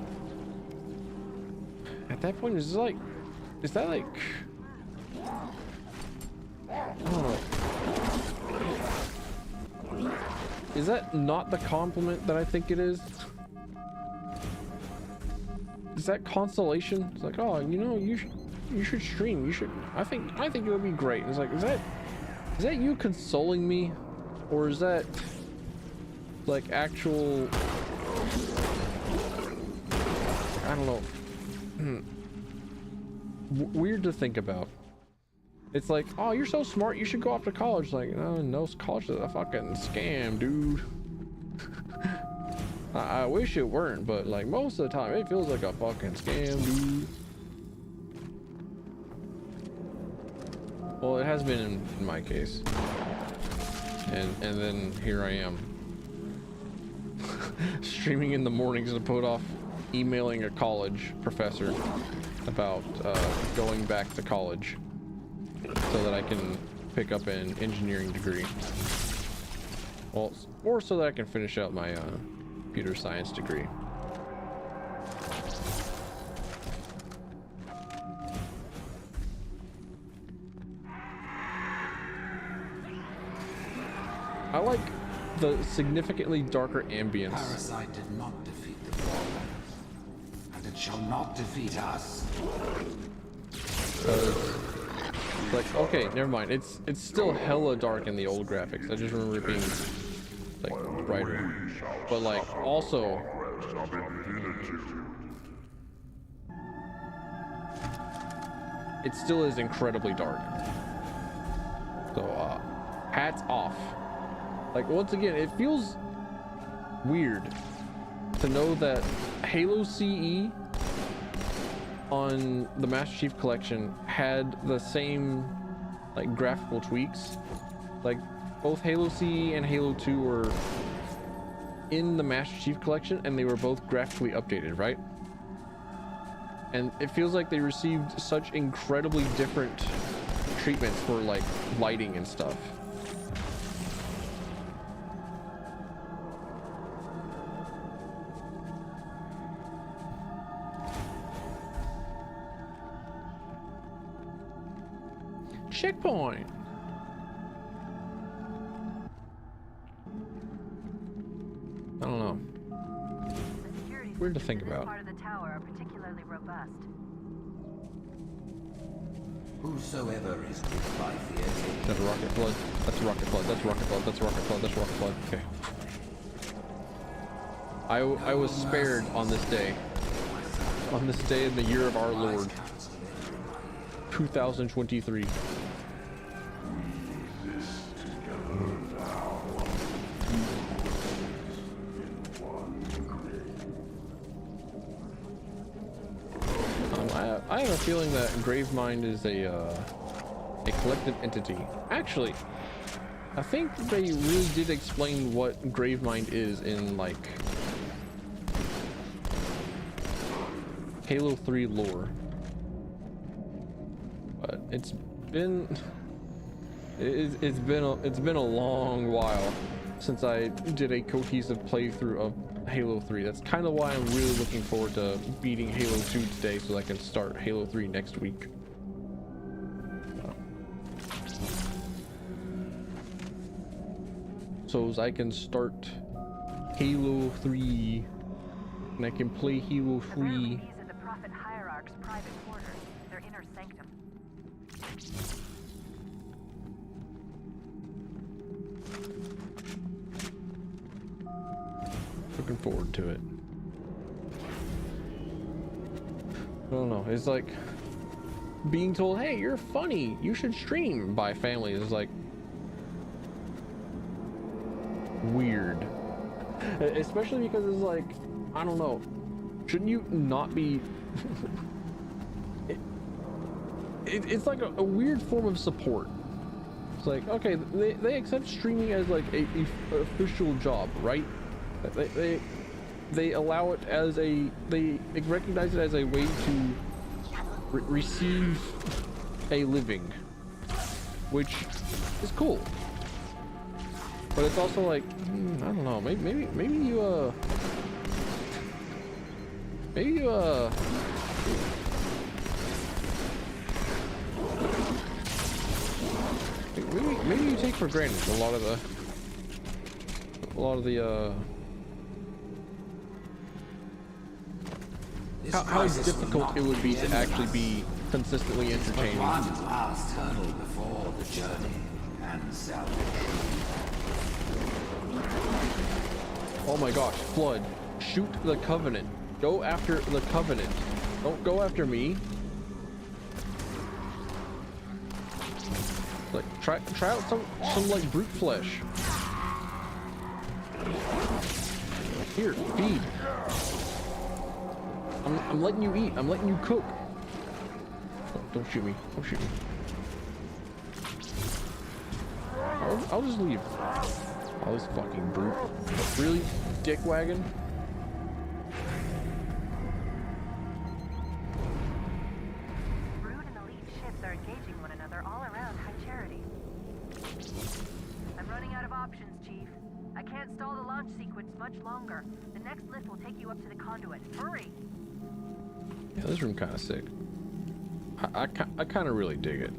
at that point, is that like, I don't know. Is that not the compliment that I think it is? Is that consolation? It's like, oh, you know, you should stream. You should. I think it would be great. It's like, is that you consoling me, or is that like actual? I don't know. Weird to think about. It's like, oh, you're so smart, you should go off to college. Like, no, college is a fucking scam, dude. I wish it weren't, but like most of the time it feels like a fucking scam, dude. Well, it has been in my case. And then here I am. Streaming in the mornings to put off emailing a college professor about going back to college so that I can pick up an engineering degree. Well, or so that I can finish out my computer science degree. I like the significantly darker ambience. Parasite did not defeat the Fallen, and it shall not defeat us. Like, okay, never mind. It's still hella dark in the old graphics. I just remember it being like brighter, but like also it still is incredibly dark. So hats off. Like, once again, it feels weird to know that Halo CE on the Master Chief Collection had the same like graphical tweaks. Like both Halo CE and Halo 2 were in the Master Chief Collection and they were both graphically updated, right? And it feels like they received such incredibly different treatments for like lighting and stuff. Checkpoint. I don't know. Weird to think about. Part of the tower are particularly robust. Whosoever is gripped by fear. That's a rocket flood. That's a rocket flood. That's a rocket flood. That's a rocket flood. That's a rocket flood. Okay. I was spared on this day. On this day in the year of our Lord, 2023. I have a feeling that Gravemind is a collective entity. Actually, I think they really did explain what Gravemind is in like Halo 3 lore. But it's been a long while since I did a cohesive playthrough of Halo 3. That's kind of why I'm really looking forward to beating Halo 2 today so I can start Halo 3 next week. So as I can start Halo 3 and I can play Halo 3. These are the Prophet Hierarch's private quarters, their inner sanctum. Looking forward to it. I don't know. It's like being told, "Hey, you're funny. You should stream." By family is like weird, especially because it's like, I don't know. Shouldn't you not be? It's like a weird form of support. It's like, okay, they accept streaming as like a official job, right? They allow it as they recognize it as a way to receive a living, which is cool. But it's also like, I don't know, maybe you maybe you take for granted a lot of the how difficult it would be to actually be consistently entertaining. One last hurdle before the journey and salvation. Oh my gosh, Flood, shoot the Covenant. Go after the Covenant. Don't go after me. Like try out some like brute flesh. Here, feed. I'm letting you eat. I'm letting you cook. Oh, don't shoot me. Don't shoot me. I'll just leave. Oh, this fucking brute. Really? Dick wagon? Brood and elite ships are engaging one another all around High Charity. I'm running out of options, Chief. I can't stall the launch sequence much longer. The next lift will take you up to the conduit. Hurry! Yeah, this room kind of sick. I kind of really dig it.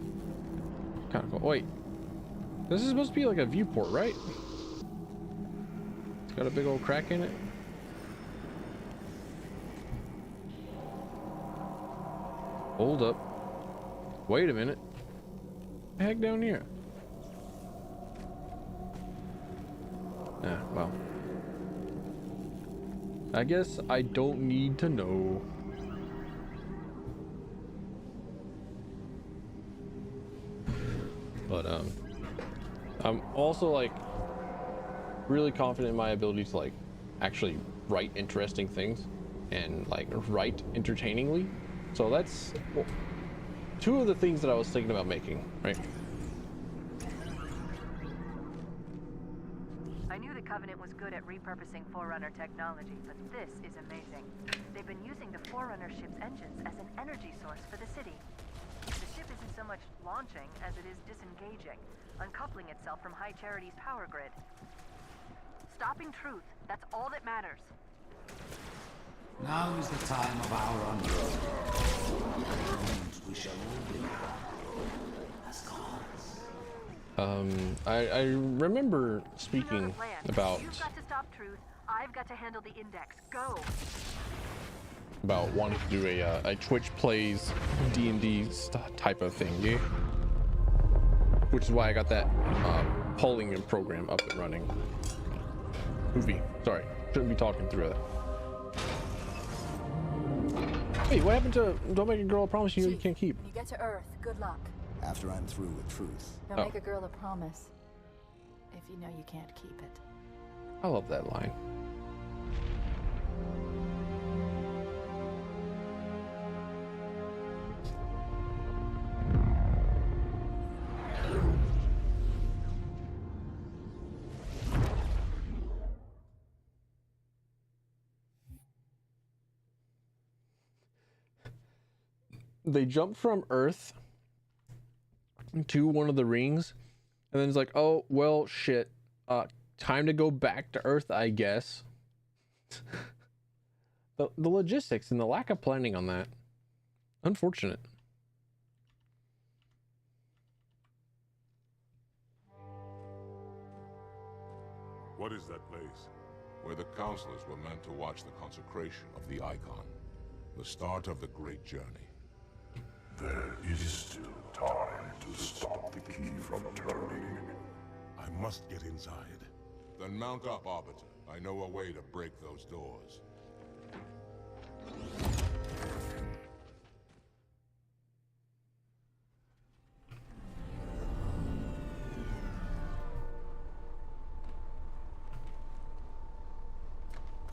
Kind of cool. Wait, this is supposed to be like a viewport, right? It's got a big old crack in it. Hold up. Wait a minute. What the heck down here? Ah, well. I guess I don't need to know. But I'm also like really confident in my ability to like actually write interesting things and like write entertainingly. So that's two of the things that I was thinking about making, right? I knew the Covenant was good at repurposing Forerunner technology, but this is amazing. They've been using the Forerunner ship's engines as an energy source for the city. The ship isn't so much launching as it is disengaging, uncoupling itself from High Charity's power grid. Stopping Truth, that's all that matters. Now is the time of our unfolding. We shall all be as gods. I remember speaking about You've got to stop Truth. I've got to handle the Index. Go. About wanting to do a Twitch plays D&D type of thing, yeah. Which is why I got that polling program up and running. Sorry, shouldn't be talking through that. Hey, what happened to don't make a girl a promise you can't keep? When you get to Earth, good luck. After I'm through with Truth. Don't make a girl a promise if you know you can't keep it. I love that line. They jump from Earth to one of the rings, and then it's like, oh well, shit. Time to go back to Earth, I guess. The logistics and the lack of planning on that, unfortunate. What is that place? Where the counselors were meant to watch the consecration of the icon. The start of the great journey. There is still time to stop the key from turning. I must get inside. Then mount up, Arbiter. I know a way to break those doors.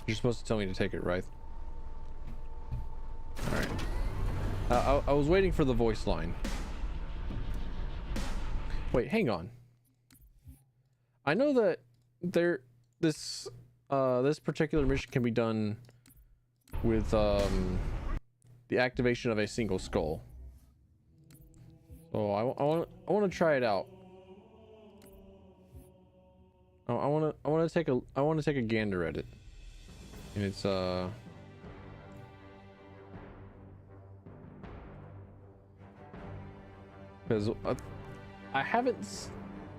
You're supposed to tell me to take it, right? Alright. I was waiting for the voice line. Wait, hang on. I know that this particular mission can be done with the activation of a single skull. So I want to try it out. I want to take a gander at it. And it's because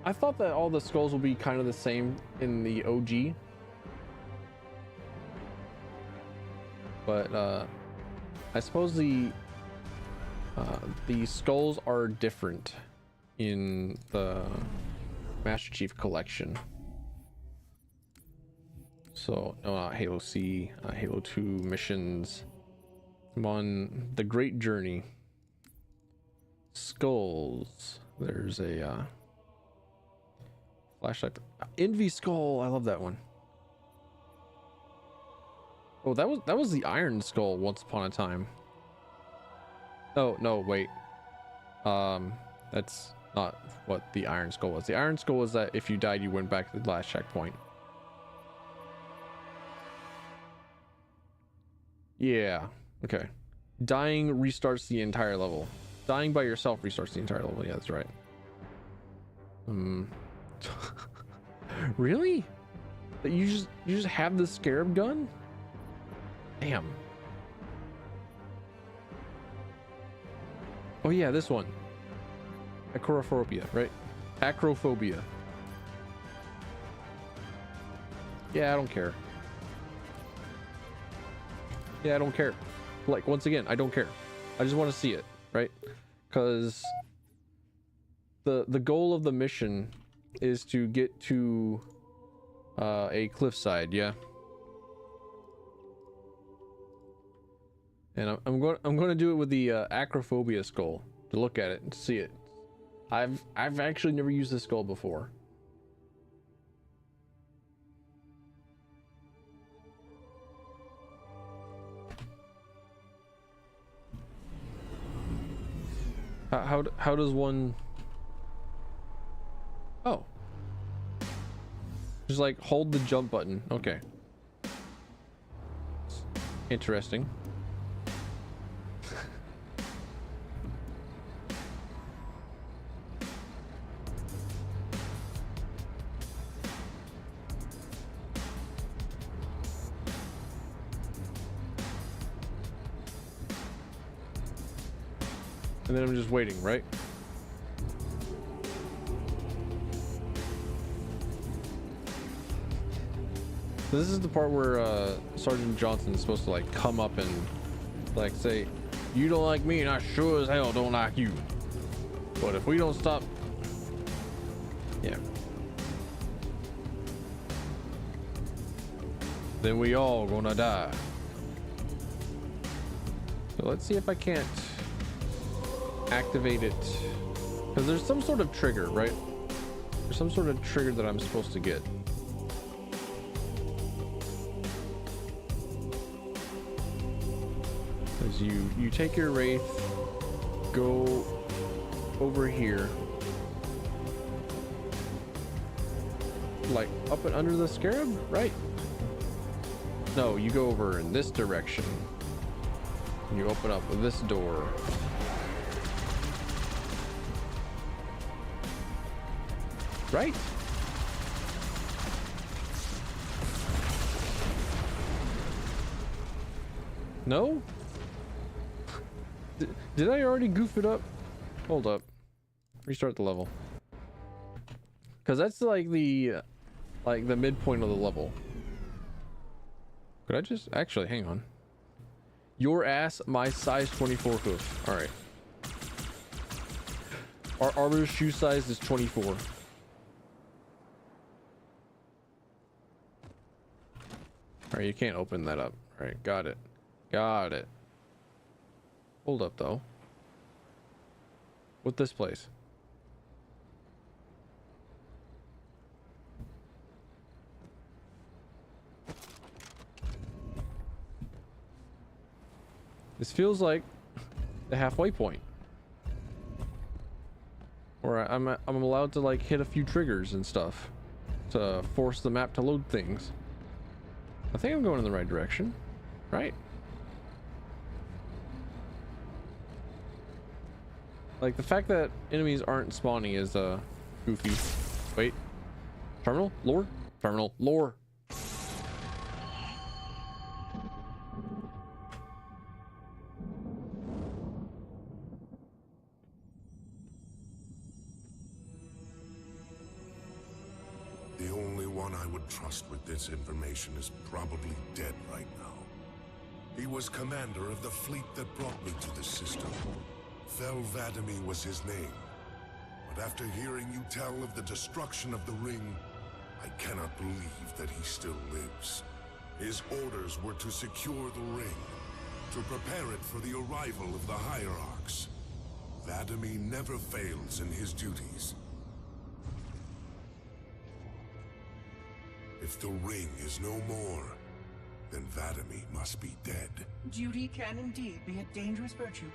I thought that all the skulls will be kind of the same in the OG, but I suppose the skulls are different in the Master Chief Collection. So no, not Halo C, Halo 2 missions. I'm on the Great Journey. Skulls. There's a flashlight. Envy Skull. I love that one. Oh, that was the Iron Skull once upon a time. Oh no, wait. That's not what the Iron Skull was. The Iron Skull was that if you died, you went back to the last checkpoint. Yeah. Okay. Dying restarts the entire level. Dying by yourself restarts the entire level. Yeah, that's right. Really? That you just have the scarab gun? Damn. Oh yeah, this one. Acrophobia, right? Acrophobia. Yeah, I don't care. Yeah, I don't care. Like, once again, I don't care. I just want to see it, right? Because the goal of the mission is to get to a cliffside, yeah. And I'm going to do it with the Acrophobia skull to look at it and see it. I've actually never used this skull before. How does one? Oh, just like hold the jump button. Okay, interesting. And then I'm just waiting, right? This is the part where Sergeant Johnson is supposed to like come up and like say, "You don't like me, and I sure as hell don't like you. But if we don't stop," yeah, then we all gonna die. So let's see if I can't activate it, because there's some sort of trigger, right? There's some sort of trigger that I'm supposed to get. As you take your wraith, go over here, like up and under the scarab, right? No, you go over in this direction. And you open up this door. Right? No? Did I already goof it up? Hold up. Restart the level. Because that's like the midpoint of the level. Could I just actually hang on? Your ass, my size 24 hoof. All right. Our arbiter's shoe size is 24. Alright, you can't open that up. Alright, got it. Got it. Hold up, though. With this place. This feels like the halfway point. Or I'm allowed to, like, hit a few triggers and stuff. to force the map to load things. I think I'm going in the right direction, right? Like the fact that enemies aren't spawning is goofy. Wait, terminal lore, terminal lore. The only one I would trust with this information is probably dead right now. He was commander of the fleet that brought me to this system. Fel Vadimi was his name. But after hearing you tell of the destruction of the ring, I cannot believe that he still lives. His orders were to secure the ring, to prepare it for the arrival of the hierarchs. Vadimi never fails in his duties. If the ring is no more, then Vadimi must be dead. Duty can indeed be a dangerous virtue.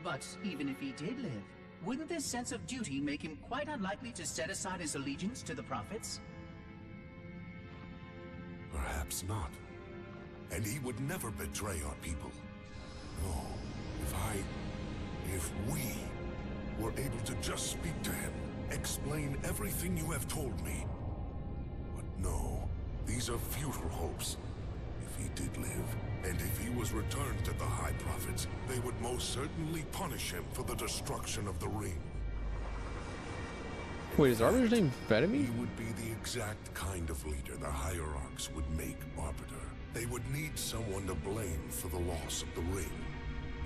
But even if he did live, wouldn't this sense of duty make him quite unlikely to set aside his allegiance to the prophets? Perhaps not. And he would never betray our people. No, if we were able to just speak to him, explain everything you have told me. But no, these are futile hopes. If he did live, and if he was returned to the High Prophets, they would most certainly punish him for the destruction of the ring. Wait, is Arbiter's name Vadimi? He would be the exact kind of leader the hierarchs would make Arbiter. They would need someone to blame for the loss of the ring.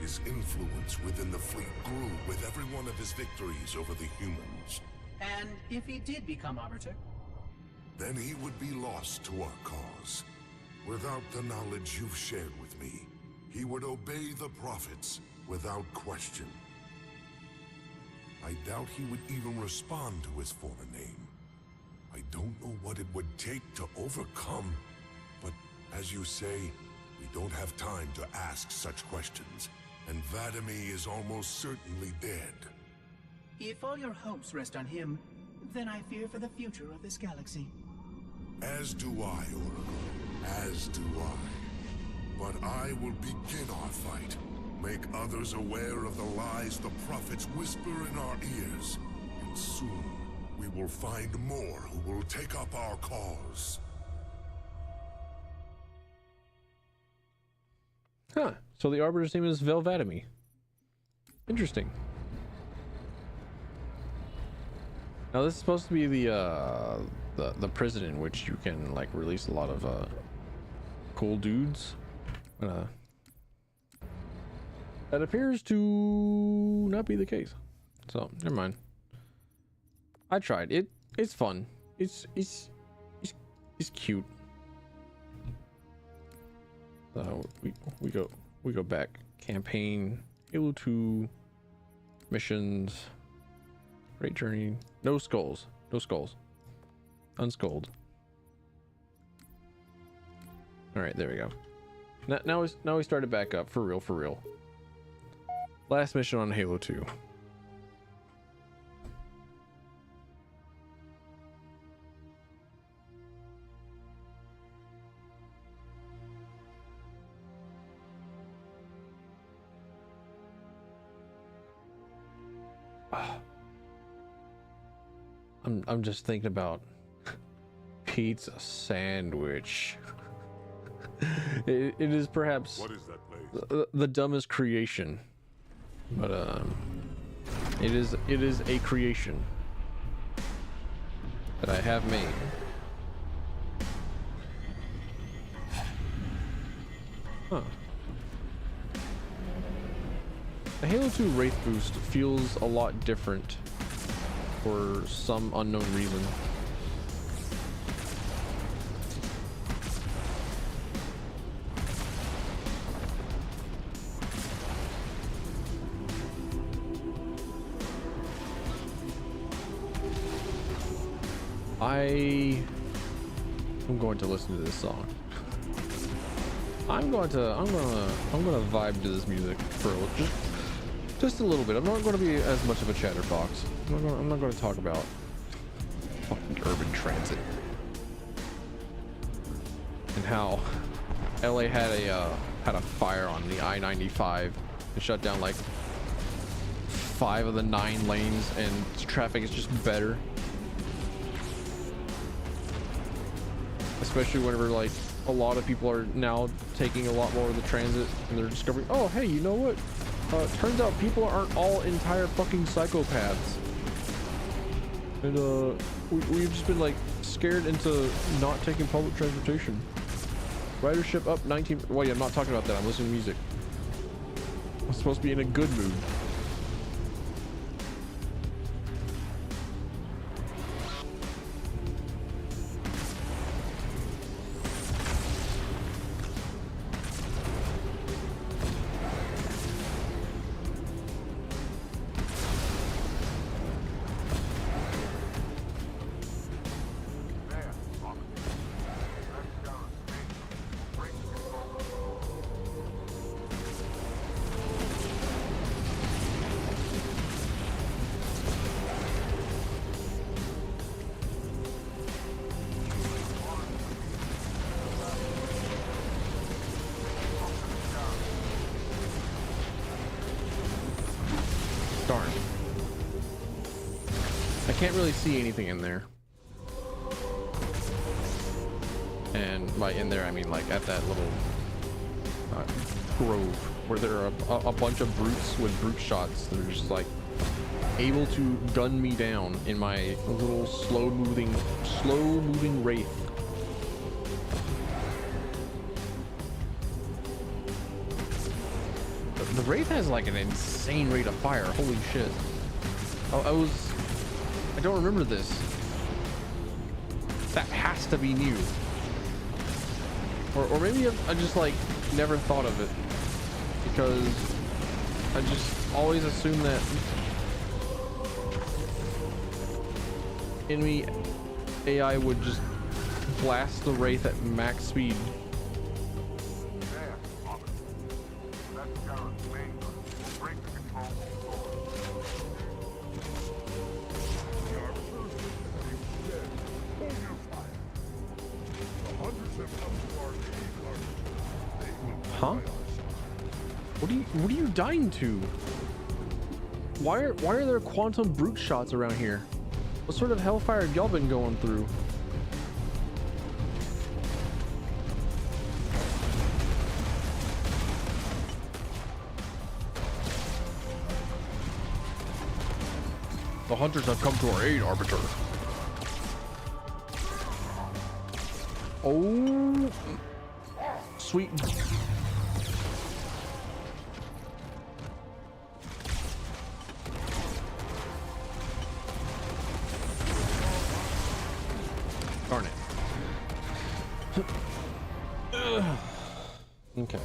His influence within the fleet grew with every one of his victories over the humans. And if he did become Arbiter? Then he would be lost to our cause. Without the knowledge you've shared with me, he would obey the prophets without question. I doubt he would even respond to his former name. I don't know what it would take to overcome, but as you say, we don't have time to ask such questions, and Vadimi is almost certainly dead. If all your hopes rest on him, then I fear for the future of this galaxy. As do I, Oracle. As do I. But I will begin our fight. Make others aware of the lies the prophets whisper in our ears. And soon, we will find more who will take up our cause. Huh. So the Arbiter's name is Vel Vadimi. Interesting. Now this is supposed to be the prison in which you can like release a lot of cool dudes. That appears to not be the case. So never mind. I tried it. It's fun. It's cute. We go back. Campaign, Halo 2, missions, Great Journey. No skulls. No skulls. Unskulled. All right, there we go. Now we started back up for real. For real. Last mission on Halo 2. I'm just thinking about pizza sandwich. It is perhaps What is that place? the dumbest creation, but it is a creation that I have made. Huh. The Halo 2 Wraith boost feels a lot different for some unknown reason. I'm going to listen to this song. I'm gonna vibe to this music for just a little bit. I'm not going to be as much of a chatterbox. I'm not going to talk about fucking urban transit. And how LA had a fire on the I-95 and shut down like 5 of the 9 lanes, and traffic is just better. Especially whenever like a lot of people are now taking a lot more of the transit, and they're discovering, oh hey, you know what? Turns out people aren't all entire fucking psychopaths. And we've just been like scared into not taking public transportation. Ridership up 19. Wait, I'm not talking about that. I'm listening to music. I'm supposed to be in a good mood. Darn. I can't really see anything in there. And by in there, I mean like at that little grove where there are a bunch of brutes with brute shots that are just like able to gun me down in my little slow moving wraith. The Wraith has like an insane rate of fire. Holy shit. I don't remember this. That has to be new. Or maybe I just like never thought of it, because I just always assumed that enemy AI would just blast the Wraith at max speed. Huh? What are you dying to? Why are there quantum brute shots around here? What sort of hellfire have y'all been going through? The hunters have come to our aid, Arbiter. Oh, sweet. Darn it. Okay.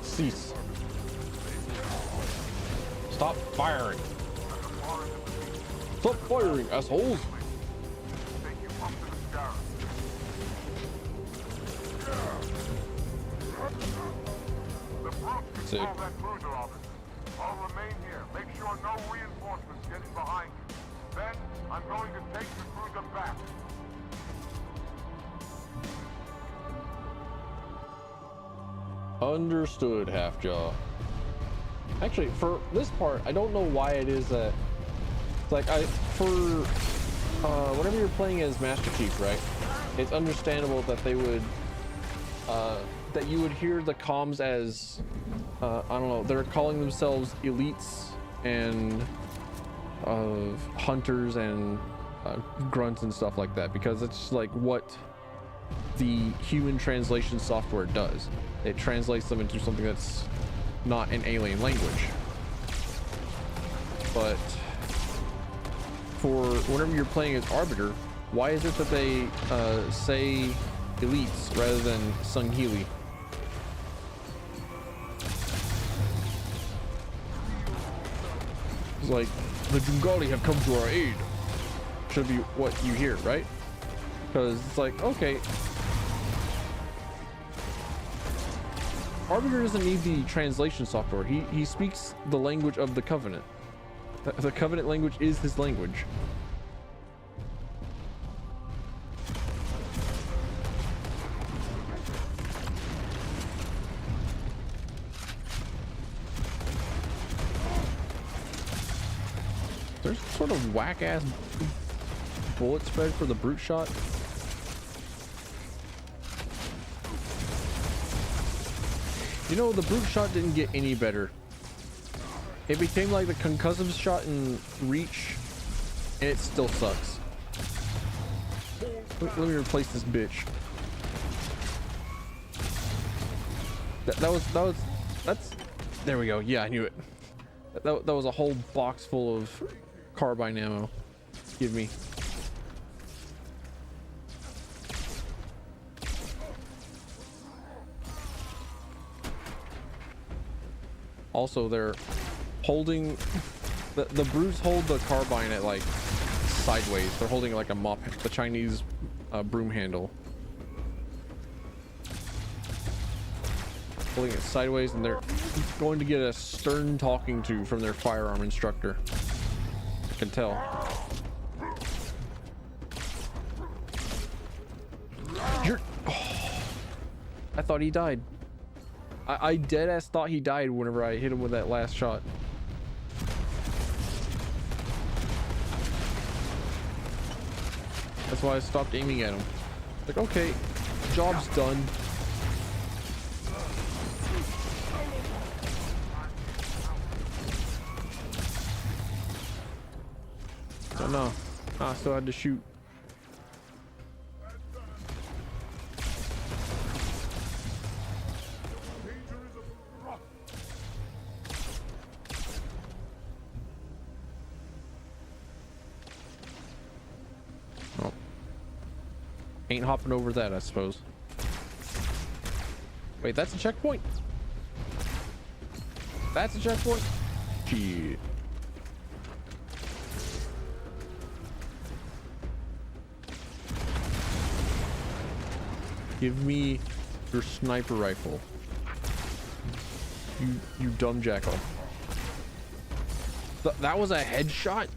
Cease. Stop firing. Stop firing, assholes. Sick. I'll remain here. Make sure no reinforcements get in behind you. Then I'm going to take the cruiser back. Understood, Halfjaw. Actually, for this part, I don't know why it is that, like, whenever you're playing as Master Chief, right? It's understandable that they would, that you would hear the comms as, I don't know, they're calling themselves elites and hunters and grunts and stuff like that, because it's like what the human translation software does. It translates them into something that's not an alien language. But for whenever you're playing as Arbiter, why is it that they say elites rather than Sung Healy? It's like, the Jungali have come to our aid. Should be what you hear, right? Because it's like, okay, Arbiter doesn't need the translation software. He speaks the language of the Covenant. The Covenant language is his language. There's some sort of whack-ass bullet spread for the brute shot. You know, the brute shot didn't get any better. It became like the concussive shot in Reach, and it still sucks. Let me replace this bitch. That's there we go. Yeah, I knew it. That was a whole box full of carbine ammo. Give me. Also, they're holding the brutes hold the carbine at like sideways. They're holding it like a mop, the Chinese broom handle. Holding it sideways, and they're going to get a stern talking to from their firearm instructor. I can tell. Oh, I thought he died. I dead ass thought he died whenever I hit him with that last shot. That's why I stopped aiming at him. Like, okay, job's done. So no, I still had to shoot. Oh. Ain't hopping over that, I suppose. Wait, that's a checkpoint? That's a checkpoint? Shit. Give me your sniper rifle. You dumb jackal. That was a headshot?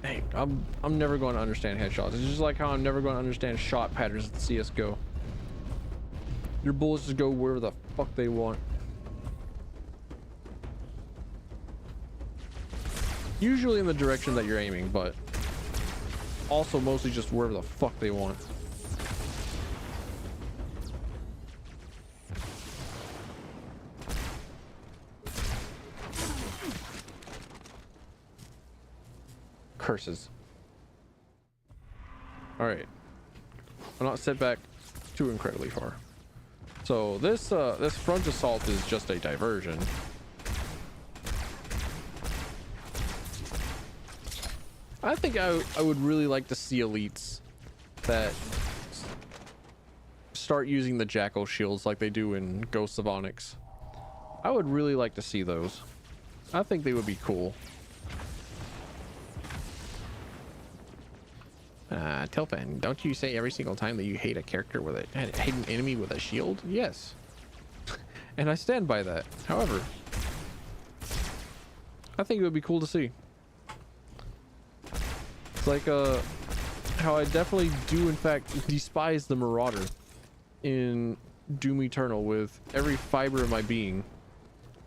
Hey, I'm never going to understand headshots. It's just like how I'm never going to understand shot patterns in CS:GO. Your bullets just go wherever the fuck they want. Usually in the direction that you're aiming, but also mostly just wherever the fuck they want. Curses. All right, I'm not set back too incredibly far. So this front assault is just a diversion. I think I would really like to see elites that start using the jackal shields like they do in Ghosts of Onyx. I would really like to see those. I think they would be cool. Tilpin, don't you say every single time that you hate a character with a hate an enemy with a shield? Yes. And I stand by that. However, I think it would be cool to see. It's like how I definitely do in fact despise the Marauder in Doom Eternal with every fiber of my being.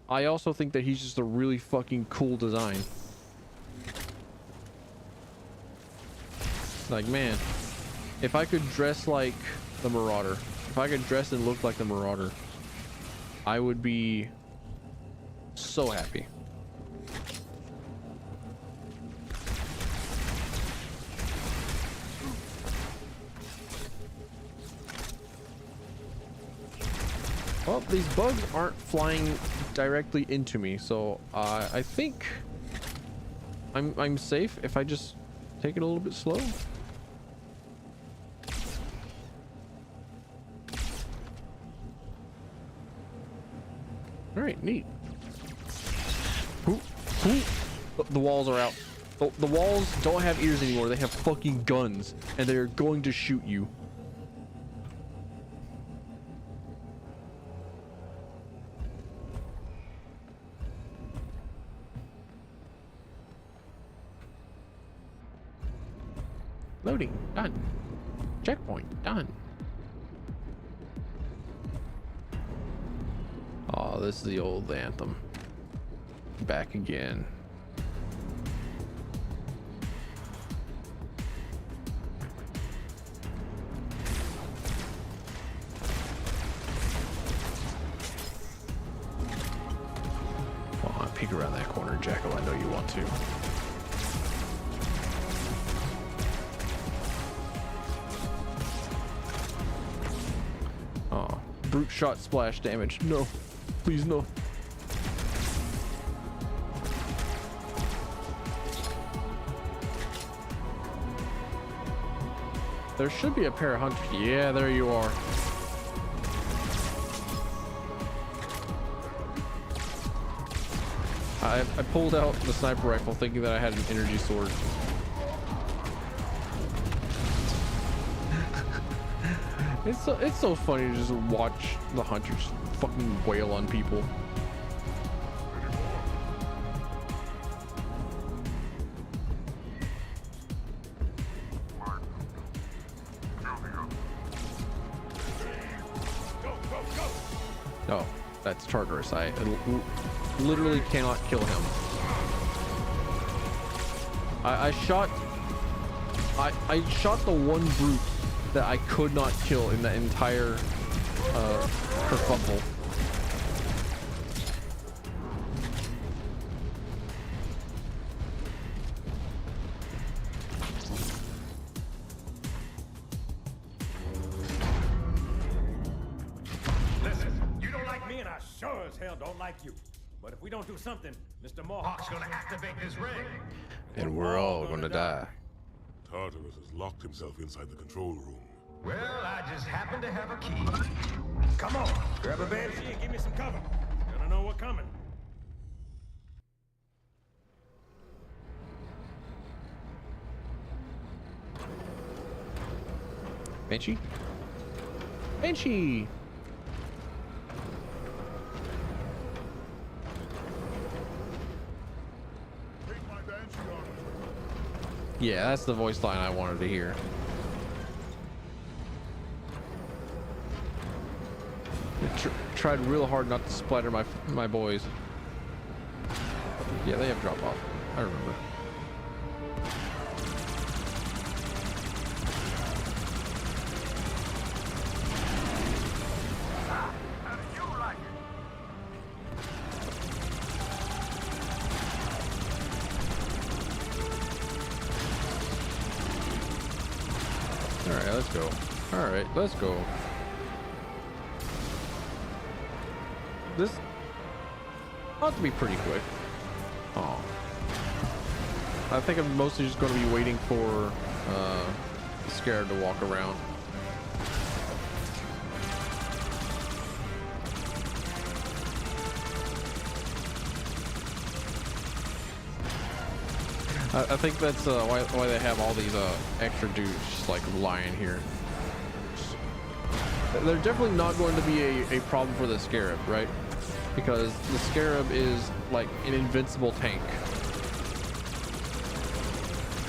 I also think that he's just a really fucking cool design. Like, man, if I could dress like the Marauder, if I could dress and look like the Marauder, I would be so happy. Well, these bugs aren't flying directly into me, so I think I'm safe if I just take it a little bit slow. All right, neat. Ooh, ooh. The walls are out. The walls don't have ears anymore. They have fucking guns, and they're going to shoot you. Loading. Done. Checkpoint. Done. Oh, this is the old anthem. Back again. Come on, peek around that corner, Jacko. I know you want to. Oh, brute shot splash damage. No, please no. There should be a pair of hunters. Yeah, there you are. I pulled out the sniper rifle thinking that I had an energy sword. It's so funny to just watch the hunters fucking wail on people. Oh, that's Tartarus. I literally cannot kill him. I shot the one brute that I could not kill in the entire kerfuffle. Don't like you. But if we don't do something, Mr. Mohawk's gonna activate this ring. And we're all gonna die. Tartarus has locked himself inside the control room. Well, I just happen to have a key. Come on, grab a banshee and give me some cover. Gonna know what's coming. Banshee? Banshee! Yeah, that's the voice line I wanted to hear. I tried real hard not to splatter my boys. Yeah, they have drop off. I remember. Alright, let's go. Alright, let's go. This ought to be pretty quick. Oh. I think I'm mostly just going to be waiting for the Scarab to walk around. I think that's why they have all these extra dudes just like lying here. They're definitely not going to be a problem for the Scarab, right? Because the Scarab is like an invincible tank.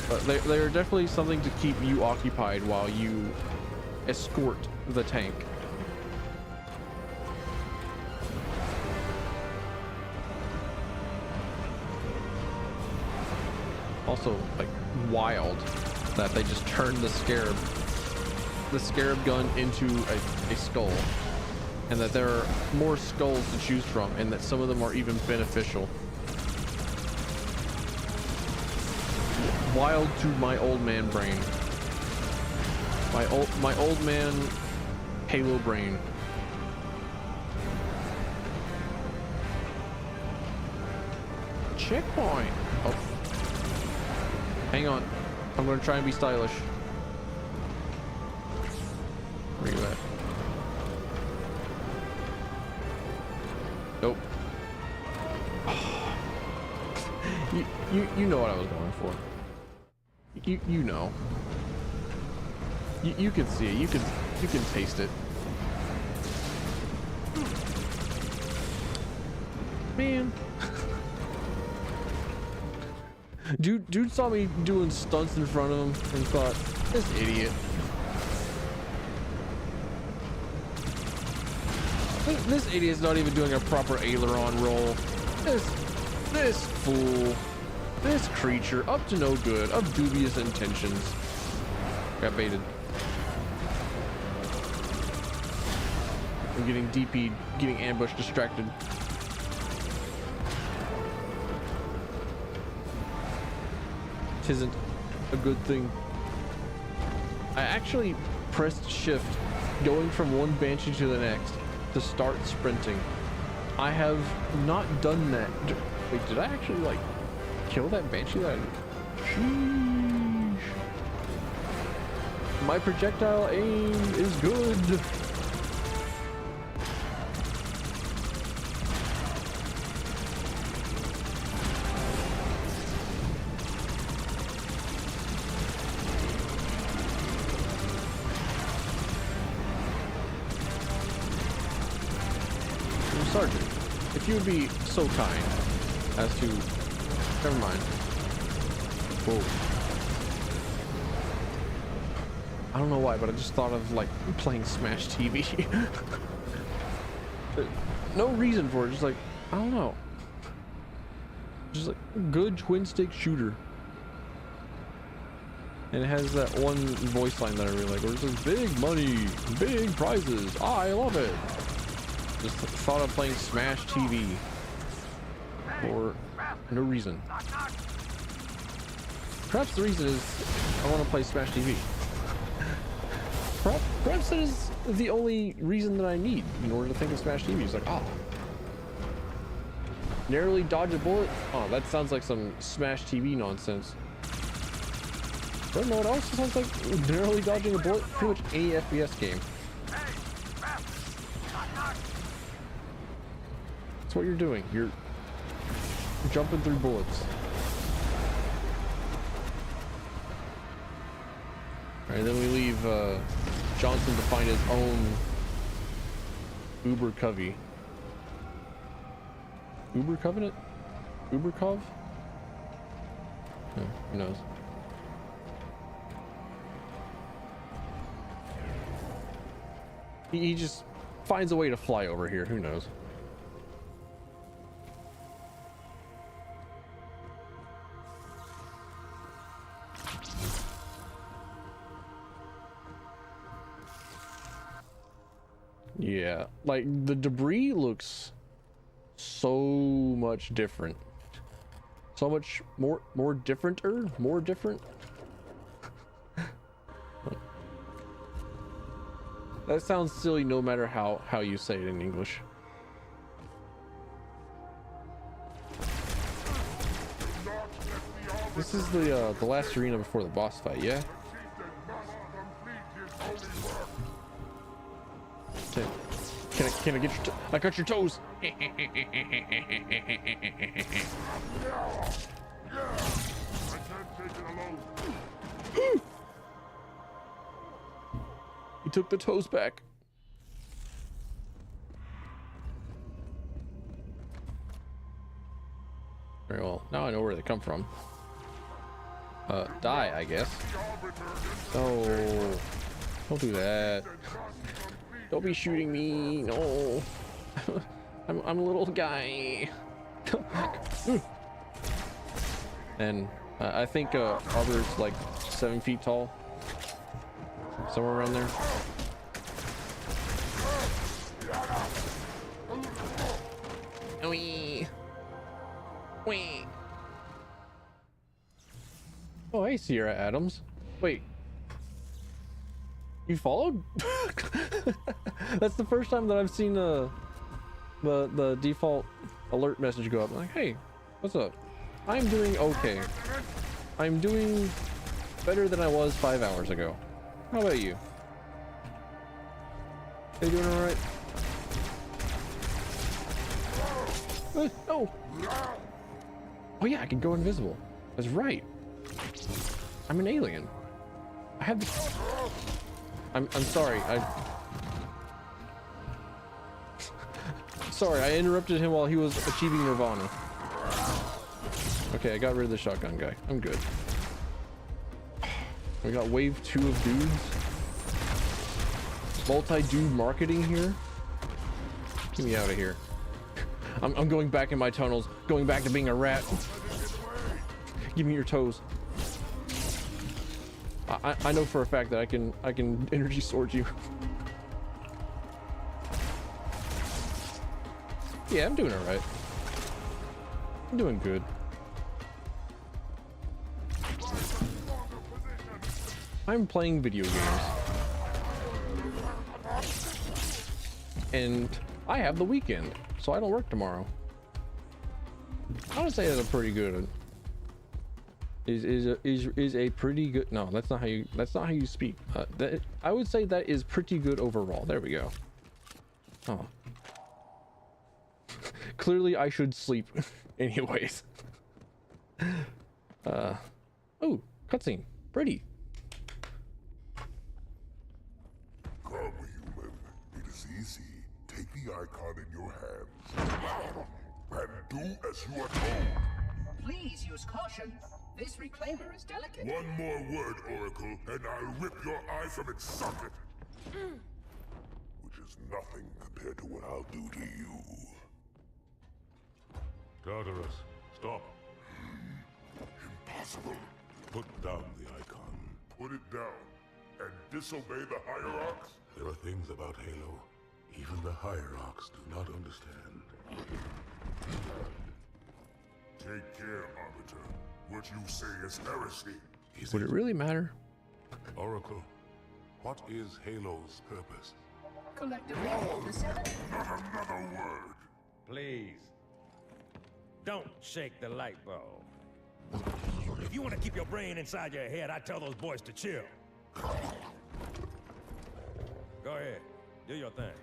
But they are definitely something to keep you occupied while you escort the tank. Also, like, wild that they just turned the Scarab gun into a skull, and that there are more skulls to choose from, and that some of them are even beneficial. Wild to my old man brain. My old man Halo brain. Checkpoint. Oh. Hang on. I'm gonna try and be stylish. Where you at? Nope. You know what I was going for. You know. You can see it. You can taste it. Man. Dude saw me doing stunts in front of him and thought, This idiot. This idiot's not even doing a proper aileron roll. This fool. This creature up to no good, of dubious intentions. Got baited. I'm getting DP'd, getting ambushed, distracted. Tisn't a good thing. I actually pressed shift going from one banshee to the next to start sprinting. I have not done that. Wait, did I actually like kill that banshee? Sheesh. My projectile aim is good. Sergeant, if you would be so kind as to... Never mind. Whoa. I don't know why, but I just thought of like playing Smash TV. No reason for it, just like, I don't know. Just like good twin stick shooter. And it has that one voice line that I really like, where it says big money, big prizes, I love it. Just thought of playing Smash TV for no reason. Perhaps the reason is I want to play Smash TV. Perhaps that is the only reason that I need in order to think of Smash TV. It's like, oh, narrowly dodge a bullet. Oh, that sounds like some Smash TV nonsense. But no, it also sounds like narrowly dodging a bullet. Pretty much any FPS game. That's what you're doing. You're jumping through bullets. Alright, then we leave Johnson to find his own Uber Covey. Uber Covenant? Uber Cov? Who knows? He just finds a way to fly over here. Who knows? Yeah, like the debris looks so much different. So much more different-er, more different. That sounds silly no matter how you say it in English. This is the last arena before the boss fight, yeah? Can I get your I got your toes. I can't take it alone. He took the toes back. Very well. Now I know where they come from. Die, I guess. No. Don't do that. Don't be shooting me. No. I'm a little guy. And I think Arbor's like 7 feet tall. Somewhere around there. Wee. Wee. Oh, hey, Sierra Adams. Wait. You followed? That's the first time that I've seen the default alert message go up. I'm like, hey, what's up? I'm doing okay. I'm doing better than I was 5 hours ago. How about you? Are you doing all right? No. Oh yeah, I can go invisible. That's right. I'm an alien. I have the... I'm sorry. Sorry, I interrupted him while he was achieving nirvana. Okay, I got rid of the shotgun guy. I'm good. We got wave 2 of dudes. Multi-dude marketing here. Get me out of here. I'm going back in my tunnels, going back to being a rat. Give me your toes. I know for a fact that I can energy sword you. Yeah, I'm doing all right. I'm doing good. I'm playing video games. And I have the weekend, so I don't work tomorrow. I would say that's a pretty good. Is a pretty good. No, that's not how you speak. I would say that is pretty good overall. There we go. Oh. Clearly I should sleep anyways. Oh, cutscene. Pretty. Come, human. It is easy. Take the icon in your hands and do as you are told. Please use caution. This reclaimer is delicate. One more word, Oracle, and I'll rip your eye from its socket. Which is nothing compared to what I'll do to you. Tartarus, stop. Impossible. Put down the icon. Put it down and disobey the hierarchs? There are things about Halo even the hierarchs do not understand. Take care, Arbiter. What you say is heresy. Would it really matter? Oracle, what is Halo's purpose? Collectively hold the seven. Not another word. Please. Don't shake the light bulb. If you want to keep your brain inside your head, I tell those boys to chill. Go ahead. Do your thing.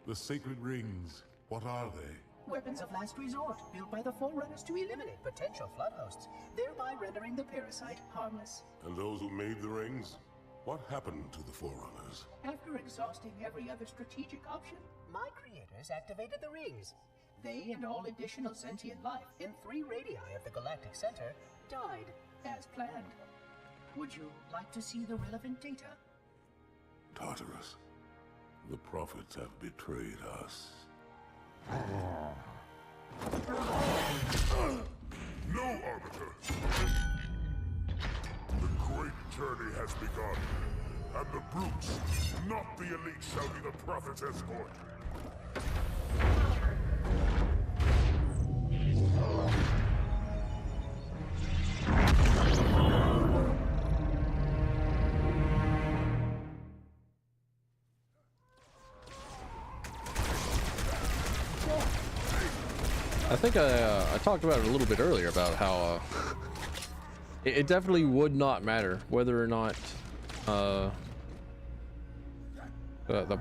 The sacred rings, what are they? Weapons of last resort, built by the Forerunners to eliminate potential flood hosts, thereby rendering the parasite harmless. And those who made the rings? What happened to the Forerunners? After exhausting every other strategic option, my creators activated the rings. They and all additional sentient life in 3 radii of the galactic center died as planned. Would you like to see the relevant data? Tartarus, the prophets have betrayed us. No, Arbiter. The great journey has begun, and the brutes, not the elite, shall be the prophet's escort. I think I talked about it a little bit earlier about how it definitely would not matter whether or not the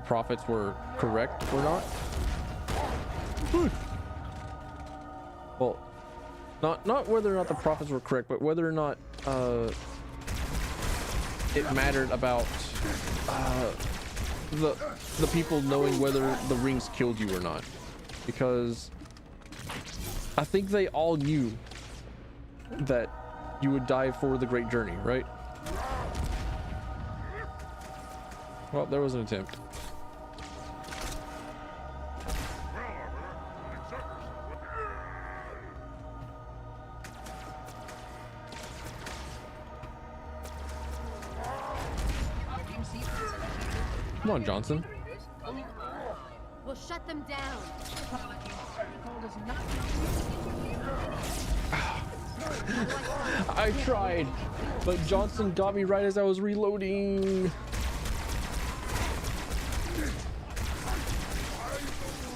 prophets were correct or not. Well, not whether or not the prophets were correct, but whether or not it mattered about the people knowing whether the rings killed you or not, because I think they all knew that you would die for the great journey, right? Well, there was an attempt. Come on, Johnson. We'll shut them down. I tried, but Johnson got me right as I was reloading.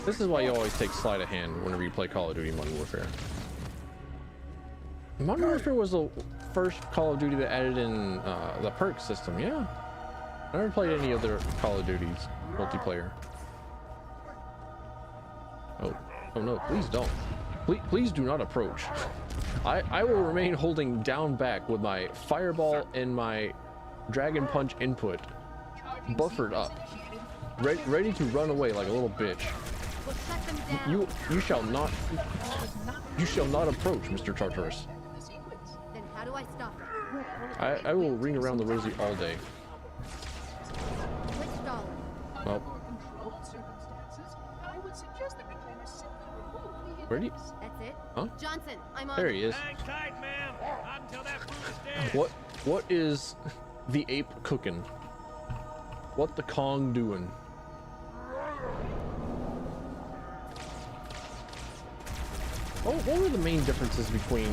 This is why you always take sleight of hand whenever you play Call of Duty Modern Warfare. Modern Warfare was the first Call of Duty that added in the perk system, yeah. I never played any other Call of Duties multiplayer. Oh no, please don't. Please do not approach. I will remain holding down back with my fireball and my dragon punch input buffered up, ready to run away like a little bitch. You shall not approach, Mr. Tartarus. Then how do I stop them? I will ring around the rosy all day. Which dollar? Well, where do you? That's it. Huh? Johnson, I'm on. There he is. Hang tight, ma'am. Not until that food is dead. What is the ape cooking? What the Kong doing? What were the main differences between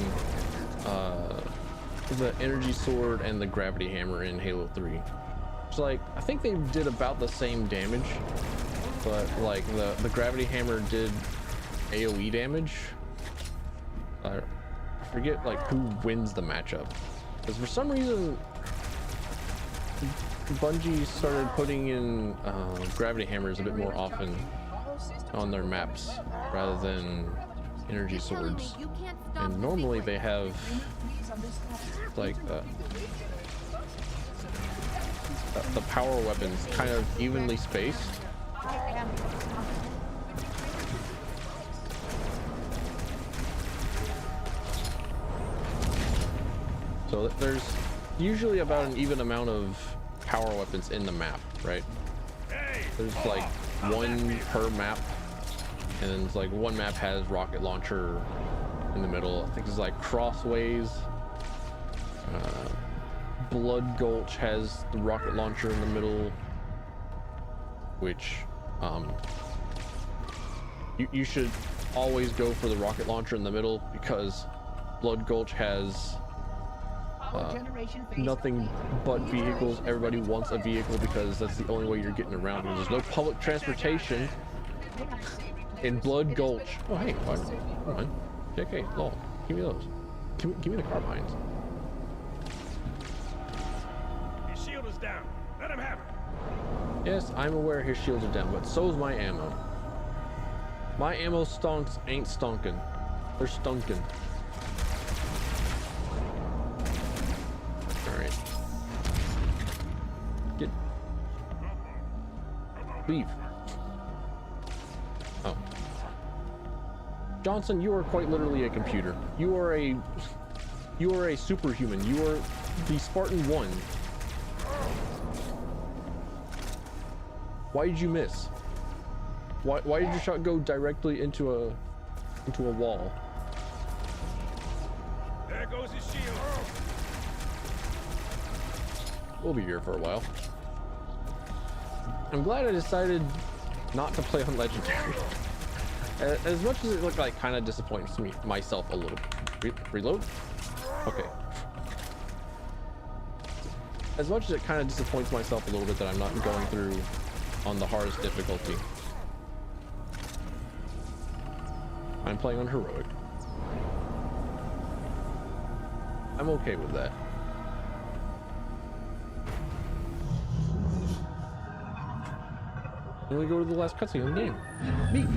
the energy sword and the gravity hammer in Halo 3? It's like, I think they did about the same damage, but like the gravity hammer did AoE damage. I forget like who wins the matchup, because for some reason Bungie started putting in gravity hammers a bit more often on their maps rather than energy swords, and normally they have like the power weapons kind of evenly spaced. So there's usually about an even amount of power weapons in the map, right? There's like one per map, and then it's like one map has rocket launcher in the middle. I think it's like Crossways. Blood Gulch has the rocket launcher in the middle, which you should always go for the rocket launcher in the middle, because Blood Gulch has nothing but vehicles. Everybody wants a vehicle because that's the only way you're getting around. There's no public transportation in Blood Gulch. Oh hey, come on, JK, lol, give me those. Give me the carbines. His shield is down. Let him have it. Yes, I'm aware his shields are down, but so's my ammo. My ammo stonks ain't stonking. They're stunking. Alright. Leave. Oh. Johnson, you are quite literally a computer. You are a superhuman. You are the Spartan 1. Why did you miss? Why did your shot go directly into a wall? There goes his shield. We'll be here for a while. I'm glad I decided not to play on Legendary. As much as it looked like kind of disappoints me myself a little. Reload? Okay. As much as it kind of disappoints myself a little bit that I'm not going through on the hardest difficulty, I'm playing on heroic. I'm okay with that. And we go to the last cutscene in the game. Neat.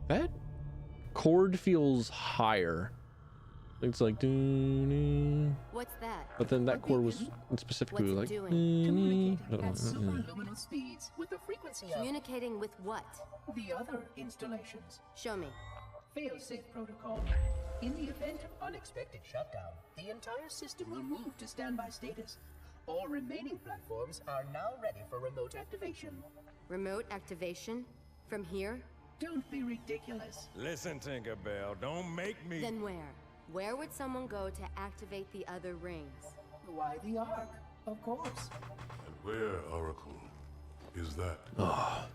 That chord feels higher. It's like What's that? But then that chord was specifically like Communicating at superluminal speeds with the frequency of Communicating with what? the other installations. Show me. Fail-safe protocol. In the event of unexpected shutdown, the entire system will move to standby status. All remaining platforms are now ready for remote activation. Remote activation? From here? Don't be ridiculous. Listen, Tinkerbell, don't make me... Then where? Where would someone go to activate the other rings? Why the Ark? Of course. And where, Oracle, is that? Oh,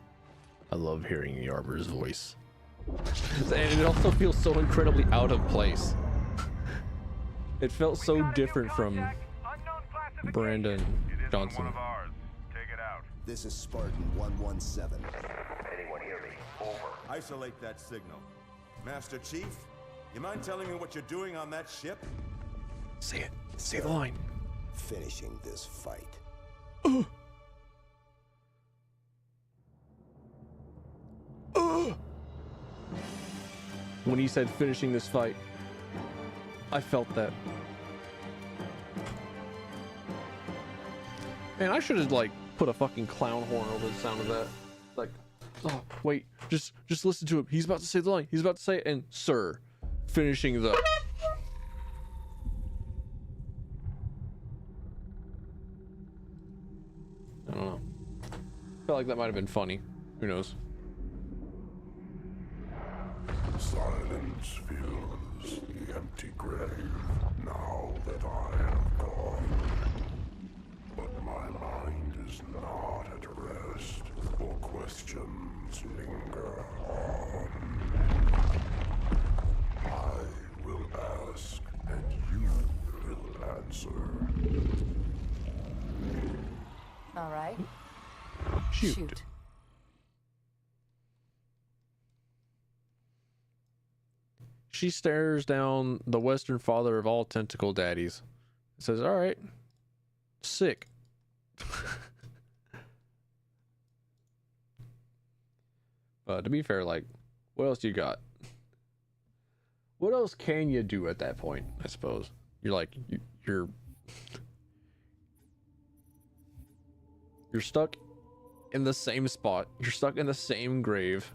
I love hearing Yarber's voice. And it also feels so incredibly out of place. It felt so different from Brandon Johnson. This is Spartan 117. Anyone hear me? Over. Isolate that signal. Master Chief, you mind telling me what you're doing on that ship? Say it. Say the line. Finishing this fight. When he said finishing this fight, I felt that. Man, I should have like put a fucking clown horn over the sound of that. Like, oh wait, just listen to him. He's about to say the line. He's about to say it, and sir, finishing the. I don't know. Felt like that might have been funny. Who knows? Silence fills the empty grave now that I have gone. But my mind is not at rest, for questions linger on. I will ask, and you will answer. All right. Shoot. She stares down the Western father of all tentacle daddies. Says, all right, sick. But to be fair, like, what else you got? What else can you do at that point, I suppose? You're like, you're stuck in the same spot. You're stuck in the same grave.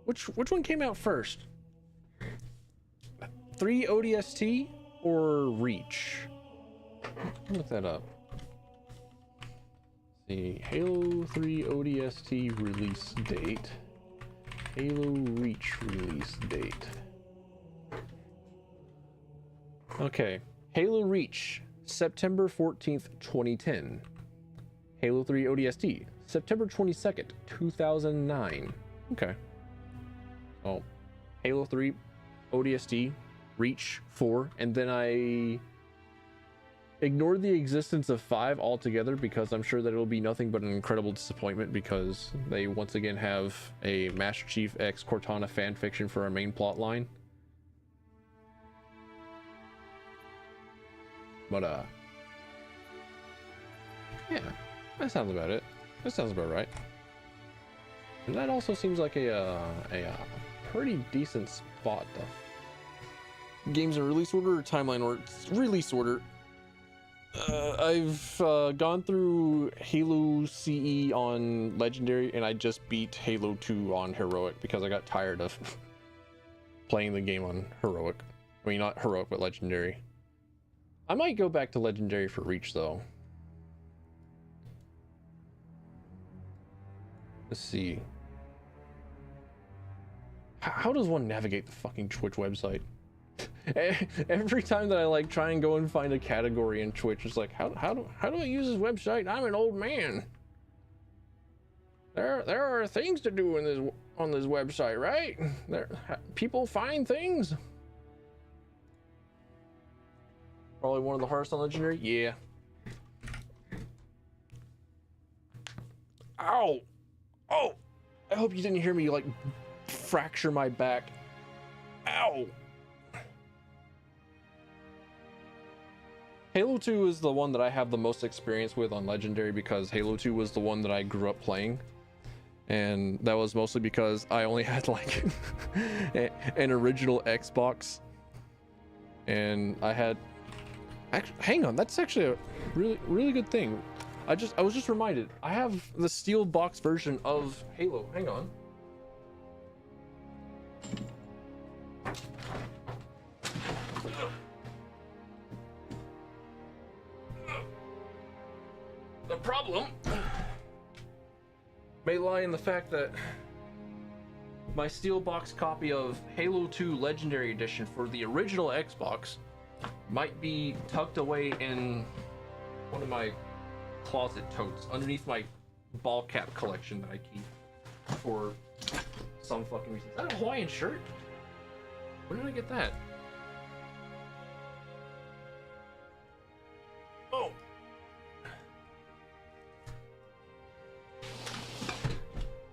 Which one came out first? 3 ODST or Reach? Look that up. Let's see, Halo 3 ODST release date. Halo Reach release date. Okay, Halo Reach, September 14th, 2010. Halo 3 ODST, September 22nd, 2009. Okay. Oh, Halo 3 ODST, Reach 4, and then I ignored the existence of 5 altogether because I'm sure that it'll be nothing but an incredible disappointment because they once again have a Master Chief X Cortana fanfiction for our main plot line. But yeah, that sounds about it. That sounds about right. And that also seems like a pretty decent spot. The games in release order or timeline order? Release order. I've gone through Halo CE on Legendary, and I just beat Halo 2 on Heroic because I got tired of playing the game on Heroic. I mean, not Heroic, but Legendary. I might go back to Legendary for Reach, though. Let's see. How does one navigate the fucking Twitch website? Every time that I like try and go and find a category in Twitch, it's like, how do I use this website? I'm an old man. There are things to do on this website, right? People find things. Probably one of the hardest on Legendary. Yeah. Ow! Oh! I hope you didn't hear me like fracture my back. Ow! Halo 2 is the one that I have the most experience with on Legendary because Halo 2 was the one that I grew up playing. And that was mostly because I only had like an original Xbox. And I had... hang on, that's actually a really good thing. I was just reminded. I have the steel box version of Halo. Hang on. The problem may lie in the fact that my steel box copy of Halo 2 Legendary Edition for the original Xbox might be tucked away in one of my closet totes underneath my ball cap collection that I keep for some fucking reason. Is that a Hawaiian shirt? Where did I get that?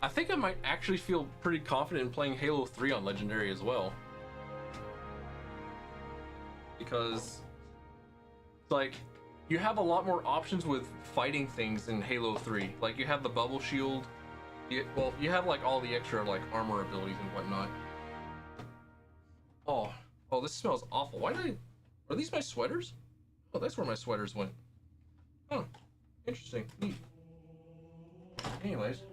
I think I might actually feel pretty confident in playing Halo 3 on Legendary as well. Because, like, you have a lot more options with fighting things in Halo 3. Like, you have the bubble shield. Well, you have, like, all the extra, like, armor abilities and whatnot. Oh, this smells awful. Are these my sweaters? Oh, that's where my sweaters went. Huh. Interesting. Neat. Anyways.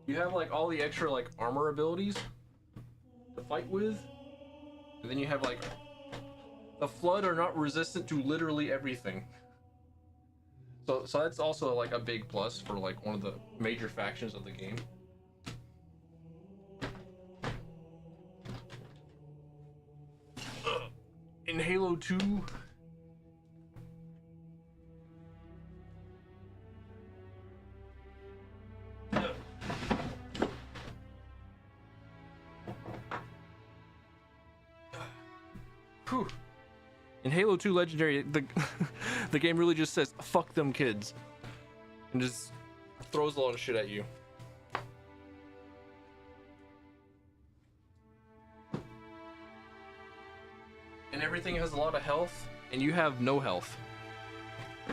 You have, like, all the extra, like, armor abilities to fight with. And then you have, like, the Flood are not resistant to literally everything. So that's also, like, a big plus for, like, one of the major factions of the game. In Halo 2, whew. In Halo 2 Legendary, the game really just says "fuck them kids," and just throws a lot of shit at you. And everything has a lot of health, and you have no health.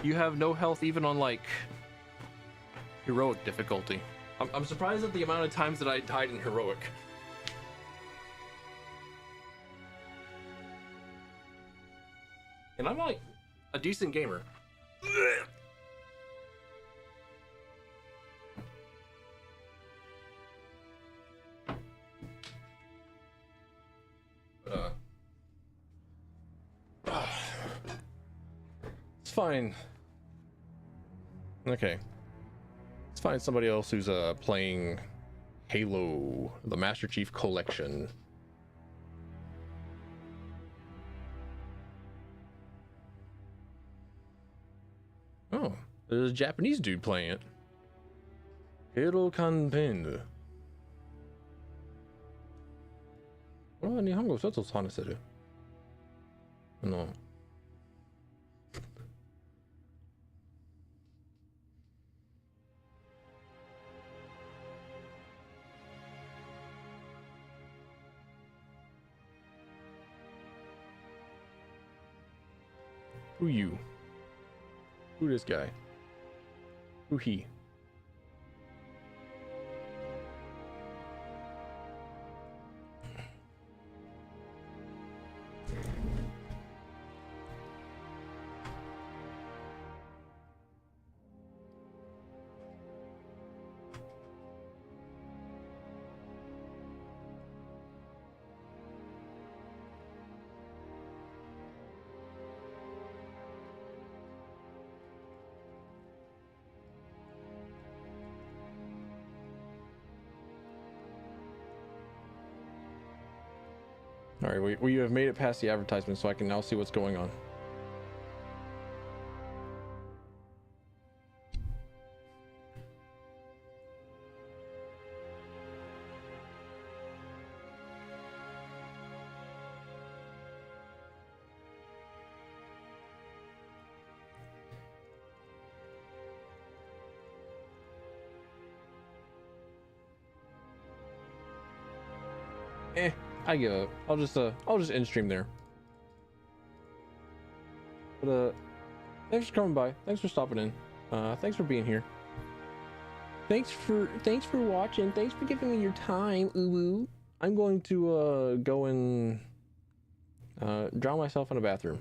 You have no health even on, like, heroic difficulty. I'm surprised at the amount of times that I died in heroic. And I'm, like, a decent gamer. It's fine. Okay. Let's find somebody else who's playing Halo, the Master Chief Collection. Oh, there's a Japanese dude playing it. Hiro Kanpen. Oh, Nihongo Setsu Hanaseru. No. Who you? Who this guy? Who he? All right, we have made it past the advertisement, so I can now see what's going on. I give up. I'll just end stream there. But thanks for coming by. Thanks for stopping in. Thanks for being here. Thanks for watching. Thanks for giving me your time, uwu. I'm going to go and drown myself in a bathroom.